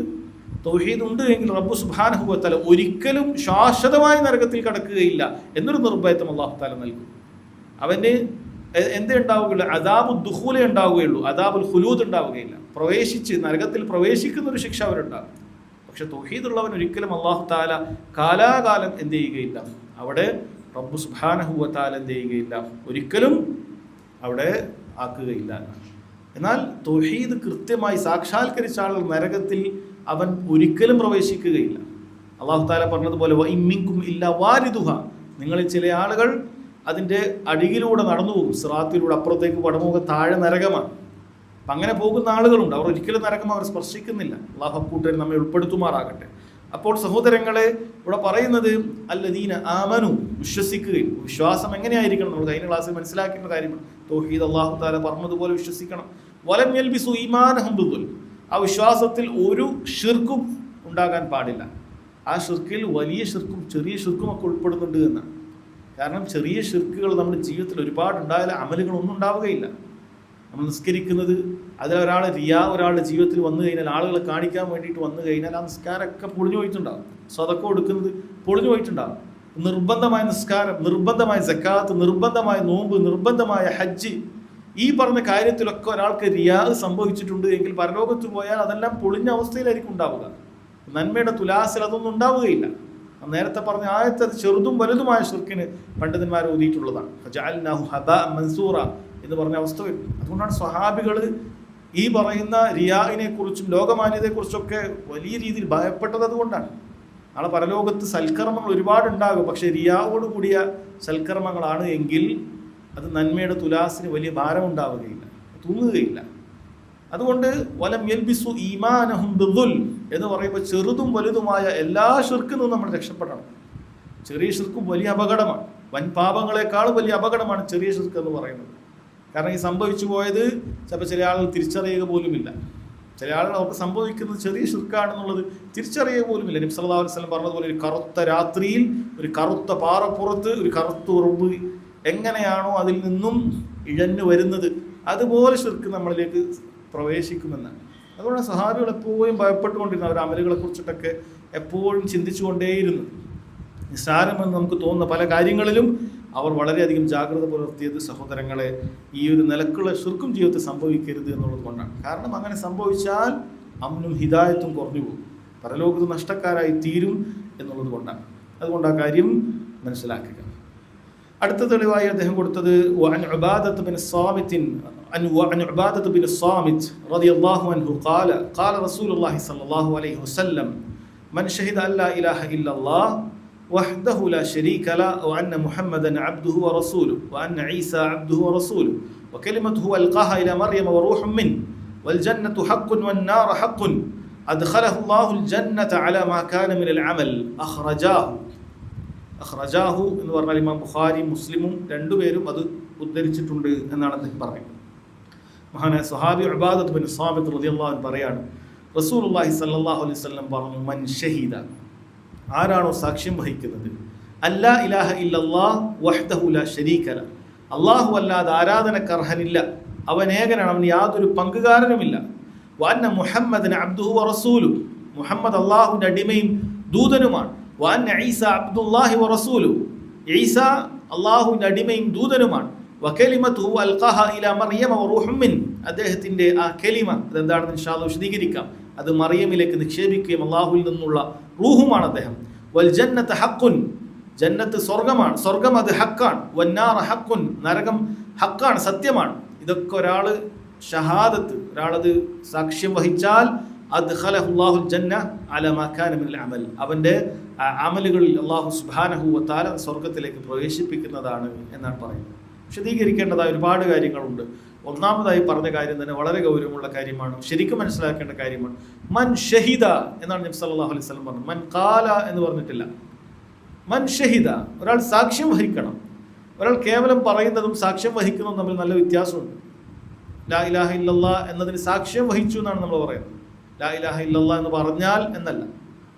തൗഹീദ് ഉണ്ട് എങ്കിൽ റബ്ബ് സുബ്ഹാനഹു വ തആല ഒരിക്കലും ശാശ്വതമായി നരകത്തിൽ കടക്കുകയില്ല എന്നൊരു നിർഭയത്വം അല്ലാഹു തആല നൽകും. അവന് എന്തേ ഉണ്ടാവുകയുള്ളൂ? അദാബു ദുഖൂലേ ഉണ്ടാവുകയുള്ളൂ, അദാബുൽ ഖുലൂദ് ഉണ്ടാവുകയില്ല. പ്രവേശിച്ച് നരകത്തിൽ പ്രവേശിക്കുന്ന ഒരു ശിക്ഷ അവരുണ്ടാകും. പക്ഷെ തൗഹീദുള്ളവൻ ഒരിക്കലും അല്ലാഹു തആല കാലാകാലം എന്ത് ചെയ്യുകയില്ല, അവിടെ റബ്ബ് സുബ്ഹാനഹു വ തആല എന്ത് ചെയ്യുകയില്ല, ഒരിക്കലും അവിടെ ആക്കുകയില്ല. എന്നാൽ തൗഹീദ് കൃത്യമായി സാക്ഷാത്കരിച്ച ആളുകൾ നരകത്തിൽ അവൻ ഒരിക്കലും പ്രവേശിക്കുകയില്ല. അല്ലാഹു തആല പറഞ്ഞതുപോലെ വഇൻ മിൻകും ഇല്ലാ വാരിദുഹ, നിങ്ങളിൽ ചില ആളുകൾ അതിൻ്റെ അടിയിലൂടെ നടന്നു പോകും, സിറാത്തിലൂടെ അപ്പുറത്തേക്ക് പടമുക, താഴെ നരകമാണ്. അപ്പം അങ്ങനെ പോകുന്ന ആളുകളുണ്ട്. അവർ ഒരിക്കലും നരകം അവർ സ്പർശിക്കുന്നില്ല. അല്ലാഹു കൂട്ടർ നമ്മെ ഉൾപ്പെടുത്തുമാറാകട്ടെ. അപ്പോൾ സഹോദരങ്ങളെ, ഇവിടെ പറയുന്നത് അല്ലദീന ആമനു, വിശ്വസിക്കുകയും. വിശ്വാസം എങ്ങനെയായിരിക്കണം? നമ്മൾ കഴിഞ്ഞ ക്ലാസ്സിൽ മനസ്സിലാക്കേണ്ട കാര്യമാണ്. തൗഹീദ് അല്ലാഹു തആല പറഞ്ഞതുപോലെ വിശ്വസിക്കണം. വലം യൽബിസു ഈമാനഹും ബിദുൽ, ആ വിശ്വാസത്തിൽ ഒരു ഷിർക്കും ഉണ്ടാകാൻ പാടില്ല. ആ ഷിർക്കിൽ വലിയ ഷിർക്കും ചെറിയ ഷിർക്കും ഒക്കെ ഉൾപ്പെടുന്നുണ്ട് എന്നാണ്. കാരണം ചെറിയ ഷിർക്കുകൾ നമ്മുടെ ജീവിതത്തിൽ ഒരുപാട് ഉണ്ടായാലും അമലുകളൊന്നും ഉണ്ടാവുകയില്ല. നമ്മൾ നിസ്കരിക്കുന്നത് അതിലൊരാൾ ഒരാളുടെ ജീവിതത്തിൽ വന്നു കഴിഞ്ഞാൽ, ആളുകളെ കാണിക്കാൻ വേണ്ടിയിട്ട് വന്നു കഴിഞ്ഞാൽ ആ നിസ്കാരമൊക്കെ പൊളിഞ്ഞു പോയിട്ടുണ്ടാകും. സ്വതക്കം കൊടുക്കുന്നത് പൊളിഞ്ഞു പോയിട്ടുണ്ടാകും. നിർബന്ധമായ നിസ്കാരം, നിർബന്ധമായ സക്കാത്ത്, നിർബന്ധമായ നോമ്പ്, നിർബന്ധമായ ഹജ്ജ്, ഈ പറഞ്ഞ കാര്യത്തിലൊക്കെ ഒരാൾക്ക് റിയാ സംഭവിച്ചിട്ടുണ്ട് എങ്കിൽ പരലോകത്ത് പോയാൽ അതെല്ലാം പൊളിഞ്ഞ അവസ്ഥയിലായിരിക്കും ഉണ്ടാവുക. നന്മയുടെ തുലാസിൽ അതൊന്നും ഉണ്ടാവുകയില്ല. നേരത്തെ പറഞ്ഞ ആയത്ത് അത് ചെറുതും വലുതുമായ ഷിർക്കിന് പണ്ഡിതന്മാർ ഓതിയിട്ടുള്ളതാണ്. ഫജഅൽനാഹു ഹബാഅൻ മൻസൂറ എന്ന് പറഞ്ഞ അവസ്ഥ വരും. അതുകൊണ്ടാണ് സ്വഹാബികൾ ഈ പറയുന്ന റിയാഇനെ കുറിച്ചും ലോകമാന്യതയെക്കുറിച്ചൊക്കെ വലിയ രീതിയിൽ ഭയപ്പെട്ടത്. അതുകൊണ്ടാണ് നാളെ പരലോകത്ത് സൽക്കർമ്മങ്ങൾ ഒരുപാടുണ്ടാകും, പക്ഷെ റിയാവോട് കൂടിയ സൽക്കർമ്മങ്ങളാണ് എങ്കിൽ അത് നന്മയുടെ തുലാസിന് വലിയ ഭാരമുണ്ടാവുകയില്ല, തൂങ്ങുകയില്ല. അതുകൊണ്ട് വലം യൽബിസു ഈമാനഹും ബിദുൽ എന്ന് പറയുമ്പോൾ ചെറുതും വലുതുമായ എല്ലാ ഷിർക്കിൽ നിന്നും നമ്മൾ രക്ഷപ്പെടണം. ചെറിയ ഷിർക്കും വലിയ അപകടമാണ്. വൻ പാപങ്ങളെക്കാളും വലിയ അപകടമാണ് ചെറിയ ഷിർക്ക് എന്ന് പറയുന്നത്. കാരണം ഈ സംഭവിച്ചു പോയത് ചിലപ്പോൾ ചില ആളുകൾ തിരിച്ചറിയുക പോലുമില്ല. ചില ആളുകൾ അവർക്ക് സംഭവിക്കുന്നത് ചെറിയ ഷിർക്കാണെന്നുള്ളത് തിരിച്ചറിയുക പോലുമില്ല. നബി സല്ലല്ലാഹു അലൈഹി വസല്ലം പറഞ്ഞതുപോലെ ഒരു കറുത്ത രാത്രിയിൽ ഒരു കറുത്ത പാറപ്പുറത്ത് ഒരു കറുത്ത ഉറുമ്പ് എങ്ങനെയാണോ അതിൽ നിന്നും ഇഴഞ്ഞു വരുന്നത്, അതുപോലെ ഷിർക്ക് നമ്മളിലേക്ക് പ്രവേശിക്കുമെന്നാണ്. അതുകൊണ്ട് സഹാബികൾ എപ്പോഴും ഭയപ്പെട്ടുകൊണ്ടിരുന്നു. അവർ അമലുകളെ കുറിച്ചിട്ടൊക്കെ എപ്പോഴും ചിന്തിച്ചുകൊണ്ടേയിരുന്നു. നിസ്സാരമെന്ന് നമുക്ക് തോന്നുന്ന പല കാര്യങ്ങളിലും അവർ വളരെയധികം ജാഗ്രത പുലർത്തിയത് സഹോദരങ്ങളെ ഈ ഒരു നിലക്കുള്ള ഷിർക്കും ജീവിതത്തിൽ സംഭവിക്കരുത് എന്നുള്ളത് കൊണ്ടാണ്. കാരണം അങ്ങനെ സംഭവിച്ചാൽ അമ്നും ഹിദായത്തും കുറഞ്ഞു പോകും, പരലോകത്ത് നഷ്ടക്കാരായി തീരും എന്നുള്ളത് കൊണ്ടാണ്. അതുകൊണ്ട് ആ കാര്യം മനസ്സിലാക്കുക. അടുത്ത തെളിവായി അദ്ദേഹം കൊടുത്തത് وعن عبادة بن الصامت رضي الله عنه قال رسول الله صلى الله عليه وسلم من شهد أن لا إله إلا الله وحده لا شريك له وأن محمدا عبده ورسوله وأن عيسى عبده ورسوله وكلمته ألقاها إلى مريم وروح منه والجنة حق والنار حق أدخله الله الجنة على ما كان من العمل അഖ്റജാഹു എന്ന് പറഞ്ഞാൽ ഇമാം ബുഖാരി മുസ്ലിമും രണ്ടുപേരും അത് ഉദ്ധരിച്ചിട്ടുണ്ട് എന്നാണ് അദ്ദേഹം പറയുന്നത്. മഹാനായ സ്വഹാബി ഉബാദത്ത് ബിൻ സാമിത്ത് റളിയല്ലാഹു അൻഹു പറയാണ്, റസൂലുള്ളാഹി സ്വല്ലല്ലാഹു അലൈഹി വസല്ലം പറഞ്ഞു, മൻ ഷഹീദ, ആരാണോ സാക്ഷ്യം വഹിക്കുന്നത്, അല്ലാ ഇലാഹ ഇല്ലല്ലാഹ് വഹ്ദഹു ലാ ശരീക ലഹ്, അല്ലാഹു അല്ലാതെ ആരാധനക്കർഹനില്ല, അവൻ ഏകനാണ്, അവൻ യാതൊരു പങ്കുകാരനുമില്ല, വഅന്ന മുഹമ്മദൻ അബ്ദുഹു വറസൂലുഹു, മുഹമ്മദ് അല്ലാഹുവിന്റെ അടിമയും ദൂതനുമാണ്, വഅന്ന ഈസ അബ്ദുല്ലാഹി വറസൂലുഹു, ഈസ അല്ലാഹുവിന്റെ അടിമയും ദൂതനുമാണ്, വകലിമതുഹു അൽഖാഹ ഇലാ മറിയമ വറൂഹും മിൻ, അദ്ദേഹത്തിന്റെ ആ കലിമ അതെന്താണെന്ന് ഇൻഷാ അല്ലാഹ് വിശദീകരിക്കാം. അത് മറിയമിലേക്ക് നിക്ഷേപിക്കുകയും അല്ലാഹുവിൽ നിന്നുള്ള റൂഹുമാണ് അദ്ദേഹം. വൽ ജന്നത്ത് ഹഖുൻ, ജന്നത്ത് സ്വർഗമാണ്, സ്വർഗം അത് ഹക്കാണ്. വന്നാർ ഹഖുൻ, നരകം ഹക്കാണ്, സത്യമാണ്. ഇതൊക്കെ ഒരാള് ഷഹാദത്ത്, ഒരാളത് സാക്ഷ്യം വഹിച്ചാൽ അദ്ഖലഹുല്ലാഹുൽ ജന്ന അലാ മാ കാന മിനൽ അമൽ, അവൻ്റെ അമലുകളിൽ അല്ലാഹു സുബ്ഹാനഹു വ തആല സ്വർഗ്ഗത്തിലേക്ക് പ്രവേശിപ്പിക്കുന്നതാണ് എന്നാണ് പറയുന്നത്. വിശദീകരിക്കേണ്ടതായ ഒരുപാട് കാര്യങ്ങളുണ്ട്. ഒന്നാമതായി പറഞ്ഞ കാര്യം തന്നെ വളരെ ഗൗരവമുള്ള കാര്യമാണ്, ശരിക്കും മനസ്സിലാക്കേണ്ട കാര്യമാണ്. മൻ ഷഹിദ എന്നാണ് നബി സല്ലല്ലാഹു അലൈഹി വസല്ലം പറഞ്ഞത്. മൻ ഖാല എന്ന് പറഞ്ഞിട്ടില്ല. മൻ ഷഹിദ, ഒരാൾ സാക്ഷ്യം വഹിക്കണം. ഒരാൾ കേവലം പറയുന്നതും സാക്ഷ്യം വഹിക്കുന്നതും തമ്മിൽ നല്ല വ്യത്യാസമുണ്ട്. ലാ ഇലാഹ ഇല്ലല്ലാ എന്നതിന് സാക്ഷ്യം വഹിച്ചു എന്നാണ് നമ്മൾ പറയുന്നത്. ലാ ഇലാഹ ഇല്ലല്ലാ എന്ന് പറഞ്ഞാൽ എന്നല്ല.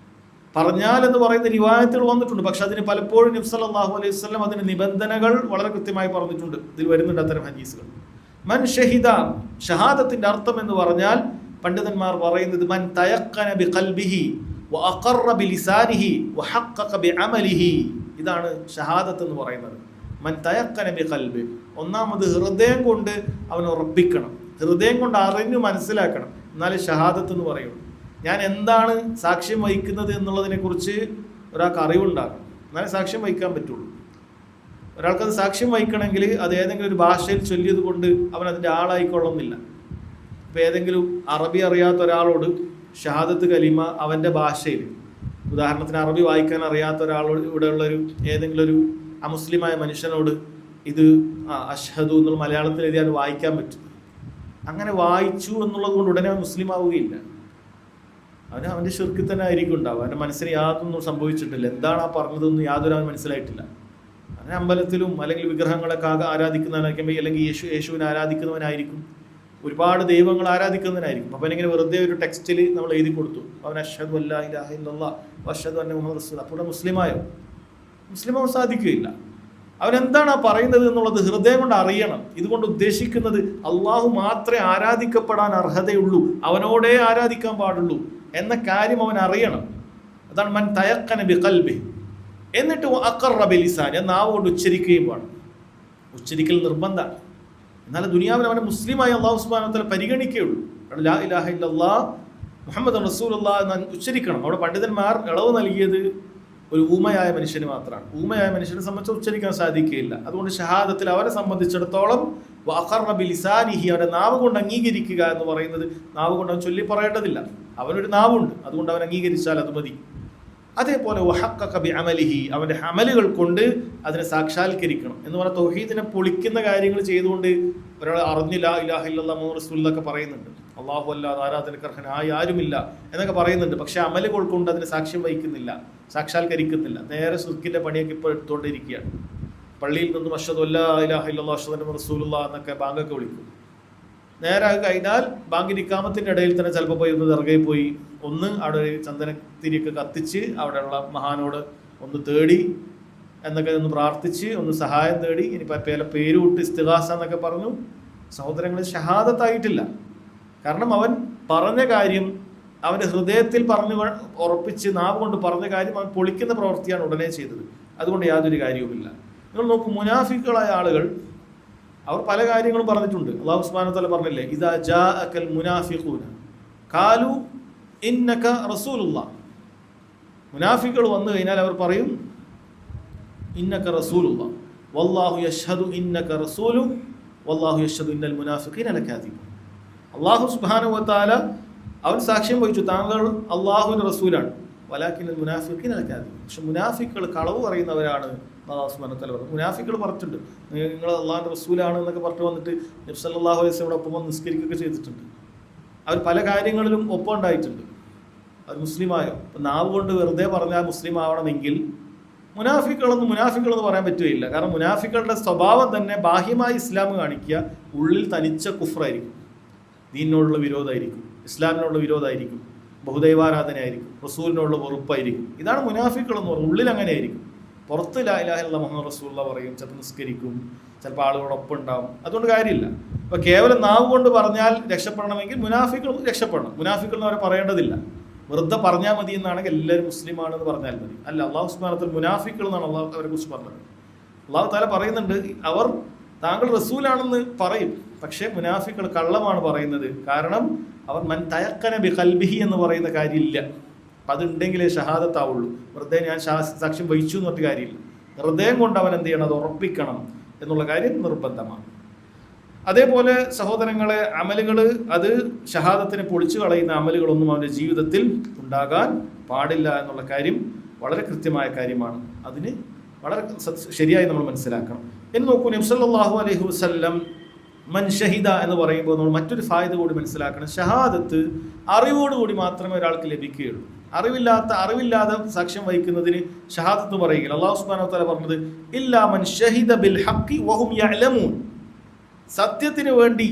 പറഞ്ഞാൽ എന്ന് പറയുന്ന റിവായത്തുകൾ വന്നിട്ടുണ്ട്, പക്ഷെ അതിന് പലപ്പോഴും നബി സല്ലല്ലാഹു അലൈഹി വസല്ലം അതിന് നിബന്ധനകൾ വളരെ കൃത്യമായി പറഞ്ഞിട്ടുണ്ട്. ഇതിൽ വരുന്നുണ്ട് അത്തരം ഹദീസുകൾ. മൻ ഷഹിദ, ഷഹാദത്തിന്റെ അർത്ഥം എന്ന് പറഞ്ഞാൽ പണ്ഡിതന്മാർ പറയുന്നത് മൻ തയഖന ബിഖൽബിഹി വഅഖറ ബിലിസാനിഹി വഹഖഖ ബിഅമലിഹി, ഇതാണ് ഷഹാദത്ത് എന്ന് പറയുന്നത്. മൻ തയഖന ബിഖൽബി, ഒന്നാമത് ഹൃദയം കൊണ്ട് അവൻ ഉറപ്പിക്കണം, ഹൃദയം കൊണ്ട് അറിഞ്ഞു മനസ്സിലാക്കണം, എന്നാലേ ഷഹാദത്ത് എന്ന് പറയുള്ളൂ. ഞാൻ എന്താണ് സാക്ഷ്യം വഹിക്കുന്നത് എന്നുള്ളതിനെ കുറിച്ച് ഒരാൾക്ക് അറിവുണ്ടാകും, എന്നാലേ സാക്ഷ്യം വഹിക്കാൻ പറ്റുള്ളൂ. ഒരാൾക്കത് സാക്ഷ്യം വഹിക്കണമെങ്കിൽ അത് ഏതെങ്കിലും ഒരു ഭാഷയിൽ ചൊല്ലിയത് കൊണ്ട് അവൻ അതിൻ്റെ ആളായിക്കൊള്ളുന്നില്ല. ഇപ്പോൾ ഏതെങ്കിലും അറബി അറിയാത്ത ഒരാളോട് ഷഹാദത്ത് കലിമ അവൻ്റെ ഭാഷയിൽ, ഉദാഹരണത്തിന് അറബി വായിക്കാൻ അറിയാത്ത ഒരാളോട്, ഇവിടെയുള്ളൊരു ഏതെങ്കിലും ഒരു അമുസ്ലിമായ മനുഷ്യനോട് ഇത് അഷ്ഹദു എന്നുള്ള മലയാളത്തിൽ എഴുതിയാൽ വായിക്കാൻ പറ്റും. അങ്ങനെ വായിച്ചു എന്നുള്ളത് കൊണ്ട് ഉടനെ മുസ്ലിം ആവുകയില്ല. അവൻ്റെ ശിർക്കിൽ തന്നെ ആയിരിക്കും ഉണ്ടാവുക. അവൻ്റെ മനസ്സിന് യാതൊന്നും സംഭവിച്ചിട്ടില്ല, എന്താണ് ആ പറഞ്ഞതെന്ന് യാതൊരു അവൻ മനസ്സിലായിട്ടില്ല. അങ്ങനെ അമ്പലത്തിലും അല്ലെങ്കിൽ വിഗ്രഹങ്ങളൊക്കെ ആരാധിക്കുന്നവനായിരിക്കും, അല്ലെങ്കിൽ യേശുവിനെ ആരാധിക്കുന്നവനായിരിക്കും, ഒരുപാട് ദൈവങ്ങൾ ആരാധിക്കുന്നവനായിരിക്കും. അപ്പം ഇങ്ങനെ വെറുതെ ഒരു ടെക്സ്റ്റിൽ നമ്മൾ എഴുതി കൊടുത്തു, അവൻ അഷ്ഹദു അല്ലാ ഇലാഹ ഇല്ലല്ലാഹ് വഅഷ്ഹദു അന്ന മുഹമ്മദ് റസൂൽ, അപ്പോൾ മുസ്ലിമായോ? മുസ്ലിമാവാൻ സാധിക്കുകയില്ല. അവനെന്താണ് ആ പറയുന്നത് എന്നുള്ളത് ഹൃദയം കൊണ്ട് അറിയണം. ഇതുകൊണ്ട് ഉദ്ദേശിക്കുന്നത് അള്ളാഹു മാത്രമേ ആരാധിക്കപ്പെടാൻ അർഹതയുള്ളൂ, അവനോടേ ആരാധിക്കാൻ പാടുള്ളൂ എന്ന കാര്യം അവൻ അറിയണം. അതാണ് മൻ തയഖന ബിഖൽബി. എന്നിട്ട് അഖറ ബിലിസാനി, നാവ് കൊണ്ട് ഉച്ചരിക്കുകയും വേണം. ഉച്ചരിക്കൽ നിർബന്ധമാണ്. എന്നാലും ദുനിയാവിൽ അവനെ മുസ്ലിമായി അള്ളാഹു സുബ്ഹാനഹു വ തആല പരിഗണിക്കുകയുള്ളൂ. ലാ ഇലാഹ ഇല്ലല്ലാഹ് മുഹമ്മദ് റസൂലുള്ളാഹ് എന്ന് ഉച്ചരിക്കണം. അവിടെ പണ്ഡിതന്മാർ ഇളവ് നൽകിയത് ഒരു ഊമയായ മനുഷ്യന് മാത്രമാണ്. ഊമയായ മനുഷ്യനെ സംബന്ധിച്ച് ഉച്ചരിക്കാൻ സാധിക്കുകയില്ല. അതുകൊണ്ട് ഷഹാദത്തിൽ അവരെ സംബന്ധിച്ചിടത്തോളം വഅഖറ ബിലിസാനിഹി, അവരുടെ നാവ് കൊണ്ട് അംഗീകരിക്കുക എന്ന് പറയുന്നത്, നാവ് കൊണ്ട് അവൻ ചൊല്ലി പറയേണ്ടതില്ല, അവനൊരു നാവുണ്ട്, അതുകൊണ്ട് അവൻ അംഗീകരിച്ചാൽ അത് മതി. അതേപോലെ വഹഖഖ ബിഅമലിഹി, അവൻ്റെ അമലുകൾ കൊണ്ട് അതിനെ സാക്ഷാത്കരിക്കണം എന്ന് പറഞ്ഞാൽ തൗഹീദിനെ പൊളിക്കുന്ന കാര്യങ്ങൾ ചെയ്തുകൊണ്ട് ഒരാൾ അറിഞ്ഞു ലാ ഇലാഹ ഇല്ലല്ലാഹ് മുഹമ്മദ് റസൂലുള്ളാഹ് എന്നൊക്കെ പറയുന്നുണ്ട്, അള്ളാഹു അല്ലാതെ ആരാധനക്കർഹനായി ആരുമില്ല എന്നൊക്കെ പറയുന്നുണ്ട്. പക്ഷെ അമലുകൾ കൊണ്ട് അതിന് സാക്ഷ്യം വഹിക്കുന്നില്ല, സാക്ഷാത്കരിക്കുന്നില്ല. നേരെ ശിർക്കിന്റെ പണിയൊക്കെ ഇപ്പോൾ എടുത്തുകൊണ്ടിരിക്കുകയാണ്. പള്ളിയിൽ നിന്നും അഷ്ഹദു അല്ലാ ഇലാഹ ഇല്ലല്ലാഹ് അഷ്ഹദു അന്ന റസൂലുള്ളാഹ് എന്നൊക്കെ ബാങ്കൊക്കെ വിളിക്കും. നേരെ കഴിഞ്ഞാൽ ബാങ്കിൻ്റെ ഇഖാമത്തിൻ്റെ ഇടയിൽ തന്നെ ചിലപ്പോൾ പോയി ഒന്ന് ദർഗയിൽ പോയി ഒന്ന് അവിടെ ഒരു ചന്ദനത്തിരിയൊക്കെ കത്തിച്ച് അവിടെയുള്ള മഹാനോട് ഒന്ന് തേടി എന്നൊക്കെ ഒന്ന് പ്രാർത്ഥിച്ച് ഒന്ന് സഹായം തേടി, ഇനി പല പേര് വിട്ട് ഇസ്തിഗാസ എന്നൊക്കെ പറഞ്ഞു. സഹോദരങ്ങൾ, ഷഹാദത്തായിട്ടില്ല. കാരണം അവൻ പറഞ്ഞ കാര്യം അവൻ്റെ ഹൃദയത്തിൽ പറഞ്ഞു ഉറപ്പിച്ച് നാവ് കൊണ്ട് പറഞ്ഞ കാര്യം അവൻ പൊളിക്കുന്ന പ്രവൃത്തിയാണ് ഉടനെ ചെയ്തത്. അതുകൊണ്ട് യാതൊരു കാര്യവുമില്ല. നിങ്ങൾ നോക്കൂ, മുനാഫിക്കുകളായ ആളുകൾ അവർ പല കാര്യങ്ങളും പറഞ്ഞിട്ടുണ്ട്. അല്ലാഹു സുബ്ഹാനഹു വ തആല പറഞ്ഞില്ലേ, ഇദാ ജാഅകൽ മുനാഫിഖൂന ഖാലു ഇന്നക റസൂലുള്ളാഹ്. മുനാഫിക്കുകൾ വന്നു കഴിഞ്ഞാൽ അവർ പറയും ഇന്നക റസൂലുള്ളാഹ് വല്ലാഹു യശ്ഹദു ഇന്നക റസൂലു വല്ലാഹു യശ്ഹദു ഇന്നൽ മുനാഫിഖീന ലകാദിബൂൻ. അല്ലാഹു സുബ്ഹാനഹു വ തആല അവൻ സാക്ഷ്യം വഹിച്ചു താങ്കൾ അല്ലാഹുവിൻ്റെ റസൂലാണ്, വലാകിന്നൽ മുനാഫിഖീന ലകാദിബൂൻ. പക്ഷെ മുനാഫിക്കുകൾ കളവ് പറയുന്നവരാണ്. അല്ലാഹു സുബ്ഹാനഹു വ തആല പറഞ്ഞു, മുനാഫിക്കുകൾ പറഞ്ഞിട്ടുണ്ട് നിങ്ങൾ അള്ളാഹുവിൻ്റെ റസൂലാണ് എന്നൊക്കെ പറഞ്ഞു വന്നിട്ട് നബി സല്ലല്ലാഹു അലൈഹി വസല്ലം ഒപ്പം വന്ന് നിസ്കരിക്കുകയൊക്കെ ചെയ്തിട്ടുണ്ട്. അവർ പല കാര്യങ്ങളിലും ഒപ്പം ഉണ്ടായിട്ടുണ്ട്. അവർ മുസ്ലിമായോ? ഇപ്പം നാവ് കൊണ്ട് വെറുതെ പറഞ്ഞാൽ മുസ്ലിം ആവണമെങ്കിൽ മുനാഫിക്കുകളെന്ന് പറയാൻ പറ്റുകയില്ല. കാരണം മുനാഫിക്കുകളുടെ സ്വഭാവം തന്നെ ബാഹ്യമായി ഇസ്ലാം കാണിക്കുക, ഉള്ളിൽ തനിച്ച കുഫ്റായിരിക്കും, ദീനിനോടുള്ള വിരോധമായിരിക്കും, ഇസ്ലാമിനോടുള്ള വിരോധമായിരിക്കും, ബഹുദൈവാരാധനയായിരിക്കും, റസൂലിനോടുള്ള വെറുപ്പായിരിക്കും. ഇതാണ് മുനാഫിക്കുകൾ എന്ന് പറയുന്നത്. ഉള്ളിൽ അങ്ങനെ ആയിരിക്കും. പുറത്ത് ലാ ഇലാഹ ഇല്ലല്ലാഹ് മുഹമ്മദ് റസൂലുള്ളാഹ് പറയും, ചിലപ്പോൾ നിസ്കരിക്കും, ചിലപ്പോൾ ആളുകളോടൊപ്പം ഉണ്ടാവും. അതുകൊണ്ട് കാര്യമില്ല. അപ്പോൾ കേവലം നാവ് കൊണ്ട് പറഞ്ഞാൽ രക്ഷപ്പെടണമെങ്കിൽ മുനാഫിക്കുകൾ രക്ഷപ്പെടണം. മുനാഫിക്കുകൾ എന്ന് അവരെ പറയേണ്ടതില്ല. വെറുതെ പറഞ്ഞാൽ മതി എന്നാണെങ്കിൽ എല്ലാവരും മുസ്ലിമാണെന്ന് പറഞ്ഞാൽ മതി. അല്ല, അള്ളാഹു സുബ്ഹാനഹു വ തആല മുനാഫിക്കുകൾ എന്നാണ് അള്ളാഹു അവരെ കുറിച്ച് പറഞ്ഞത്. അള്ളാഹു തആല പറയുന്നുണ്ട്, അവർ താങ്കൾ റസൂലാണെന്ന് പറയും, പക്ഷേ മുനാഫിക്കുകൾ കള്ളമാണ് പറയുന്നത്. കാരണം അവർ മൻ തയഖന ബിഖൽബിഹി എന്ന് പറയുന്ന കാര്യമില്ല. അപ്പം അതുണ്ടെങ്കിലേ ഷഹാദത്താവുള്ളൂ. വെറുതെ ഞാൻ സാക്ഷ്യം വഹിച്ചു എന്ന് പറഞ്ഞ കാര്യമില്ല. ഹൃദയം കൊണ്ട് അവൻ എന്ത് ചെയ്യണം? അത് ഉറപ്പിക്കണം എന്നുള്ള കാര്യം നിർബന്ധമാണ്. അതേപോലെ സഹോദരങ്ങളെ, അമലുകൾ അത് ഷഹാദത്തിനെ പൊളിച്ചു കളയുന്ന അമലുകളൊന്നും അവൻ്റെ ജീവിതത്തിൽ ഉണ്ടാകാൻ പാടില്ല എന്നുള്ള കാര്യം വളരെ കൃത്യമായ കാര്യമാണ്. അതിന് വളരെ ശരിയായി നമ്മൾ മനസ്സിലാക്കണം. എന്ന് നോക്കൂ, നബി സല്ലല്ലാഹു അലൈഹി വസല്ലം മൻ ഷഹിദ എന്ന് പറയുമ്പോൾ നമ്മൾ മറ്റൊരു ഫായിദ കൂടി മനസ്സിലാക്കണം. ഷഹാദത്ത് അറിവോടുകൂടി മാത്രമേ ഒരാൾക്ക് ലഭിക്കുകയുള്ളൂ. അറിവില്ലാതെ സാക്ഷ്യം വഹിക്കുന്നതിന് ഷഹാദത്ത് പറയുകയില്ല. അല്ലാഹു സുബ്ഹാനഹു വ തആല പറഞ്ഞത് ഇല്ലാ മൻ ഷഹിദ ബിൽ ഹഖി വഹും യഅലമൂൻ, സത്യത്തിന് വേണ്ടി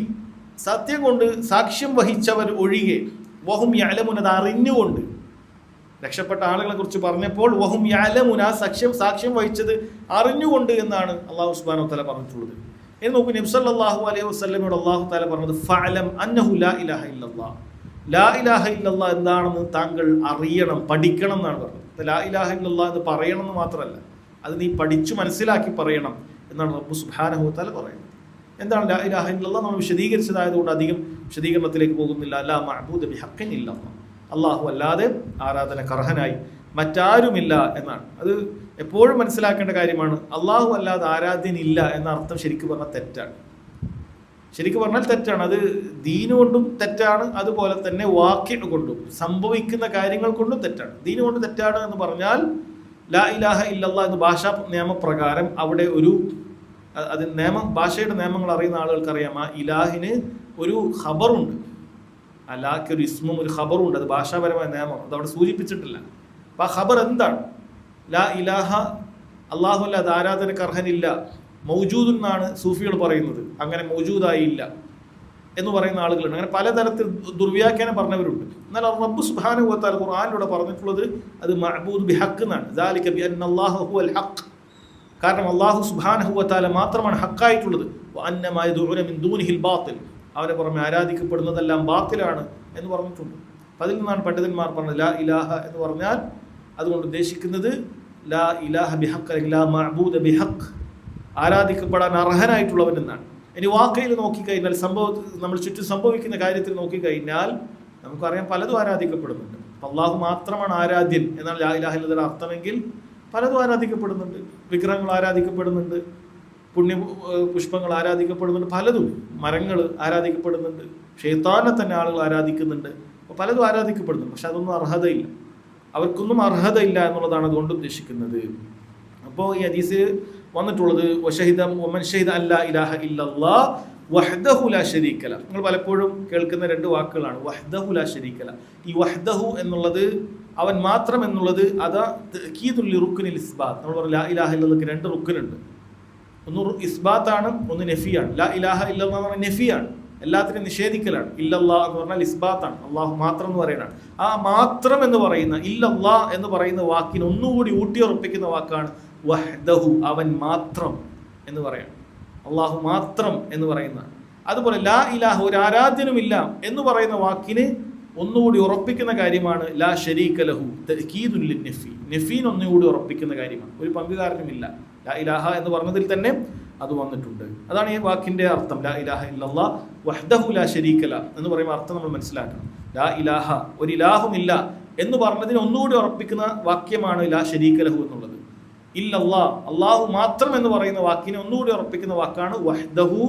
സത്യം കൊണ്ട് സാക്ഷ്യം വഹിച്ചവർ ഒഴികെ, വഹും യഅലമൂൻ അത് അറിഞ്ഞുകൊണ്ട്. രക്ഷപ്പെട്ട ആളുകളെ കുറിച്ച് പറഞ്ഞപ്പോൾ വഹും യഅലമൂൻ ആ സാക്ഷ്യം വഹിച്ചത് അറിഞ്ഞുകൊണ്ട് എന്നാണ് അല്ലാഹു സുബ്ഹാനഹു വ തആല പറഞ്ഞിട്ടുള്ളത്. എന്ന് നോക്കൂ, നബി സല്ലല്ലാഹു അലൈഹി വസല്ലമയോട് അല്ലാഹു തആല പറഞ്ഞത് ഫഅലം അന്നഹു ലാ ഇലാഹ ഇല്ലല്ലാഹ്, ലാ ഇലാഹ ഇല്ലല്ലാഹ് എന്താണെന്ന് താങ്കൾ അറിയണം, പഠിക്കണം എന്നാണ് പറഞ്ഞത്. ലാ ഇലാഹ ഇല്ലല്ലാഹ് എന്ന് പറയണം എന്ന് മാത്രമല്ല, അത് നീ പഠിച്ചു മനസ്സിലാക്കി പറയണം എന്നാണ് റബ്ബ് സുബ്ഹാനഹു വ തആല പറയുന്നത്. എന്താണ് ലാ ഇലാഹ ഇല്ലല്ലാഹ്? നമ്മൾ വിശദീകരിച്ചതായതുകൊണ്ട് അധികം വിശദീകരണത്തിലേക്ക് പോകുന്നില്ല. ലാ മഅബൂദ ബിഹഖ്ഖിൻ ഇല്ലല്ലാഹ്, അല്ലാഹു അല്ലാതെ ആരാധനക്ക് അർഹനായി മറ്റാരുമില്ല എന്നാണ്. അത് എപ്പോഴും മനസ്സിലാക്കേണ്ട കാര്യമാണ്. അല്ലാഹു അല്ലാതെ ആരാധ്യനില്ല എന്ന അർത്ഥം ശരിക്കും പറഞ്ഞാൽ തെറ്റാണ്. ശരിക്കും പറഞ്ഞാൽ തെറ്റാണ്. അത് ദീന് കൊണ്ടും തെറ്റാണ്, അതുപോലെ തന്നെ വാക്യം കൊണ്ടും സംഭവിക്കുന്ന കാര്യങ്ങൾ കൊണ്ടും തെറ്റാണ്. ദീന് കൊണ്ട് തെറ്റാണ് എന്ന് പറഞ്ഞാൽ ലാ ഇലാഹ ഇല്ലല്ലാഹ് എന്ന് ഭാഷാ നിയമപ്രകാരം അവിടെ ഒരു ഭാഷയുടെ നിയമങ്ങൾ അറിയുന്ന ആളുകൾക്കറിയാം. ആ ഇലാഹിന് ഒരു ഖബറുണ്ട്, അല്ലാഹ്ക്ക് ഒരു ഇസ്മും ഒരു ഖബറുണ്ട്. അത് ഭാഷാപരമായ നിയമം, അതവിടെ സൂചിപ്പിച്ചിട്ടില്ല. അപ്പം ആ ഖബർ എന്താണ്? ലാ ഇലാഹ, അല്ലാഹു അല്ലാതെ ആരാധനക്ക് അർഹനില്ല, മൗജൂദ് എന്നാണ് സൂഫികൾ പറയുന്നത്. അങ്ങനെ മൗജൂദായില്ല എന്ന് പറയുന്ന ആളുകളുണ്ട്. അങ്ങനെ പലതരത്തിൽ ദുർവ്യാഖ്യാനം പറഞ്ഞവരുണ്ട്. എന്നാൽ റബ്ബ് സുബ്ഹാനഹു വ തആല ഖുർആനിലൂടെ പറഞ്ഞിട്ടുള്ളത് അത് മഅബൂദ് ബിഹഖ് എന്നാണ്. ദാലിക ബിഅന്നല്ലാഹു ഹുവൽ ഹഖ്, കാരണം അല്ലാഹു സുബ്ഹാനഹു വ തആല മാത്രമാണ് ഹക്കായിട്ടുള്ളത്. വഅന്ന മാ യദഊന മിൻ ദൂനിഹിൽ ബാത്തിൽ, അവനെ പുറമെ ആരാധിക്കപ്പെടുന്നതെല്ലാം ബാത്തിലാണ് എന്ന് പറഞ്ഞിട്ടുണ്ട്. അപ്പം അതിൽ നിന്നാണ് പണ്ഡിതന്മാർ പറഞ്ഞത് ലാ ഇലാഹ എന്ന് പറഞ്ഞാൽ അതുകൊണ്ട് ഉദ്ദേശിക്കുന്നത് ലാ ഇലാഹ ബിഹഖ് അല്ലെങ്കിൽ ലാ മഅബൂദ ബിഹഖ്, ആരാധിക്കപ്പെടാൻ അർഹനായിട്ടുള്ളവൻ എന്നാണ്. ഇനി വാക്കയിൽ നോക്കിക്കഴിഞ്ഞാൽ നമ്മൾ ചുറ്റും സംഭവിക്കുന്ന കാര്യത്തിൽ നോക്കിക്കഴിഞ്ഞാൽ നമുക്കറിയാം പലതും ആരാധിക്കപ്പെടുന്നുണ്ട്. അപ്പം അല്ലാഹു മാത്രമാണ് ആരാധ്യൻ എന്നാണ് ലാ ഇലാഹ ഇല്ലല്ലാഹ് അർത്ഥമെങ്കിൽ പലതും ആരാധിക്കപ്പെടുന്നുണ്ട്. വിഗ്രഹങ്ങൾ ആരാധിക്കപ്പെടുന്നുണ്ട്, പുണ്യ പുഷ്പങ്ങൾ ആരാധിക്കപ്പെടുന്നുണ്ട്, പലതും മരങ്ങൾ ആരാധിക്കപ്പെടുന്നുണ്ട്, ഷെയ്ത്താനെ തന്നെ ആളുകൾ ആരാധിക്കുന്നുണ്ട്. അപ്പോൾ പലതും ആരാധിക്കപ്പെടുന്നുണ്ട്. പക്ഷെ അതൊന്നും അർഹതയില്ല, അവർക്കൊന്നും അർഹതയില്ല എന്നുള്ളതാണ് അതുകൊണ്ട് ഉദ്ദേശിക്കുന്നത്. അപ്പോൾ ഈ ഹദീസിൽ വന്നിട്ടുള്ളത് വമൻ ഷഹിദ അല്ലാ ഇലാഹ ഇല്ലല്ലാഹ് വഹ്ദഹു ലാ ശരീക ലഹ്. നിങ്ങൾ പലപ്പോഴും കേൾക്കുന്ന രണ്ട് വാക്കുകളാണ് വഹ്ദഹു ലാ ശരീക ലഹ്. ഈ വഹ്ദഹു എന്നുള്ളത് അവൻ മാത്രം എന്നുള്ളത് അതാ തഅക്കീദുൽ ലിറുക്നിൽ ഇസ്ബാത്ത്. നമ്മൾ പറഞ്ഞു ലാ ഇലാഹ ഇല്ലല്ലാഹ്ക്ക് രണ്ട് റുക്നുണ്ട്, ഒന്ന് ഇസ്ബാത്താണ്, ഒന്ന് നഫിയാണ്. ലാ ഇലാഹ ഇല്ലല്ലാഹ് എന്ന് പറഞ്ഞാൽ നഫിയാണ്, എല്ലാത്തിനും നിഷേധിക്കലാണ്. ഇല്ലല്ലാഹ് എന്ന് പറഞ്ഞാൽ ഇസ്ബാത്താണ്, അള്ളാഹു മാത്രം എന്ന് പറയുന്നതാണ്. ആ മാത്രം എന്ന് പറയുന്ന ഇല്ലല്ലാഹ് എന്ന് പറയുന്ന വാക്കിന് ഒന്നുകൂടി ഊട്ടിയുറപ്പിക്കുന്ന വാക്കാണ് വഹ്ദഹു, അവൻ മാത്രം എന്ന് പറയണം, അള്ളാഹു മാത്രം എന്ന് പറയുന്ന. അതുപോലെ ലാ ഇലാഹ, ഒരു ആരാധ്യനുമില്ല എന്ന് പറയുന്ന വാക്കിന് ഒന്നുകൂടി ഉറപ്പിക്കുന്ന കാര്യമാണ് ലാ ശരീക ലഹു തഅക്കീദുൻ ലിന്നഫി, നഫീൻ ഒന്നുകൂടി ഉറപ്പിക്കുന്ന കാര്യമാണ്, ഒരു പങ്കുകാരനുമില്ല. ലാ ഇലാഹ എന്ന് പറഞ്ഞതിൽ തന്നെ അത് വന്നിട്ടുണ്ട്. അതാണ് ഈ വാക്കിന്റെ അർത്ഥം. ലാ ഇലാഹ ഇല്ലല്ലാഹ് വഹ്ദഹു ലാ ശരീക ലഹ് എന്ന് പറയുമ്പോൾ അർത്ഥം നമ്മൾ മനസ്സിലാക്കണം. ലാ ഇലാഹ, ഒരു ഇലാഹുമില്ല എന്ന് പറഞ്ഞതിന് ഒന്നുകൂടി ഉറപ്പിക്കുന്ന വാക്യമാണ് ലാ ശരീക ലഹു എന്നുള്ളത്. ഇല്ലല്ലാഹ്, അള്ളാഹു മാത്രം എന്ന് പറയുന്ന വാക്കിനെ ഒന്നുകൂടി ഉറപ്പിക്കുന്ന വാക്കാണ് വഹ്ദഹു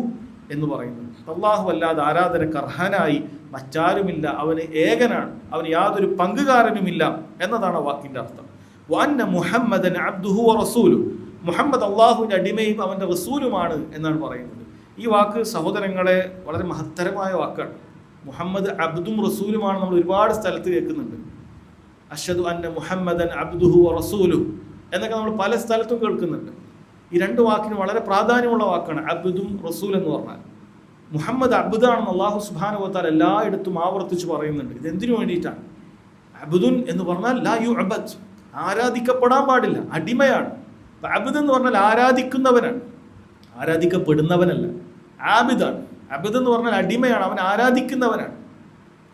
എന്ന് പറയുന്നത്. അള്ളാഹു അല്ലാതെ ആരാധനക്ക് അർഹനായി മറ്റാരുമില്ല, അവന് ഏകനാണ്, അവന് യാതൊരു പങ്കുകാരനുമില്ല എന്നതാണ് വാക്കിന്റെ അർത്ഥം. വഅന്ന മുഹമ്മദൻ അബ്ദുഹു വറസൂലുഹു, മുഹമ്മദ് അള്ളാഹുവിന്റെ അടിമയും അവന്റെ റസൂലുമാണ് എന്നാണ് പറയുന്നത്. ഈ വാക്ക് സഹോദരങ്ങളെ വളരെ മഹത്തരമായ വാക്കാണ്. മുഹമ്മദ് അബ്ദും റസൂലുമാണ് നമ്മൾ ഒരുപാട് സ്ഥലത്ത് കേൾക്കുന്നുണ്ട്. അഷ്ഹദു അന്ന മുഹമ്മദൻ അബ്ദുഹു വറസൂലുഹു എന്നൊക്കെ നമ്മൾ പല സ്ഥലത്തും കേൾക്കുന്നുണ്ട്. ഈ രണ്ട് വാക്കിന് വളരെ പ്രാധാന്യമുള്ള വാക്കാണ് അബ്ദും റസൂൽ എന്ന് പറഞ്ഞാൽ. മുഹമ്മദ് അബ്ദാണെന്ന് അല്ലാഹു സുബ്ഹാനഹു വ തആല എല്ലായിടത്തും ആവർത്തിച്ച് പറയുന്നുണ്ട്. ഇതെന്തിനു വേണ്ടിയിട്ടാണ്? അബ്ദുൻ എന്ന് പറഞ്ഞാൽ ലാ യുഅബദ്, ആരാധിക്കപ്പെടാൻ പാടില്ല, അടിമയാണ്. അബ്ദ് എന്ന് പറഞ്ഞാൽ ആരാധിക്കുന്നവനാണ്, ആരാധിക്കപ്പെടുന്നവനല്ല. ആബിദാണ്. അബ്ദ് എന്ന് പറഞ്ഞാൽ അടിമയാണ്, അവൻ ആരാധിക്കുന്നവനാണ്,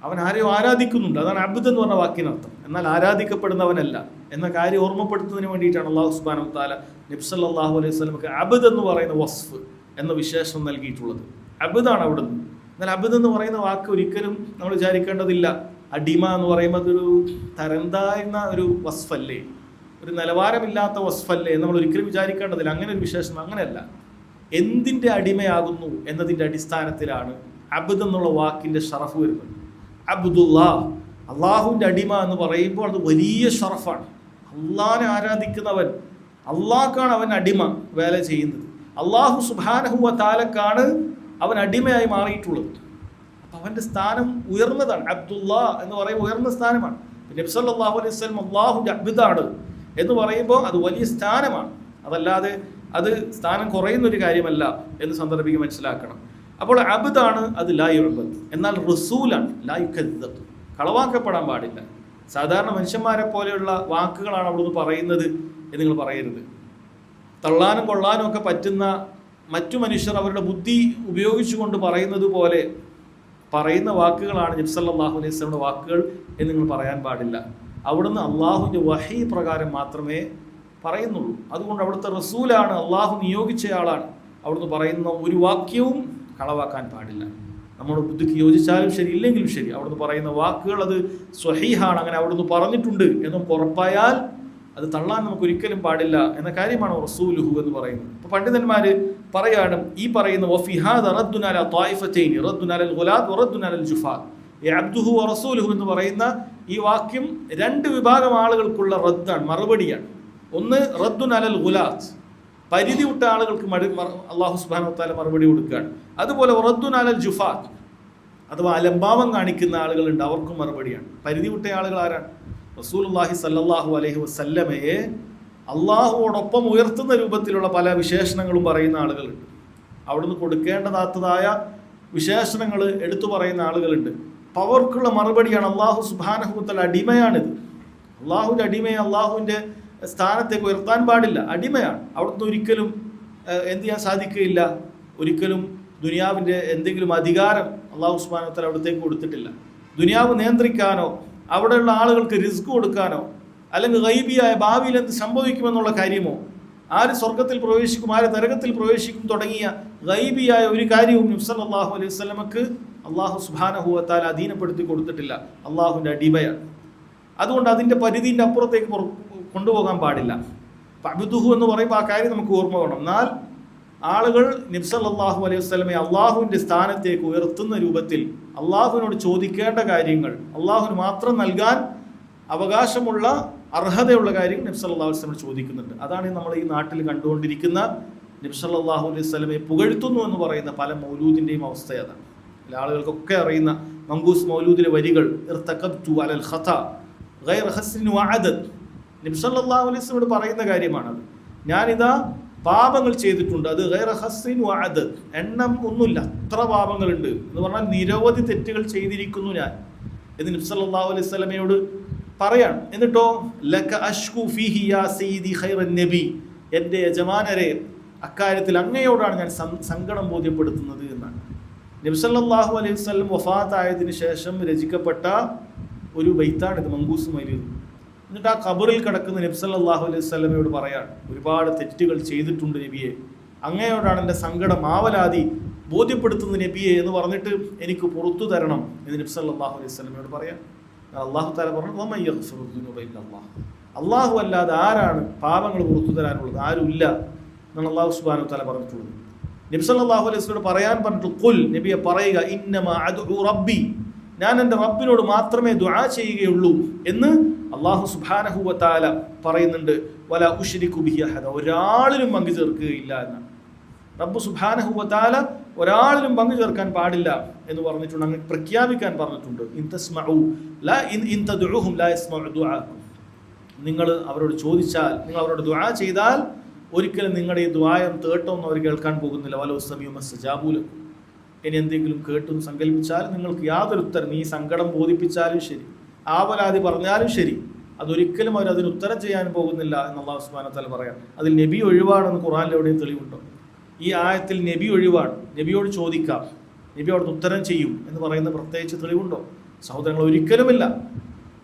അവൻ ആരെയോ ആരാധിക്കുന്നുണ്ട്. അതാണ് അബ്ദ് എന്ന് പറഞ്ഞ വാക്കിനർത്ഥം. എന്നാൽ ആരാധിക്കപ്പെടുന്നവനല്ല എന്ന കാര്യം ഓർമ്മപ്പെടുത്തുന്നതിന് വേണ്ടിയിട്ടാണ് അല്ലാഹു സുബ്ഹാനഹു വ തആല നബി സല്ലല്ലാഹു അലൈഹി വസല്ലമക്ക് അബ്ദ് എന്ന് പറയുന്ന വസ്ഫ് എന്ന വിശേഷണം നൽകിയിട്ടുള്ളത്. അബ്ദാണ് അവിടുന്ന്. എന്നാൽ അബ്ദ് എന്ന് പറയുന്ന വാക്ക് ഒരിക്കലും നമ്മൾ വിചാരിക്കേണ്ടതില്ല അടിമ എന്ന് പറയുമ്പോൾ അതൊരു തരംതാഴ്ന്ന ഒരു വസ്ഫല്ലേ, ഒരു നിലവാരമില്ലാത്ത വസ്ഫല്ലേ നമ്മൾ ഒരിക്കലും വിചാരിക്കേണ്ടതില്ല. അങ്ങനെ ഒരു വിശേഷണം അങ്ങനെയല്ല. എന്തിൻ്റെ അടിമയാകുന്നു എന്നതിൻ്റെ അടിസ്ഥാനത്തിലാണ് അബ്ദ് എന്നുള്ള വാക്കിൻ്റെ ഷറഫ് വരുന്നത്. അബ്ദുല്ലാ, അള്ളാഹുവിൻ്റെ അടിമ എന്ന് പറയുമ്പോൾ അത് വലിയ ഷറഫാണ്. അള്ളാഹിനെ ആരാധിക്കുന്നവൻ, അള്ളാഹ്ക്കാണ് അവൻ അടിമ വേല ചെയ്യുന്നത്. അള്ളാഹു സുബ്ഹാനഹു വ തആലക്കാണ് അവൻ അടിമയായി മാറിയിട്ടുള്ളത്. അപ്പം അവൻ്റെ സ്ഥാനം ഉയർന്നതാണ്. അബ്ദുല്ലാ എന്ന് പറയുമ്പോൾ ഉയർന്ന സ്ഥാനമാണ്. നബി സല്ലല്ലാഹു അലൈഹി വസല്ലം അള്ളാഹുവിൻ്റെ അബ്ദാണ് എന്ന് പറയുമ്പോൾ അത് വലിയ സ്ഥാനമാണ്. അതല്ലാതെ അത് സ്ഥാനം കുറയുന്നൊരു കാര്യമല്ല എന്ന് സന്ദർഭിക്ക് മനസ്സിലാക്കണം. അപ്പോൾ അബ്ദാണ്, അത് ലാ യുഅബദ്. എന്നാൽ റസൂലാണ്, ലാ യുകദ്ദബ്, കളവാക്കപ്പെടാൻ പാടില്ല. സാധാരണ മനുഷ്യന്മാരെ പോലെയുള്ള വാക്കുകളാണ് അവിടുന്ന് പറയുന്നത് എന്ന് നിങ്ങൾ പറയരുത്. തള്ളാനും കൊള്ളാനും ഒക്കെ പറ്റുന്ന മറ്റു മനുഷ്യർ അവരുടെ ബുദ്ധി ഉപയോഗിച്ചുകൊണ്ട് പറയുന്നത് പോലെ പറയുന്ന വാക്കുകളാണ് നബി സല്ലല്ലാഹു അലൈഹി വസല്ലമയുടെ വാക്കുകൾ എന്ന് നിങ്ങൾ പറയാൻ പാടില്ല. അവിടുന്ന് അള്ളാഹുവിൻ്റെ വഹീ പ്രകാരം മാത്രമേ പറയുന്നുള്ളൂ. അതുകൊണ്ട് അവിടുത്തെ റസൂലാണ്, അള്ളാഹു നിയോഗിച്ചയാളാണ്. അവിടുന്ന് പറയുന്ന ഒരു വാക്യവും കളവാക്കാൻ പാടില്ല. നമ്മുടെ ബുദ്ധിക്ക് യോജിച്ചാലും ശരി, ഇല്ലെങ്കിലും ശരി, അവിടുന്ന് പറയുന്ന വാക്കുകൾ അത് സ്വഹീഹാണ്, അങ്ങനെ അവിടുന്ന് പറഞ്ഞിട്ടുണ്ട് എന്നും ഉറപ്പായാൽ അത് തള്ളാൻ നമുക്ക് ഒരിക്കലും പാടില്ല എന്ന കാര്യമാണ് റസൂലുഹു എന്ന് പറയുന്നത്. അപ്പോൾ പണ്ഡിതന്മാർ പറയാണ്, ഈ പറയുന്ന വഫിഹാദ റദ്ദുൻ അലാ ത്വായിഫതൈനി റദ്ദുൻ അലൽ ഗുലാദ് വറദ്ദുൻ അലൽ ജുഫാദ് അബ്ദുഹു വറസൂലുഹു എന്ന് പറയുന്ന ഈ വാക്യം രണ്ട് വിഭാഗം ആളുകൾക്കുള്ള റദ്ദാണ്, മറുപടിയാണ്. ഒന്ന് റദ്ദുൻ അലൽ ഗുലാദ്, പരിധി വിട്ട ആളുകൾക്ക് അല്ലാഹു സുബ്ഹാനഹു വ തആല മറുപടി കൊടുക്കുകയാണ്. അതുപോലെ റദ്ദുൻ അലൽ ജുഫാദ്, അഥവാ അലംഭാവം കാണിക്കുന്ന ആളുകളുണ്ട്, അവർക്കും മറുപടിയാണ്. പരിധി വിട്ട ആളുകൾ ആരാണ്? റസൂലുള്ളാഹി സ്വല്ലല്ലാഹു അലൈഹി വസല്ലമയെ അള്ളാഹുവോടൊപ്പം ഉയർത്തുന്ന രൂപത്തിലുള്ള പല വിശേഷണങ്ങളും പറയുന്ന ആളുകളുണ്ട്. അവിടുന്ന് കൊടുക്കേണ്ടതാത്തതായ വിശേഷണങ്ങൾ എടുത്തു പറയുന്ന ആളുകളുണ്ട്. അപ്പോൾ അവർക്കുള്ള മറുപടിയാണ് അള്ളാഹു സുബ്ഹാനഹു വ തആല അടിമയാണിത്. അള്ളാഹുവിൻ്റെ അടിമയെ അള്ളാഹുവിൻ്റെ സ്ഥാനത്തേക്ക് ഉയർത്താൻ പാടില്ല, അടിമയാണ്. അവിടുന്ന് ഒരിക്കലും എന്ത് ചെയ്യാൻ സാധിക്കുകയില്ല. ഒരിക്കലും ദുനിയാവിൻ്റെ എന്തെങ്കിലും അധികാരം അള്ളാഹു സുബ്ഹാനഹു വ തആല അവിടത്തേക്ക് കൊടുത്തിട്ടില്ല. ദുനിയാവ് നിയന്ത്രിക്കാനോ അവിടെയുള്ള ആളുകൾക്ക് റിസ്ക് കൊടുക്കാനോ അല്ലെങ്കിൽ ഗൈബിയായ ഭാവിയിൽ എന്ത് സംഭവിക്കുമെന്നുള്ള കാര്യമോ, ആര് സ്വർഗത്തിൽ പ്രവേശിക്കും, ആര് നരകത്തിൽ പ്രവേശിക്കും തുടങ്ങിയ ഗൈബിയായ ഒരു കാര്യവും നബി സല്ലല്ലാഹു അലൈഹി വസല്ലമക്ക് അള്ളാഹു സുബ്ഹാനഹു വ തആല അധീനപ്പെടുത്തി കൊടുത്തിട്ടില്ല. അള്ളാഹുവിൻ്റെ അടിമയാണ്. അതുകൊണ്ട് അതിൻ്റെ പരിധിൻ്റെ അപ്പുറത്തേക്ക് കൊണ്ടുപോകാൻ പാടില്ല. അബ്ദുഹു എന്ന് പറയുമ്പോൾ ആ കാര്യം നമുക്ക് ഓർമ്മ വേണം. എന്നാൽ ആളുകൾ നബി സല്ലല്ലാഹു അലൈഹി വസല്ലമയെ അള്ളാഹുവിൻ്റെ സ്ഥാനത്തേക്ക് ഉയർത്തുന്ന രൂപത്തിൽ അള്ളാഹുവിനോട് ചോദിക്കേണ്ട കാര്യങ്ങൾ, അള്ളാഹുവിന് മാത്രം നൽകാൻ അവകാശമുള്ള അർഹതയുള്ള കാര്യങ്ങൾ നബി സല്ലല്ലാഹു അലൈഹി വസല്ലം ചോദിക്കുന്നുണ്ട്. അതാണ് നമ്മൾ ഈ നാട്ടിൽ കണ്ടുകൊണ്ടിരിക്കുന്ന നബി സല്ലല്ലാഹു അലൈഹി വസല്ലമയെ പുകഴ്ത്തുന്നു എന്ന് പറയുന്ന പല മൗലൂദിൻ്റെയും അവസ്ഥ അതാണ്. ആളുകൾക്കൊക്കെ അറിയുന്ന മങ്കൂസ് മൗലൂദിലെ വരികൾ ഇർതഖബ്തു അലൽ ഖതാ ഗൈറ ഹസ്ൻ വഅദദ്, നബി സല്ലല്ലാഹു അലൈഹി വസല്ലം പറയുന്ന കാര്യമാണത്. ഞാനിതാ പാപങ്ങൾ ചെയ്തിട്ടുണ്ട്, അത് ഗൈറ ഹസ്ൻ വഅദദ്, എണ്ണം ഒന്നുമില്ല, അത്ര പാപങ്ങളുണ്ട് എന്ന് പറഞ്ഞാൽ നിരവധി തെറ്റുകൾ ചെയ്തിരിക്കുന്നു ഞാൻ എന്ന് നബി സല്ലല്ലാഹു അലൈഹി വസല്ലമയോട് പറയാണ്. എന്നിട്ടോ ലക അഷ്കു ഫീഹി യാ സയ്യിദി ഖൈറൻ നബി, എൻ്റെ യജമാനരെ അക്കാര്യത്തിൽ അങ്ങയോടാണ് ഞാൻ സങ്കടം ബോധ്യപ്പെടുത്തുന്നത് എന്നാണ്. നബി സല്ലല്ലാഹു അലൈഹി വസല്ലം വഫാത്തായതിനു ശേഷം രചിക്കപ്പെട്ട ഒരു ബൈത്താണിത്, മങ്കൂസ് മൗലൂദ്. എന്നിട്ട് ആ ഖബറിൽ കിടക്കുന്ന നബി സല്ലല്ലാഹു അലൈഹി വസല്ലമയോട് പറയാണ്, ഒരുപാട് തെറ്റുകൾ ചെയ്തിട്ടുണ്ട് നബിയെ, അങ്ങയോടാണ് എൻ്റെ സങ്കടം ആവലാതി ബോധ്യപ്പെടുത്തുന്ന നബിയെ എന്ന് പറഞ്ഞിട്ട് എനിക്ക് പുറത്തു തരണം എന്ന് നബി സല്ലല്ലാഹു അലൈഹി വസല്ലമയോട് പറയാം. അള്ളാഹു തആല പറഞ്ഞു, വമൻ യഗ്ഫിറു ദുനൂബ ഇല്ലല്ലാഹ്, അള്ളാഹു അല്ലാതെ ആരാണ് പാപങ്ങൾ പുറത്തു തരാനുള്ളത്? ആരുമില്ല എന്നാണ് അള്ളാഹു സുബ്ഹാനഹു വ തആല പറഞ്ഞിട്ടുള്ളത്. നബി സല്ലല്ലാഹു അലൈഹി വസല്ലം പറയാൻ പറഞ്ഞിട്ട് ഖുൽ, നബിയെ പറയുക, ഇന്നമാ അദ്ഉ റബ്ബി, ഞാൻ എൻ്റെ റബ്ബിനോട് മാത്രമേ ദുആ ചെയ്യുകയുള്ളൂ എന്ന് അള്ളാഹു സുബ്ഹാനഹു വ തആല പറയുന്നുണ്ട്. വലാ ഉശ്രികു ബിഹി അഹദ, ഒരാളിലും പങ്കു ചേർക്കുകയില്ല എന്നാണ്. റബ്ബ് സുബ്ഹാനഹു വ തആല ഒരാളിലും പങ്കു ചേർക്കാൻ പാടില്ല എന്ന് പറഞ്ഞിട്ടുണ്ട്, അങ്ങനെ പ്രഖ്യാപിക്കാൻ പറഞ്ഞിട്ടുണ്ട്. ഇൻ തസ്മഉ ലാ ഇൻ തദ്ഉഹും ലാ യസ്മഉ ദുആക്കും, നിങ്ങൾ അവരോട് ചോദിച്ചാൽ, നിങ്ങൾ അവരോട് ദുആ ചെയ്താൽ ഒരിക്കലും നിങ്ങളുടെ ഈ ദുആയം കേട്ടൊന്നും അവർ കേൾക്കാൻ പോകുന്നില്ല. വലൗ സമീഉ മസ്തജാബു ലക്കും, ഇനി എന്തെങ്കിലും കേട്ടെന്ന് സങ്കല്പിച്ചാൽ നിങ്ങൾക്ക് യാതൊരു ഉത്തരം, ഈ സങ്കടം ബോധിപ്പിച്ചാലും ശരി, ആവലാതി പറഞ്ഞാലും ശരി, അതൊരിക്കലും അവർ അതിന് ഉത്തരം ചെയ്യാൻ പോകുന്നില്ല എന്ന് അല്ലാഹു സുബ്ഹാനഹു വ തആല പറയാം. അതിൽ നബി ഒഴിവാണെന്ന് ഖുർആനിൽ എവിടെയും തെളിവുണ്ടോ? ഈ ആയത്തിൽ നബി ഒഴിവാണ്, നബിയോട് ചോദിക്കാം, നബി അവിടുന്ന് ഉത്തരം ചെയ്യും എന്ന് പറയുന്ന പ്രത്യേകിച്ച് തെളിവുണ്ടോ? സഹോദരങ്ങൾ, ഒരിക്കലുമില്ല.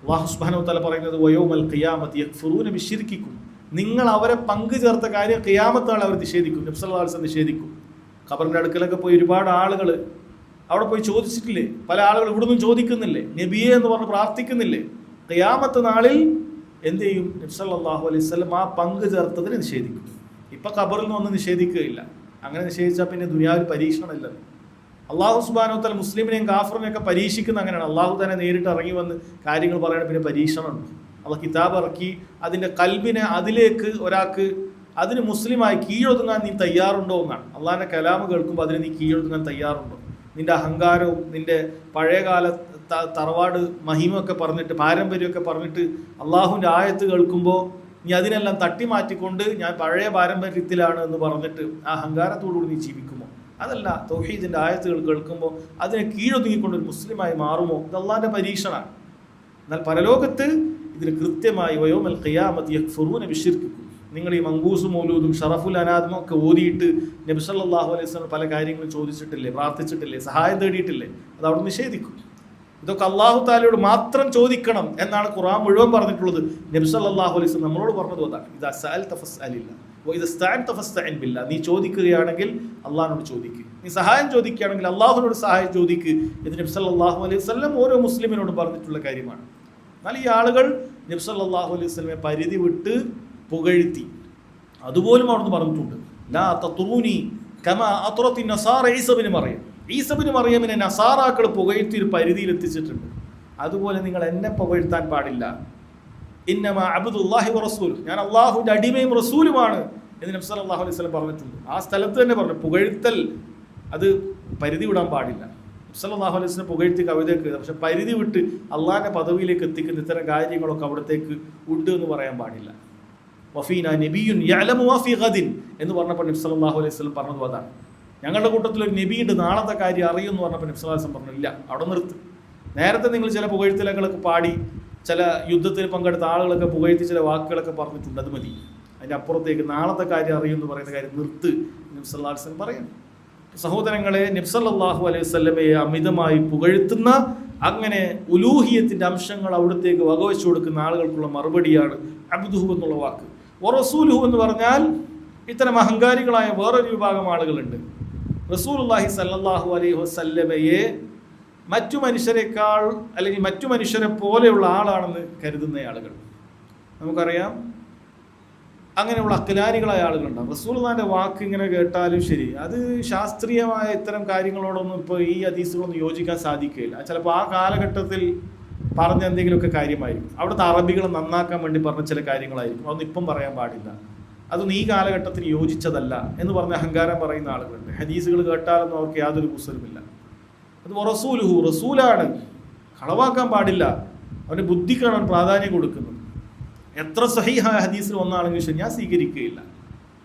അല്ലാഹു സുബ്ഹാനഹു വ തആല പറയുന്നത്, വയൗമൽ ഖിയാമത്തി യക്ഫുറൂന ബിശ്ശിർക്കിക്കും, നിങ്ങൾ അവരെ പങ്കു ചേർത്ത കാര്യം ഖിയാമത്ത് നാൾ അവർ നിഷേധിക്കും. നബി സല്ലല്ലാഹു അലൈഹി വസല്ലം നിഷേധിക്കും. ഖബറിൻ്റെ അടുക്കലൊക്കെ പോയി ഒരുപാട് ആളുകൾ അവിടെ പോയി ചോദിച്ചിട്ടില്ലേ? പല ആളുകൾ ഇവിടുന്ന് ചോദിക്കുന്നില്ലേ? നബിയെ എന്ന് പറഞ്ഞ് പ്രാർത്ഥിക്കുന്നില്ലേ? ഖിയാമത്ത് നാളിൽ എന്ത് ചെയ്യും? നബി സല്ലല്ലാഹു അലൈഹി വസല്ലം ആ പങ്കു ചേർത്തതിന് നിഷേധിക്കും. ഇപ്പം ഖബറിൽ നിന്ന് ഒന്നും നിഷേധിക്കുകയില്ല. അങ്ങനെ നിഷേധിച്ചാൽ പിന്നെ ദുനിയാവിൽ പരീക്ഷണമില്ലല്ലോ. അള്ളാഹു സുബ്ഹാനഹു വ തആല മുസ്ലിമിനെയും കാഫിറിനെയൊക്കെ പരീക്ഷിക്കുന്ന അങ്ങനെയാണ്. അള്ളാഹു തന്നെ നേരിട്ട് ഇറങ്ങി വന്ന് കാര്യങ്ങൾ പറയണം, പിന്നെ പരീക്ഷണമുണ്ട്. അള്ളാഹ് കിതാബ് ഇറക്കി അതിൻ്റെ കൽബിനെ അതിലേക്ക് ഒരാൾക്ക് അതിന് മുസ്ലിമായി കീഴൊതുങ്ങാൻ നീ തയ്യാറുണ്ടോ എന്നാണ്. അള്ളാഹിൻ്റെ കലാമ് കേൾക്കുമ്പോൾ അതിന് നീ കീഴൊതുങ്ങാൻ തയ്യാറുണ്ടോ? നിന്റെ അഹങ്കാരവും നിന്റെ പഴയകാല തറവാട് മഹിമയൊക്കെ പറഞ്ഞിട്ട് പാരമ്പര്യമൊക്കെ പറഞ്ഞിട്ട് അള്ളാഹുവിൻ്റെ ആയത്ത് കേൾക്കുമ്പോൾ നീ അതിനെല്ലാം തട്ടിമാറ്റിക്കൊണ്ട് ഞാൻ പഴയ പാരമ്പര്യത്തിലാണ് എന്ന് പറഞ്ഞിട്ട് ആ അഹങ്കാരത്തോടുകൂടി നീ ജീവിക്കുമോ? അതല്ല, തൗഹീദിൻ്റെ ആയത്തുകൾ കേൾക്കുമ്പോൾ അതിനെ കീഴൊതുങ്ങിക്കൊണ്ട് ഒരു മുസ്ലിമായി മാറുമോ? ഇത് അള്ളാഹിൻ്റെ പരീക്ഷണമാണ്. എന്നാൽ പരലോകത്ത് ഇതിന് കൃത്യമായി വയോമൽ ഖിയാമത്തി യക്ഫുറൂന ബിശ്ശിർക്കിക്കും, നിങ്ങൾ ഈ മങ്കൂസ് മൗലൂദും ഷറഫുൽ അനാദും ഒക്കെ ഓതിയിട്ട് നബി സല്ലല്ലാഹു അലൈഹി വസല്ലം പല കാര്യങ്ങളും ചോദിച്ചിട്ടില്ലേ, പ്രാർത്ഥിച്ചിട്ടില്ലേ, സഹായം തേടിയിട്ടില്ലേ? അത് അവിടെ നിഷേധിക്കും. ഇതൊക്കെ അള്ളാഹു താലയോട് മാത്രം ചോദിക്കണം എന്നാണ് ഖുർആൻ മുഴുവൻ പറഞ്ഞിട്ടുള്ളത്. നബി സല്ലല്ലാഹു അലൈഹി വസല്ലം നമ്മളോട് പറഞ്ഞത് അതാണ്, ഇദാ സഅൽത ഫസ്അലില്ല വഇദാ ഇസ്തഅൻത ഫസ്തഇൻ ബില്ലാ. നീ ചോദിക്കുകയാണെങ്കിൽ അള്ളാഹിനോട് ചോദിക്കുക, നീ സഹായം ചോദിക്കുകയാണെങ്കിൽ അള്ളാഹുവിനോട് സഹായം ചോദിക്കുക. ഇത് നബി സല്ലല്ലാഹു അലൈഹി വസല്ലം ഓരോ മുസ്ലിമിനോടും പറഞ്ഞിട്ടുള്ള കാര്യമാണ്. എന്നാൽ ഈ ആളുകൾ നബി സല്ലല്ലാഹു അലൈഹി വസല്ലമയെ പരിധി വിട്ട് പുകഴ്ത്തി, അതുപോലും അവിടുന്ന് പറഞ്ഞിട്ടുണ്ട്, ലാ തത്റൂനി കമാ അത്റത്തി നസാറ ഈസ ഇബ്നു മറിയം. ഈസ ഇബ്നു മറിയമിനെ നസാറാക്കൾ പുകഴ്ത്തി ഒരു പരിധിയിൽ എത്തിച്ചിട്ടുണ്ട്. അതുപോലെ നിങ്ങൾ എന്നെ പുകഴ്ത്താൻ പാടില്ല. ഇന്നമാ അബ്ദുല്ലാഹി വ റസൂൽ, ഞാൻ അള്ളാഹുവിൻ്റെ അടിമയും റസൂലുമാണ് എന്ന് നബി സല്ലല്ലാഹു അലൈഹി വസല്ലം പറഞ്ഞിട്ടുണ്ട്. ആ സ്ഥലത്ത് തന്നെ പറഞ്ഞു, പുകഴ്ത്തൽ അത് പരിധി വിടാൻ പാടില്ല. നബി സല്ലല്ലാഹു അലൈഹി വസല്ലം പുകഴ്ത്തി കവിതയൊക്കെ, പക്ഷെ പരിധി വിട്ട് അള്ളാഹിൻ്റെ പദവിയിലേക്ക് എത്തിക്കുന്ന ഇത്തരം കാര്യങ്ങളൊക്കെ അവിടത്തേക്ക് ഉണ്ട് എന്ന് പറയാൻ പാടില്ല. വഫീന നബിയുൻ യഅലമു മാ ഫീ ഗദിൻ എന്ന് പറഞ്ഞപ്പോൾ നബി സല്ലല്ലാഹു അലൈഹി വസല്ലം പറഞ്ഞത് അതാണ്. ഞങ്ങളുടെ കൂട്ടത്തിൽ ഒരു നബിയുണ്ട്, നാളത്തെ കാര്യം അറിയുമെന്ന് പറഞ്ഞപ്പോൾ നബി സല്ലല്ലാഹു അലൈഹി വസല്ലം പറഞ്ഞില്ല, അവിടെ നിർത്ത്. നേരത്തെ നിങ്ങൾ ചില പുകഴ്ത്തലുകളൊക്കെ പാടി, ചില യുദ്ധത്തിൽ പങ്കെടുത്ത ആളുകളൊക്കെ പുകഴ്ത്തി ചില വാക്കുകളൊക്കെ പറഞ്ഞിട്ടുണ്ട്, അത് മതി. അതിൻ്റെ അപ്പുറത്തേക്ക് നാളത്തെ കാര്യം അറിയുമെന്ന് പറയുന്ന കാര്യം നിർത്ത് നബി സല്ലല്ലാഹു അലൈഹി വസല്ലം പറയും. സഹോദരങ്ങളെ, നബി സല്ലല്ലാഹു അലൈഹി വസല്ലമയെ അമിതമായി പുകഴ്ത്തുന്ന, അങ്ങനെ ഉലൂഹിയത്തിൻ്റെ അംശങ്ങൾ അവിടത്തേക്ക് വകവെച്ചു കൊടുക്കുന്ന ആളുകൾക്കുള്ള മറുപടിയാണ് അബ്ദുഹു എന്നുള്ള വാക്ക്. വറസൂലുഹു എന്ന് പറഞ്ഞാൽ ഇത്തരം അഹങ്കാരികളായ വേറൊരു വിഭാഗം ആളുകളുണ്ട്. റസൂലുള്ളാഹി സല്ലല്ലാഹു അലൈഹി വസല്ലമയെ മറ്റു മനുഷ്യരെക്കാൾ അല്ലെങ്കിൽ മറ്റു മനുഷ്യരെ പോലെയുള്ള ആളാണെന്ന് കരുതുന്ന ആളുകൾ. നമുക്കറിയാം, അങ്ങനെയുള്ള അക്ലാരികളായ ആളുകളുണ്ടാകും. റസൂലുള്ളാഹിന്റെ വാക്ക് ഇങ്ങനെ കേട്ടാലും ശരി, അത് ശാസ്ത്രീയമായ ഇത്തരം കാര്യങ്ങളോടൊന്നും ഇപ്പോൾ ഈ ഹദീസുകളൊന്നും യോജിക്കാൻ സാധിക്കുകയില്ല. ചിലപ്പോൾ ആ കാലഘട്ടത്തിൽ പറഞ്ഞ എന്തെങ്കിലുമൊക്കെ കാര്യമായിരിക്കും, അവിടുത്തെ അറബികളെ നന്നാക്കാൻ വേണ്ടി പറഞ്ഞ ചില കാര്യങ്ങളായിരിക്കും, അതൊന്നും ഇപ്പം പറയാൻ പാടില്ല, അതൊന്നും ഈ കാലഘട്ടത്തിന് യോജിച്ചതല്ല എന്ന് പറഞ്ഞ അഹങ്കാരം പറയുന്ന ആളുകളുണ്ട്. ഹദീസുകൾ കേട്ടാലൊന്നും അവർക്ക് യാതൊരു കുസലുമില്ല. അത് റസൂലുഹു, റസൂലാണ്, കളവാക്കാൻ പാടില്ല, അവൻ്റെ ബുദ്ധിക്കാണ് അവൻ പ്രാധാന്യം കൊടുക്കുന്നത്. എത്ര സഹീഹായ ഹദീസിൽ ഒന്നാണെങ്കിൽ ശരി, ഞാൻ സ്വീകരിക്കുകയില്ല.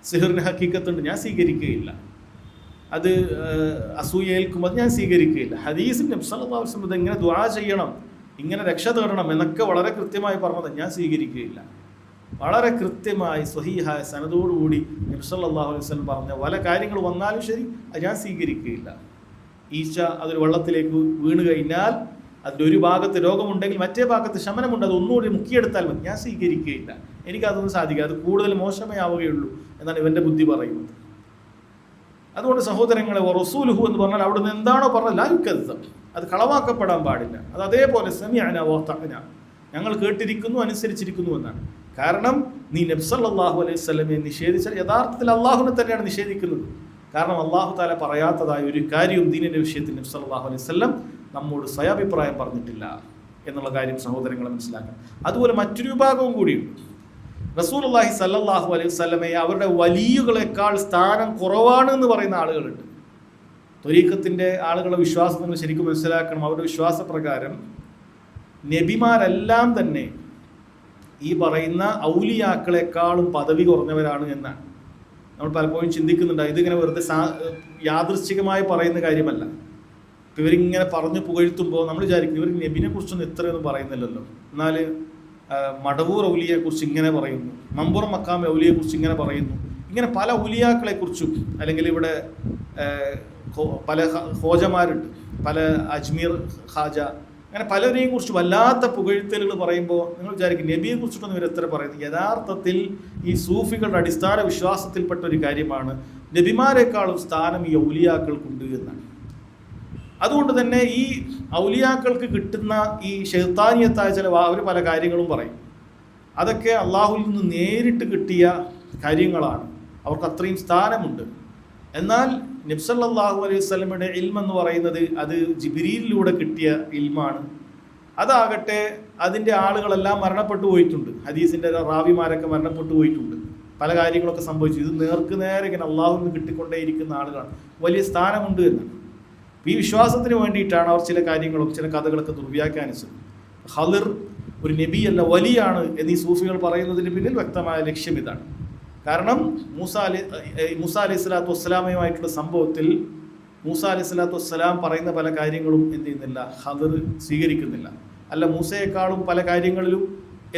സിഹറിന് ഹക്കീക്കത്തുണ്ട്, ഞാൻ സ്വീകരിക്കുകയില്ല. അത് അസൂയേൽക്കും, അത് ഞാൻ സ്വീകരിക്കുകയില്ല. ഹദീസിൽ നബി സല്ലല്ലാഹു അലൈഹി വസല്ലം ഇങ്ങനെ ദുആ ചെയ്യണം, ഇങ്ങനെ രക്ഷ തേടണം എന്നൊക്കെ വളരെ കൃത്യമായി പറഞ്ഞത് ഞാൻ സ്വീകരിക്കുകയില്ല. വളരെ കൃത്യമായി സ്വഹീഹായ സനദോടുകൂടി നബി സല്ലല്ലാഹു അലൈഹി വസല്ലം പറഞ്ഞ പല കാര്യങ്ങൾ വന്നാലും ശരി, അത് ഞാൻ സ്വീകരിക്കുകയില്ല. ഈച്ച അതൊരു വെള്ളത്തിലേക്ക് വീണ് കഴിഞ്ഞാൽ അതിൻ്റെ ഒരു ഭാഗത്ത് രോഗമുണ്ടെങ്കിൽ മറ്റേ ഭാഗത്ത് ശമനമുണ്ട്, അത് ഒന്നുകൂടി മുക്കിയെടുത്താൽ മതി, ഞാൻ സ്വീകരിക്കുകയില്ല. എനിക്കതൊന്നും സാധിക്കുക, അത് കൂടുതൽ മോശമേ ആവുകയുള്ളൂ എന്നാണ് ഇവൻ്റെ ബുദ്ധി പറയുന്നത്. അതുകൊണ്ട് സഹോദരങ്ങളെ, റസൂലുഹു എന്ന് പറഞ്ഞാൽ അവിടുന്ന് എന്താണോ പറഞ്ഞത് ലാ യുകദ്ദബ്, അത് കളവാക്കപ്പെടാൻ പാടില്ല. അത് അതേപോലെ സമിഅന വഅതഅന, ഞങ്ങൾ കേട്ടിരിക്കുന്നു, അനുസരിച്ചിരിക്കുന്നു എന്നാണ്. കാരണം നീ നബി സല്ലല്ലാഹു അലൈഹി വസല്ലമയെ നിഷേധിച്ചാൽ യഥാർത്ഥത്തിൽ അള്ളാഹുവിനെ തന്നെയാണ് നിഷേധിക്കുന്നത്. കാരണം അള്ളാഹു താല പറയാത്തതായ ഒരു കാര്യവും ദീനിൻ്റെ വിഷയത്തിൽ നബി സല്ലല്ലാഹു അലൈഹി വസല്ലം നമ്മോട് സ്വയാഭിപ്രായം പറഞ്ഞിട്ടില്ല എന്നുള്ള കാര്യം സഹോദരങ്ങളെ മനസ്സിലാക്കണം. അതുപോലെ മറ്റൊരു വിഭാഗവും കൂടിയുണ്ട്. റസൂലുള്ളാഹി സല്ലല്ലാഹു അലൈഹി വസല്ലമയെ അവരുടെ വലിയുകളെക്കാൾ സ്ഥാനം കുറവാണ് എന്ന് പറയുന്ന ആളുകളുണ്ട്. ത്വരീഖത്തിൻ്റെ ആളുകളുടെ വിശ്വാസം നിങ്ങൾ ശരിക്കും മനസ്സിലാക്കണം. അവരുടെ വിശ്വാസപ്രകാരം നബിമാരെല്ലാം തന്നെ ഈ പറയുന്ന ഔലിയാക്കളെക്കാളും പദവി കുറഞ്ഞവരാണ് എന്നാണ്. നമ്മൾ പലപ്പോഴും ചിന്തിക്കുന്നുണ്ട്, ഇതിങ്ങനെ വെറുതെ യാദൃശ്ചികമായി പറയുന്ന കാര്യമല്ല. ഇപ്പം ഇവരിങ്ങനെ പറഞ്ഞു പുകഴ്ത്തുമ്പോൾ നമ്മൾ വിചാരിക്കും ഇവർ നബിനെ കുറിച്ചൊന്നും ഇത്രയൊന്നും പറയുന്നില്ലല്ലോ, എന്നാൽ മടവൂർ ഔലിയെക്കുറിച്ച് ഇങ്ങനെ പറയുന്നു, മമ്പുറം മക്കാം ഔലിയെക്കുറിച്ച് ഇങ്ങനെ പറയുന്നു. ഇങ്ങനെ പല ഔലിയാക്കളെക്കുറിച്ചും, അല്ലെങ്കിൽ ഇവിടെ പല ഖോജമാരുണ്ട്, പല അജ്മീർ ഖാജ, അങ്ങനെ പലരെയും കുറിച്ച് വല്ലാത്ത പുകഴ്ത്തലുകൾ പറയുമ്പോൾ നിങ്ങൾ വിചാരിക്കും നബിയെ കുറിച്ചിട്ടൊന്നും ഇവർ എത്ര പറയുന്നത്. യഥാർത്ഥത്തിൽ ഈ സൂഫികളുടെ അടിസ്ഥാന വിശ്വാസത്തിൽപ്പെട്ട ഒരു കാര്യമാണ് നബിമാരെക്കാളും സ്ഥാനം ഈ ഔലിയാക്കൾക്കുണ്ട് എന്നാണ്. അതുകൊണ്ട് തന്നെ ഈ ഔലിയാക്കൾക്ക് കിട്ടുന്ന ഈ ശൈത്താനിയത്തായ ചില അവർ പല കാര്യങ്ങളും പറയും. അതൊക്കെ അള്ളാഹുവിൽ നിന്ന് നേരിട്ട് കിട്ടിയ കാര്യങ്ങളാണ്, അവർക്ക് അത്രയും സ്ഥാനമുണ്ട്. എന്നാൽ നബി സല്ലല്ലാഹു അലൈഹി വസല്ലമയുടെ ഇൽം എന്ന് പറയുന്നത് അത് ജിബ്രീലിലൂടെ കിട്ടിയ ഇൽമാണ്. അതാകട്ടെ അതിൻ്റെ ആളുകളെല്ലാം മരണപ്പെട്ടു പോയിട്ടുണ്ട്. ഹദീസിൻ്റെ റാവിമാരൊക്കെ മരണപ്പെട്ടു പോയിട്ടുണ്ട്. പല കാര്യങ്ങളൊക്കെ സംഭവിച്ചു. ഇത് നേരെ ഇങ്ങനെ അള്ളാഹുവിൽ നിന്ന് കിട്ടിക്കൊണ്ടേയിരിക്കുന്ന ആളുകളാണ്. വലിയ സ്ഥാനമുണ്ട് എന്നാണ്. ഈ വിശ്വാസത്തിന് വേണ്ടിയിട്ടാണ് അവർ ചില കാര്യങ്ങളൊക്കെ ചില കഥകളൊക്കെ ദുർവ്യാഖ്യാനിച്ചത്. ഖളിർ ഒരു നബിയല്ല, വലിയാണ് എന്നീ സൂഫികൾ പറയുന്നതിന് പിന്നിൽ വ്യക്തമായ ലക്ഷ്യം ഇതാണ്. കാരണം മൂസ അലൈഹി സ്വലാത്തു വസ്സലാമയുമായിട്ടുള്ള സംഭവത്തിൽ മൂസ അലൈഹി സ്വലാത്തു വസ്സലാം പറയുന്ന പല കാര്യങ്ങളും എന്ത് ചെയ്യുന്നില്ല, ഖളിർ സ്വീകരിക്കുന്നില്ല. അല്ല, മൂസയെക്കാളും പല കാര്യങ്ങളിലും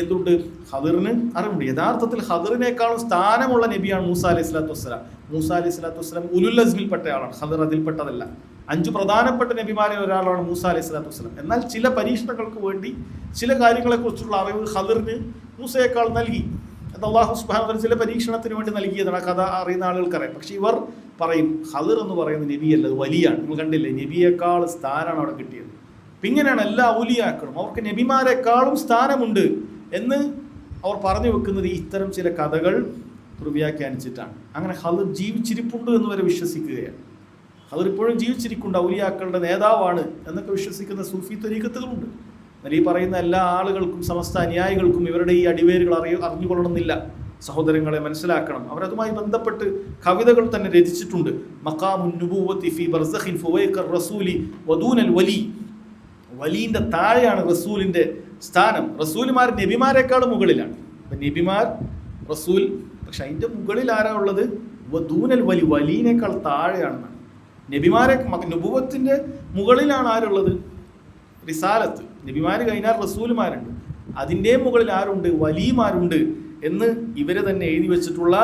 എന്തുണ്ട്, ഖളിറിന് അറിവുണ്ട്. യഥാർത്ഥത്തിൽ ഖളിറിനേക്കാളും സ്ഥാനമുള്ള നബിയാണ് മൂസ അലൈഹി സ്വലാത്തു വസ്സലാം. മൂസ അലൈഹി സ്വലാത്തു വസ്സലാം ഉലുൽ അസ്മിൽപ്പെട്ട ആളാണ്. ഖളിർ അതിൽപ്പെട്ടതല്ല. 5 പ്രധാനപ്പെട്ട നബിമാരിൽ ഒരാളാണ് മൂസ അലൈഹി സ്വലാത്തു വസ്സലാം. എന്നാൽ ചില പരീക്ഷണങ്ങൾക്ക് വേണ്ടി ചില കാര്യങ്ങളെക്കുറിച്ചുള്ള അറിവ് ഖളിറിന് മൂസയേക്കാൾ നൽകി. അത് അല്ലാഹു സുബ്ഹാനഹു വ തആല ചില പരീക്ഷണത്തിന് വേണ്ടി നൽകിയതാണ്. ആ കഥ അറിയുന്ന ആളുകൾക്കറിയാം. പക്ഷെ ഇവർ പറയും ഖളിർ എന്ന് പറയുന്ന നബിയല്ല, അത് വലിയാണ്. നിങ്ങൾ കണ്ടില്ലേ, നബിയേക്കാൾ സ്ഥാനമാണ് അവിടെ കിട്ടിയത്. അപ്പം ഇങ്ങനെയാണ് എല്ലാ ഔലിയാക്കളും, അവർക്ക് നബിമാരെക്കാളും സ്ഥാനമുണ്ട് എന്ന് അവർ പറഞ്ഞു വെക്കുന്നത് ഇത്തരം ചില കഥകൾ ദുർവ്യാഖ്യാനിച്ചിട്ടാണ്. അങ്ങനെ ഖളിർ ജീവിച്ചിരിപ്പുണ്ട് എന്ന് വരെ വിശ്വസിക്കുകയാണ്. ഖളിർ ഇപ്പോഴും ജീവിച്ചിരിക്കുന്നുണ്ട്, ഔലിയാക്കളുടെ നേതാവാണ് എന്നൊക്കെ വിശ്വസിക്കുന്ന സൂഫി ത്വരീഖത്തുകളുണ്ട്. എന്നാൽ ഈ പറയുന്ന എല്ലാ ആളുകൾക്കും സമസ്ത അനുയായികൾക്കും ഇവരുടെ ഈ അടിവേരുകൾ അറിഞ്ഞുകൊള്ളണമെന്നില്ല. സഹോദരങ്ങളെ മനസ്സിലാക്കണം. അവരതുമായി ബന്ധപ്പെട്ട് കവിതകൾ തന്നെ രചിച്ചിട്ടുണ്ട്. മഖാമുൻ നുബുവത്തി ഫി ബർസഖിൻ ഫുവൈഖർ റസൂലി വദൂനൽ വലി. വലിയുടെ താഴെയാണ് റസൂലിൻ്റെ സ്ഥാനം. റസൂലുമാർ നബിമാരെക്കാളും മുകളിലാണ്. അപ്പം നബിമാർ, റസൂൽ, പക്ഷെ അതിൻ്റെ മുകളിൽ ആരാ ഉള്ളത്? വദൂനൽ വലി, വലിയേക്കാൾ താഴെയാണെന്നാണ്. നബിമാരെ നുബുവത്തിൻ്റെ മുകളിലാണ് ആരുള്ളത്? റിസാലത്ത്. നബിമാർ കഴിഞ്ഞാൽ റസൂലുമാരുണ്ട്. അതിൻ്റെ മുകളിൽ ആരുണ്ട്? വലിയമാരുണ്ട് എന്ന് ഇവരെ തന്നെ എഴുതി വെച്ചിട്ടുള്ള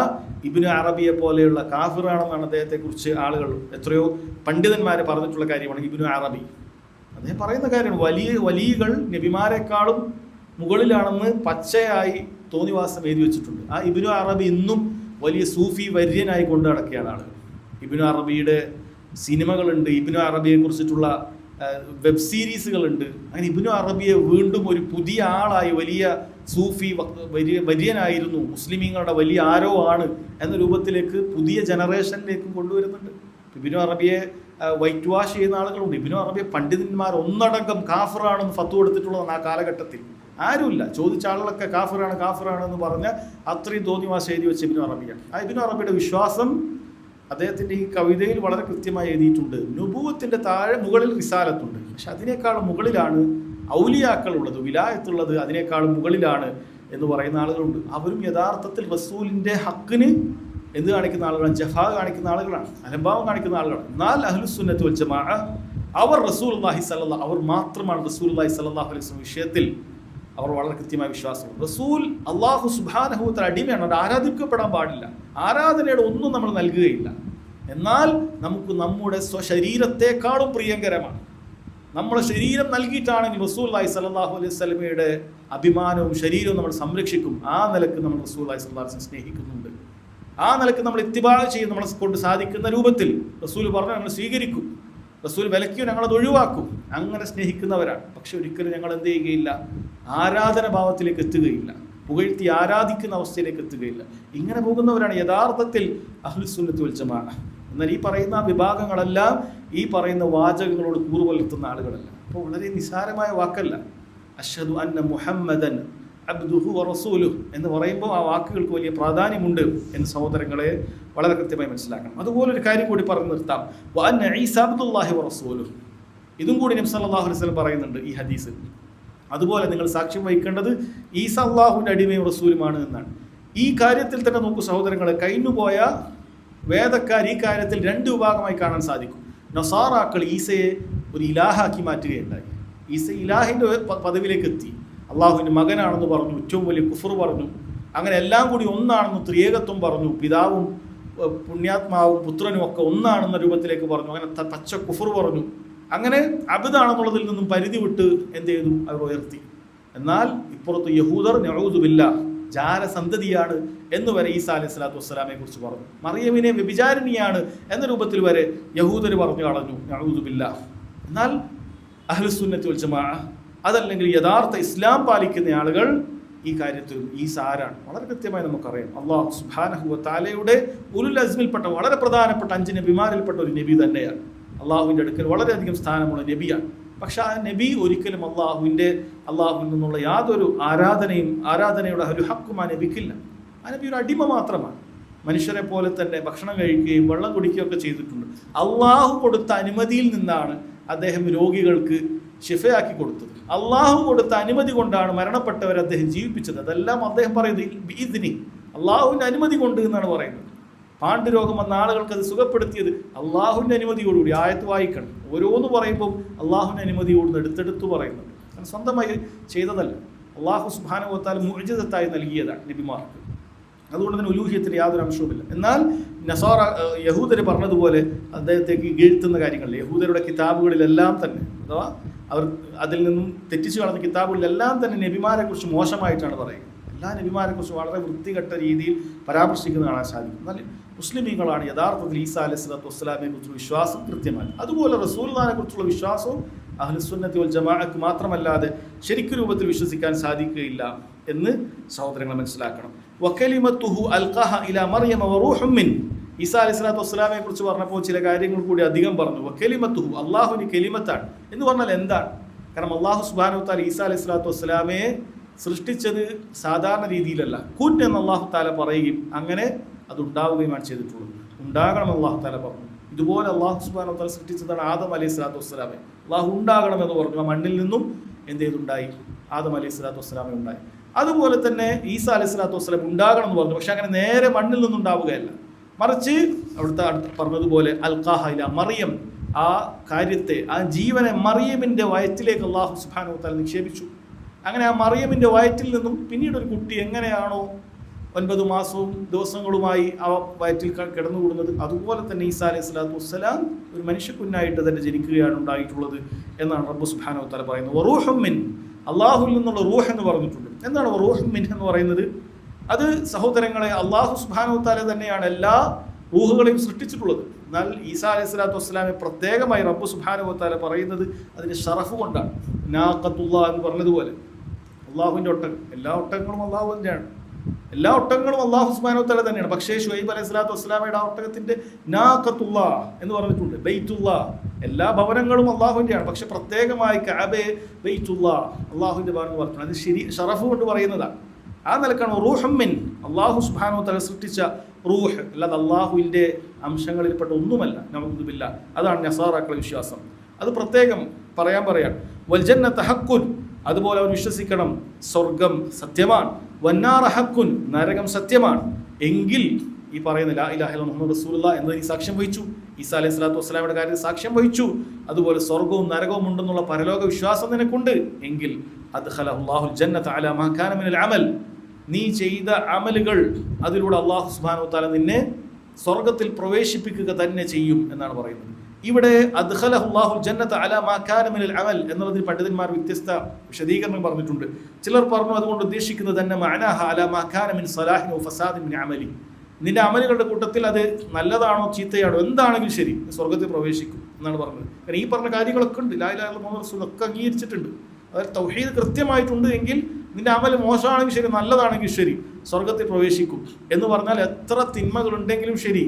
ഇബ്നു അറബിയെ പോലെയുള്ള കാഫിറാണെന്നാണ് അദ്ദേഹത്തെക്കുറിച്ച് ആളുകൾ, എത്രയോ പണ്ഡിതന്മാർ പറഞ്ഞിട്ടുള്ള കാര്യമാണ്. ഇബ്നു അറബി അദ്ദേഹം പറയുന്ന കാര്യമാണ്, വലിയകൾ നബിമാരെക്കാളും മുകളിലാണെന്ന് പച്ചയായി തോന്നിവാസം എഴുതി വെച്ചിട്ടുണ്ട്. ആ ഇബ്നു അറബി ഇന്നും വലിയ സൂഫി വര്യനായി കൊണ്ടു നടക്കുകയാണ് ആളുകൾ. ഇബ്നു അറബിയുടെ സിനിമകളുണ്ട്, ഇബ്നു അറബിയെ കുറിച്ചിട്ടുള്ള വെബ് സീരീസുകളുണ്ട്. അങ്ങനെ ഇബ്നു അറബിയെ വീണ്ടും ഒരു പുതിയ ആളായി, വലിയ സൂഫി വര്യനായിരുന്നു, മുസ്ലിമീങ്ങളുടെ വലിയ ആരോ ആണ് എന്ന രൂപത്തിലേക്ക് പുതിയ ജനറേഷനിലേക്കും കൊണ്ടുവരുന്നുണ്ട്. ഇബ്നു അറബിയെ വൈറ്റ് വാഷ് ചെയ്യുന്ന ആളുകളുണ്ട്. ഇബ്നു അറബിയെ പണ്ഡിതന്മാർ ഒന്നടങ്കം കാഫിറാണെന്ന് ഫത്വ കൊടുത്തിട്ടുള്ളതാണ്. ആ കാലഘട്ടത്തിൽ ആരുമില്ല, ചോദിച്ച ആളുകളൊക്കെ കാഫിറാണ് എന്ന് പറഞ്ഞ അത്രയും തോന്നിവാശം എഴുതി വെച്ച ഇബ്നു അറബിയാണ്. ആ ഇബ്നു അറബിയുടെ വിശ്വാസം അദ്ദേഹത്തിൻ്റെ ഈ കവിതയിൽ വളരെ കൃത്യമായി എഴുതിയിട്ടുണ്ട്. നുബുവത്തിൻ്റെ മുകളിൽ റിസാലത്തുണ്ട്, പക്ഷെ അതിനേക്കാളും മുകളിലാണ് ഔലിയാക്കളുള്ളത്, വിലായത്തുള്ളത് അതിനേക്കാളും മുകളിലാണ് എന്ന് പറയുന്ന ആളുകളുണ്ട്. അവരും യഥാർത്ഥത്തിൽ റസൂലിൻ്റെ ഹക്കിന് എന്ത് കാണിക്കുന്ന ആളുകളാണ്? ജഫാ കാണിക്കുന്ന ആളുകളാണ്, അലംഭാവം കാണിക്കുന്ന ആളുകളാണ്. എന്നാൽ അഹ്ലുസുന്നത്ത് വൽ ജമാഅ അവർ റസൂലുള്ളാഹി സ്വല്ലല്ലാഹു, അവർ മാത്രമാണ് റസൂലുള്ളാഹി സ്വല്ലല്ലാഹു അലൈഹി വസല്ലം വിഷയത്തിൽ അവർ വളരെ കൃത്യമായ വിശ്വാസമുണ്ട്. റസൂൽ അല്ലാഹു സുബ്ഹാനഹു വ തആല അടിമയാണ്, അത് ആരാധിക്കപ്പെടാൻ പാടില്ല. ആരാധനയുടെ ഒന്നും നമ്മൾ നൽകുകയില്ല. എന്നാൽ നമുക്ക് നമ്മുടെ സ്വശരീരത്തെക്കാളും പ്രിയങ്കരമാണ്. നമ്മുടെ ശരീരം നൽകിയിട്ടാണെങ്കിൽ റസൂലുള്ളാഹി സ്വല്ലല്ലാഹു അലൈഹി വസല്ലമയുടെ അഭിമാനവും ശരീരവും നമ്മൾ സംരക്ഷിക്കും. ആ നിലക്ക് നമ്മൾ റസൂലുള്ളാഹി സ്വല്ലല്ലാഹു അലൈഹി വസല്ലം സ്നേഹിക്കുന്നുണ്ട്. ആ നിലക്ക് നമ്മൾ ഇത്തിബാ ചെയ്ത് നമ്മളെ കൊണ്ട് സാധിക്കുന്ന രൂപത്തിൽ റസൂൽ പറഞ്ഞു ഞങ്ങൾ സ്വീകരിക്കും, റസൂൽ വിലക്കിയോ ഞങ്ങളത് ഒഴിവാക്കും. അങ്ങനെ സ്നേഹിക്കുന്നവരാണ്. പക്ഷെ ഒരിക്കലും ഞങ്ങൾ എന്ത് ചെയ്യുകയില്ല, ആരാധന ഭാവത്തിലേക്ക് എത്തുകയില്ല, പുകഴ്ത്തി ആരാധിക്കുന്ന അവസ്ഥയിലേക്ക് എത്തുകയില്ല. ഇങ്ങനെ പോകുന്നവരാണ് യഥാർത്ഥത്തിൽ അഹ്ലുസുന്നത്ത് വൽ ജമാഅ. എന്നാൽ ഈ പറയുന്ന വിഭാഗങ്ങളെല്ലാം ഈ പറയുന്ന വാചകങ്ങളോട് കൂറുപുലർത്തുന്ന ആളുകളല്ല. അപ്പോൾ വളരെ നിസ്സാരമായ വാക്കല്ല. അഷ്ഹദു അന്ന മുഹമ്മദൻ അബ്ദുഹു വ റസൂലുഹു എന്ന് പറയുമ്പോൾ ആ വാക്കുകൾക്ക് വലിയ പ്രാധാന്യമുണ്ട് എന്ന് സഹോദരങ്ങളെ വളരെ കൃത്യമായി മനസ്സിലാക്കണം. അതുപോലെ ഒരു കാര്യം കൂടി പറഞ്ഞു നിർത്താം. വ അന്ന ഈസാ അബ്ദുല്ലാഹി വ റസൂലുഹു, ഇതും കൂടി നബി സല്ലല്ലാഹു അലൈഹി വസല്ലം പറയുന്നുണ്ട് ഈ ഹദീസ്. അതുപോലെ നിങ്ങൾ സാക്ഷ്യം വഹിക്കേണ്ടത് ഈസാ അല്ലാഹുവിൻ്റെ അടിമയും റസൂലുമാണ് എന്നാണ്. ഈ കാര്യത്തിൽ തന്നെ നോക്കൂ സഹോദരങ്ങളെ, കഴിഞ്ഞുപോയ വേദക്കാർ ഈ കാര്യത്തിൽ 2 വിഭാഗമായി കാണാൻ സാധിക്കും. നസാറാക്കൾ ഈസയെ ഒരു ഇലാഹാക്കി മാറ്റുകയുണ്ടായി. ഈസ ഇലാഹിൻ്റെ പദവിയിലേക്ക് എത്തി. അള്ളാഹുവിൻ്റെ മകനാണെന്ന് പറഞ്ഞു, ഏറ്റവും വലിയ കുഫർ പറഞ്ഞു. അങ്ങനെ എല്ലാം കൂടി ഒന്നാണെന്ന് ത്രിയേകത്വം പറഞ്ഞു. പിതാവും പുണ്യാത്മാവും പുത്രനും ഒക്കെ ഒന്നാണെന്ന രൂപത്തിലേക്ക് പറഞ്ഞു. അങ്ങനെ പച്ച കുഫർ പറഞ്ഞു. അങ്ങനെ അബ്ദാണെന്നുള്ളതിൽ നിന്നും പരിധി വിട്ട് എന്ത് ചെയ്തു, അവർ ഉയർത്തി. എന്നാൽ ഇപ്പുറത്ത് യഹൂദർ നഊദു ബില്ലാഹ് ജാരസന്തതിയാണ് എന്ന് വരെ ഈസാ അലൈഹി സ്വലാത്തു വസ്സലാമെ കുറിച്ച് പറഞ്ഞു. മറിയമിനെ വ്യഭിചാരിണിയാണ് എന്ന രൂപത്തിൽ വരെ യഹൂദർ പറഞ്ഞു കളഞ്ഞു, നഊദു ബില്ലാഹ്. എന്നാൽ അഹ്ലുസുന്നത്ത് വൽ ജമാഅ അതല്ലെങ്കിൽ യഥാർത്ഥ ഇസ്ലാം പാലിക്കുന്ന ആളുകൾ ഈ കാര്യത്തിലും ഈസ ആരാണ് വളരെ കൃത്യമായി നമുക്കറിയാം. അല്ലാഹു സുബ്ഹാനഹു വ തആലയുടെ ഉലുൽ അസ്മിൽപ്പെട്ട വളരെ പ്രധാനപ്പെട്ട 5 നബിമാരിൽപ്പെട്ട ഒരു നബി തന്നെയാണ്. അള്ളാഹുവിൻ്റെ അടുക്കൽ വളരെയധികം സ്ഥാനമുള്ള നബിയാണ്. പക്ഷെ ആ നബി ഒരിക്കലും അള്ളാഹുവിൽ നിന്നുള്ള യാതൊരു ആരാധനയുടെ ഒരു ഹക്കും ആ നബിക്കില്ല. ആ നബി ഒരു അടിമ മാത്രമാണ്. മനുഷ്യരെ പോലെ തന്നെ ഭക്ഷണം കഴിക്കുകയും വെള്ളം കുടിക്കുകയൊക്കെ ചെയ്തിട്ടുണ്ട്. അള്ളാഹു കൊടുത്ത അനുമതിയിൽ നിന്നാണ് അദ്ദേഹം രോഗികൾക്ക് ശിഫയാക്കി കൊടുത്തത്. അള്ളാഹു കൊടുത്ത അനുമതി കൊണ്ടാണ് മരണപ്പെട്ടവരെ അദ്ദേഹം ജീവിപ്പിച്ചത്. അതെല്ലാം അദ്ദേഹം പറയുന്നത് ഇതിന് അള്ളാഹുവിൻ്റെ അനുമതി കൊണ്ട് എന്നാണ് പറയുന്നത്. പാണ്ഡുരോഗം വന്ന ആളുകൾക്ക് അത് സുഖപ്പെടുത്തിയത് അള്ളാഹുവിൻ്റെ അനുമതിയോടുകൂടി. ആയത്ത് വായിക്കണം. ഓരോന്ന് പറയുമ്പോൾ അള്ളാഹുവിൻ്റെ അനുമതിയോട് എടുത്തെടുത്ത് പറയുന്നുണ്ട്. കാരണം സ്വന്തമായി ചെയ്തതല്ല, അള്ളാഹു സുബ്ഹാനഹു വ തആല മുഅ്ജിസത്തായി നൽകിയതാണ് നബിമാർക്ക്. അതുകൊണ്ട് തന്നെ ഉലൂഹിയത്തിന് യാതൊരു അംശവുമില്ല. എന്നാൽ നസാറ യഹൂദർ പറഞ്ഞതുപോലെ അദ്ദേഹത്തേക്ക് വീഴ്ത്തുന്ന കാര്യങ്ങളിൽ യഹൂദരുടെ കിതാബുകളിലെല്ലാം തന്നെ, അഥവാ അവർ അതിൽ നിന്നും തെറ്റിച്ചു കളഞ്ഞ കിതാബുകളിലെല്ലാം തന്നെ നബിമാരെ കുറിച്ച് മോശമായിട്ടാണ് പറയുന്നത്. എല്ലാ നബിമാരെ കുറിച്ച് വളരെ വൃത്തികെട്ട രീതിയിൽ പരാമർശിക്കുന്ന കാണാൻ സാധിക്കും. എന്നാൽ മുസ്ലിമീങ്ങളാണ് യഥാർത്ഥത്തിൽ ഈസാ അലൈഹി സ്വലാത്തു വസ്സലാമിനെ കുറിച്ചുള്ള വിശ്വാസം കൃത്യമായി. അതുപോലെ റസൂലുള്ളാഹിനെ കുറിച്ചുള്ള വിശ്വാസവും അഹ്ലുസുന്നത്തി വൽ ജമാഅക്ക് മാത്രമല്ലാതെ ശരിക്കും രൂപത്തിൽ വിശ്വസിക്കാൻ സാധിക്കുകയില്ല എന്ന് സഹോദരങ്ങൾ മനസ്സിലാക്കണം. വകലിമത്തുഹു അൽഖഹ ഇലാ മറിയം വറൂഹും മിൻ. ഈസാ അലൈഹി സ്വലാത്തു വസ്സലാമിനെ കുറിച്ച് പറഞ്ഞപ്പോൾ ചില കാര്യങ്ങൾ കൂടി അധികം പറഞ്ഞു. വകലിമത്തുഹു, അള്ളാഹുവിന് കലിമത്താണ് എന്ന് പറഞ്ഞാൽ എന്താണ്? കാരണം അള്ളാഹു സുബ്ഹാനഹു വ തആല ഈസാ അലൈഹി സ്വലാത്തു വസ്സലാമയെ സൃഷ്ടിച്ചത് സാധാരണ രീതിയിലല്ല. കുൻ എന്ന് അള്ളാഹു താല പറയുകയും അങ്ങനെ അതുണ്ടാവുകയുമാണ് ചെയ്തിട്ടുള്ളത്. ഉണ്ടാകണം അള്ളാഹു താല പറഞ്ഞു. ഇതുപോലെ അള്ളാഹു സുബ്ഹാനഹു വ തആല സൃഷ്ടിച്ചതാണ് ആദം അലൈഹി സ്വലാത്തു വസ്സലാമെ. അള്ളാഹു ഉണ്ടാകണമെന്ന് പറഞ്ഞു. ആ മണ്ണിൽ നിന്നും എന്ത് ചെയ്തുണ്ടായി? ആദം അലൈഹി സ്വലാത്തു വസ്സലാമെ ഉണ്ടായി. അതുപോലെ തന്നെ ഈസാ അലൈഹി സ്വലാത്തു വസ്സലാം ഉണ്ടാകണം എന്ന് പറഞ്ഞു. പക്ഷെ അങ്ങനെ നേരെ മണ്ണിൽ നിന്നുണ്ടാവുകയല്ല, മറിച്ച് അവിടുത്തെ അടുത്ത് പറഞ്ഞതുപോലെ അൽഖാഹ ഇലാ മറിയം, ആ കാര്യത്തെ, ആ ജീവനെ മറിയമിൻ്റെ വയറ്റിലേക്ക് അള്ളാഹു സുബ്ഹാനഹു വ തആല നിക്ഷേപിച്ചു. അങ്ങനെ ആ മറിയമിൻ്റെ വയറ്റിൽ നിന്നും പിന്നീട് ഒരു കുട്ടി എങ്ങനെയാണോ 9 മാസവും ദിവസങ്ങളുമായി ആ വയറ്റിൽ കിടന്നുകൂടുന്നത്, അതുപോലെ തന്നെ ഈസാ അലൈഹി സ്വലാത്തു വസ്സലാം ഒരു മനുഷ്യക്കുഞ്ഞായിട്ട് തന്നെ ജനിക്കുകയാണ് ഉണ്ടായിട്ടുള്ളത് എന്നാണ് റബ്ബ് സുബ്ഹാനഹു വ തആല പറയുന്നത്. വറൂഹും മിൻ, അള്ളാഹുവിൽ നിന്നുള്ള റൂഹ് എന്ന് പറഞ്ഞിട്ടുണ്ട്. എന്താണ് റൂഹും മിൻ എന്ന് പറയുന്നത്? അത് സഹോദരങ്ങളെ അള്ളാഹു സുബ്ഹാനഹു വ തആല തന്നെയാണ് എല്ലാ റൂഹുകളെയും സൃഷ്ടിച്ചിട്ടുള്ളത്. എന്നാൽ ഈസാ അലൈഹി സ്വലാത്തു വസ്സലാമെ പ്രത്യേകമായി റബ്ബ് സുബ്ഹാനഹു വ തആല പറയുന്നത് അതിൻ്റെ ഷറഫ് കൊണ്ടാണ്. നാഖത്തുല്ലാ എന്ന് പറഞ്ഞതുപോലെ അള്ളാഹുവിൻ്റെ ഒട്ടകം, എല്ലാ ഒട്ടകങ്ങളും അള്ളാഹു തന്നെയാണ്. എല്ലാ ഒട്ടകങ്ങളും അള്ളാഹു സുബ്ഹാനഹു വ തആല തന്നെയാണ്. പക്ഷേ ശുഐബ് അലൈഹി സ്വലാത്തു വസ്സലാമയുടെ ആ ഒട്ടകത്തിൻ്റെ നാഖത്തുല്ലാ എന്ന് പറഞ്ഞിട്ടുണ്ട്. ബൈത്തുല്ലാ, എല്ലാ ഭവനങ്ങളും അള്ളാഹുവിൻ്റെയാണ്. പക്ഷെ പ്രത്യേകമായി കഅബയെ ബൈത്തുല്ലാ, അള്ളാഹുവിൻ്റെ ഭവനം എന്ന് പറഞ്ഞിട്ടുണ്ട്. അത് ഷറഫ് കൊണ്ട് പറയുന്നതാണ്. ആ നിലക്കാണ് റൂഹും മിൻ, അള്ളാഹു സുബ്ഹാനഹു വ തആല സൃഷ്ടിച്ച റൂഹ്, അല്ലാതെ അള്ളാഹുവിൻ്റെ അംശങ്ങളിൽപ്പെട്ട ഒന്നുമല്ല. നഊദു ബില്ലാഹ്. അതാണ് നസാറാക്കളുടെ വിശ്വാസം. അത് പ്രത്യേകം പറയാം. വൽ ജന്നത ഹഖ്കുൻ, അതുപോലെ അവർ വിശ്വസിക്കണം സ്വർഗം സത്യമാണ്. വന്നാറ ഹഖ്കുൻ, നരകം സത്യമാണ്. എങ്കിൽ ഈ പറയുന്ന ലാ ഇലാഹ ഇല്ലല്ലാഹു മുഹമ്മദ് റസൂലുള്ളാഹ് എന്നതിന് സാക്ഷ്യം വഹിച്ചു. ഈസാ അലൈഹി സ്വലാത്തു വസ്സലാമിയുടെ കാര്യത്തിൽ സാക്ഷ്യം വഹിച്ചു. അതുപോലെ സ്വർഗവും നരകവും ഉണ്ടെന്നുള്ള പരലോക വിശ്വാസം നിനക്കുണ്ട് എങ്കിൽ അദ്ഖലഹുല്ലാഹുൽ ജന്നത അലാ മാ കാന മിനൽ അമൽ, നീ ചെയ്ത അമലുകൾ അതിലൂടെ അള്ളാഹു സുബ്ഹാനഹു വ തആല നിന്നെ സ്വർഗത്തിൽ പ്രവേശിപ്പിക്കുക തന്നെ ചെയ്യും എന്നാണ് പറയുന്നത്. ഇവിടെ അദ്ഖലഹുല്ലാഹുൽ ജന്നത അലാ മാ കാന മിനൽ അമൽ എന്നുള്ളതിൽ പണ്ഡിതന്മാർ വ്യത്യസ്ത വിശദീകരണം പറഞ്ഞിട്ടുണ്ട്. ചിലർ പറഞ്ഞു അതുകൊണ്ട് ഉദ്ദേശിക്കുന്നത് തന്നെ മഅനാഹ അലാ മാ കാന മിൻ സലാഹിൻ വ ഫസാദിൻ മിൻ അമലി, നിന്റെ അമലുകളുടെ കൂട്ടത്തിൽ അത് നല്ലതാണോ ചീത്തയാണോ എന്താണെങ്കിലും ശരി സ്വർഗത്തിൽ പ്രവേശിക്കും എന്നാണ് പറഞ്ഞത്. കാരണം ഈ പറഞ്ഞ കാര്യങ്ങളൊക്കെ ഉണ്ട്. ലാ ഇലാഹ ഇല്ലല്ലാഹു മുഹമ്മദ് റസൂലുള്ളാഹ് ഒക്കെ അംഗീകരിച്ചിട്ടുണ്ട്. അതായത് തൗഹീദ് കൃത്യമായിട്ടുണ്ട് എങ്കിൽ നിന്റെ അമൽ മോശമാണെങ്കിൽ ശരി നല്ലതാണെങ്കിൽ ശരി സ്വർഗത്തിൽ പ്രവേശിക്കും എന്ന് പറഞ്ഞാൽ എത്ര തിന്മകളുണ്ടെങ്കിലും ശരി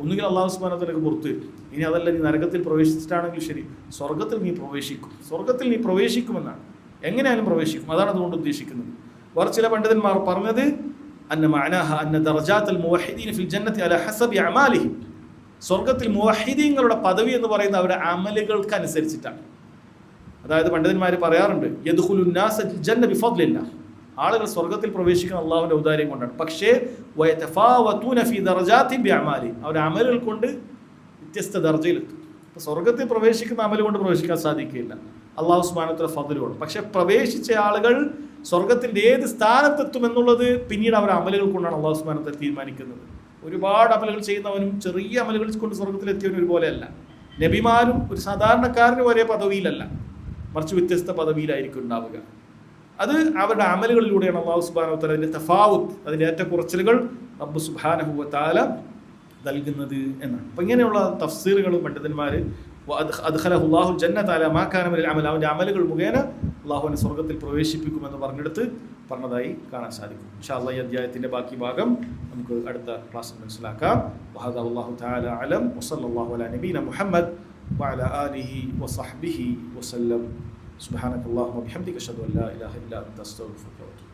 ഒന്നുകിൽ അള്ളാഹു സുബ്ഹാനഹു വ തആലക്ക് പുറത്ത്, ഇനി അതല്ല നീ നരകത്തിൽ പ്രവേശിച്ചിട്ടാണെങ്കിൽ ശരി സ്വർഗത്തിൽ നീ പ്രവേശിക്കുമെന്നാണ്. എങ്ങനെയാലും പ്രവേശിക്കും. അതാണ് അതുകൊണ്ട് ഉദ്ദേശിക്കുന്നത്. വേറെ ചില പണ്ഡിതന്മാർ പറഞ്ഞത് അന്ന മഅനാഹ അന്ന ദറജാത്തുൽ മുവഹിദീന ഫിൽ ജന്നത്തി അലാ ഹസബി അമാലിഹിം, സ്വർഗത്തിൽ മുവഹിദീങ്ങളുടെ പദവി എന്ന് പറയുന്നത് അവരുടെ അമലുകൾക്ക് അനുസരിച്ചിട്ടാണ്. അതായത് പണ്ഡിതന്മാർ പറയാറുണ്ട് യദ്ഖുലുൻ നാസ ജന്ന ബിഫദ്ലില്ലാഹ്, ആളുകൾ സ്വർഗത്തിൽ പ്രവേശിക്കുന്ന അള്ളാഹുവിൻ്റെ ഔദാര്യം കൊണ്ടാണ്. പക്ഷേ വയതഫാവതൂന ഫീ ദറജാതി ബിഅമാലി, അവരുടെ അമലുകൾ കൊണ്ട് വ്യത്യസ്ത ദർജയിലെത്തും. അപ്പോൾ സ്വർഗത്തിൽ പ്രവേശിക്കുന്ന അമൽ കൊണ്ട് പ്രവേശിക്കാൻ സാധിക്കില്ല, അള്ളാഹു സുബ്ഹാനഹു വ തആല ഫദ്ലുമാണ്. പക്ഷേ പ്രവേശിച്ച ആളുകൾ സ്വർഗത്തിൻ്റെ ഏത് സ്ഥാനത്തെത്തും എന്നുള്ളത് പിന്നീട് അവരുടെ അമലുകൾ കൊണ്ടാണ് അള്ളാഹു സുബ്ഹാനഹു വ തആല തീരുമാനിക്കുന്നത്. ഒരുപാട് അമലുകൾ ചെയ്യുന്നവനും ചെറിയ അമലുകൾ കൊണ്ട് സ്വർഗത്തിലെത്തിയവനും ഒരുപോലെയല്ല. നബിമാരും ഒരു സാധാരണക്കാരന് ഒരേ പദവിയിലല്ല, മറിച്ച് വ്യത്യസ്ത പദവിയിലായിരിക്കും ഉണ്ടാവുക. അത് അവരുടെ അമലുകളിലൂടെയാണ് അള്ളാഹു സുബ്ഹാനഹു വ തആല അതിൻ്റെ തഫാവുത്ത്, അതിൻ്റെ ഏറ്റക്കുറച്ചിലുകൾ റബ്ബ് സുബ്ഹാനഹു വ തആല നൽകുന്നത് എന്നാണ്. അപ്പം ഇങ്ങനെയുള്ള തഫ്സീറുകൾ പണ്ഡിതന്മാർ അദ്ഖലഹുല്ലാഹുൽ ജന്നത അലാ മാ കാന മിനൽ അമൽ, അവൻ്റെ അമലുകൾ മുഖേന അള്ളാഹുവിനെ സ്വർഗത്തിൽ പ്രവേശിപ്പിക്കുമെന്ന് പറഞ്ഞെടുത്ത് പറഞ്ഞതായി കാണാൻ സാധിക്കും. ഇൻഷാ അല്ലാഹ് ഈ അധ്യായത്തിൻ്റെ ബാക്കി ഭാഗം നമുക്ക് അടുത്ത ക്ലാസ്സിൽ മനസ്സിലാക്കാം. വഹദാ വല്ലാഹു തആല അലം വസല്ലല്ലാഹു അലാ നബീന മുഹമ്മദ് വഅലാ ആലിഹി വസഹ്ബിഹി വസല്ലം. സുബ്ഹാനകല്ലാഹുമ്മ വബിഹംദിക അഷ്ഹദു അൻ ലാ ഇലാഹ ഇല്ലാ അൻത അസ്തഗ്ഫിറുക വ അത്തൂബു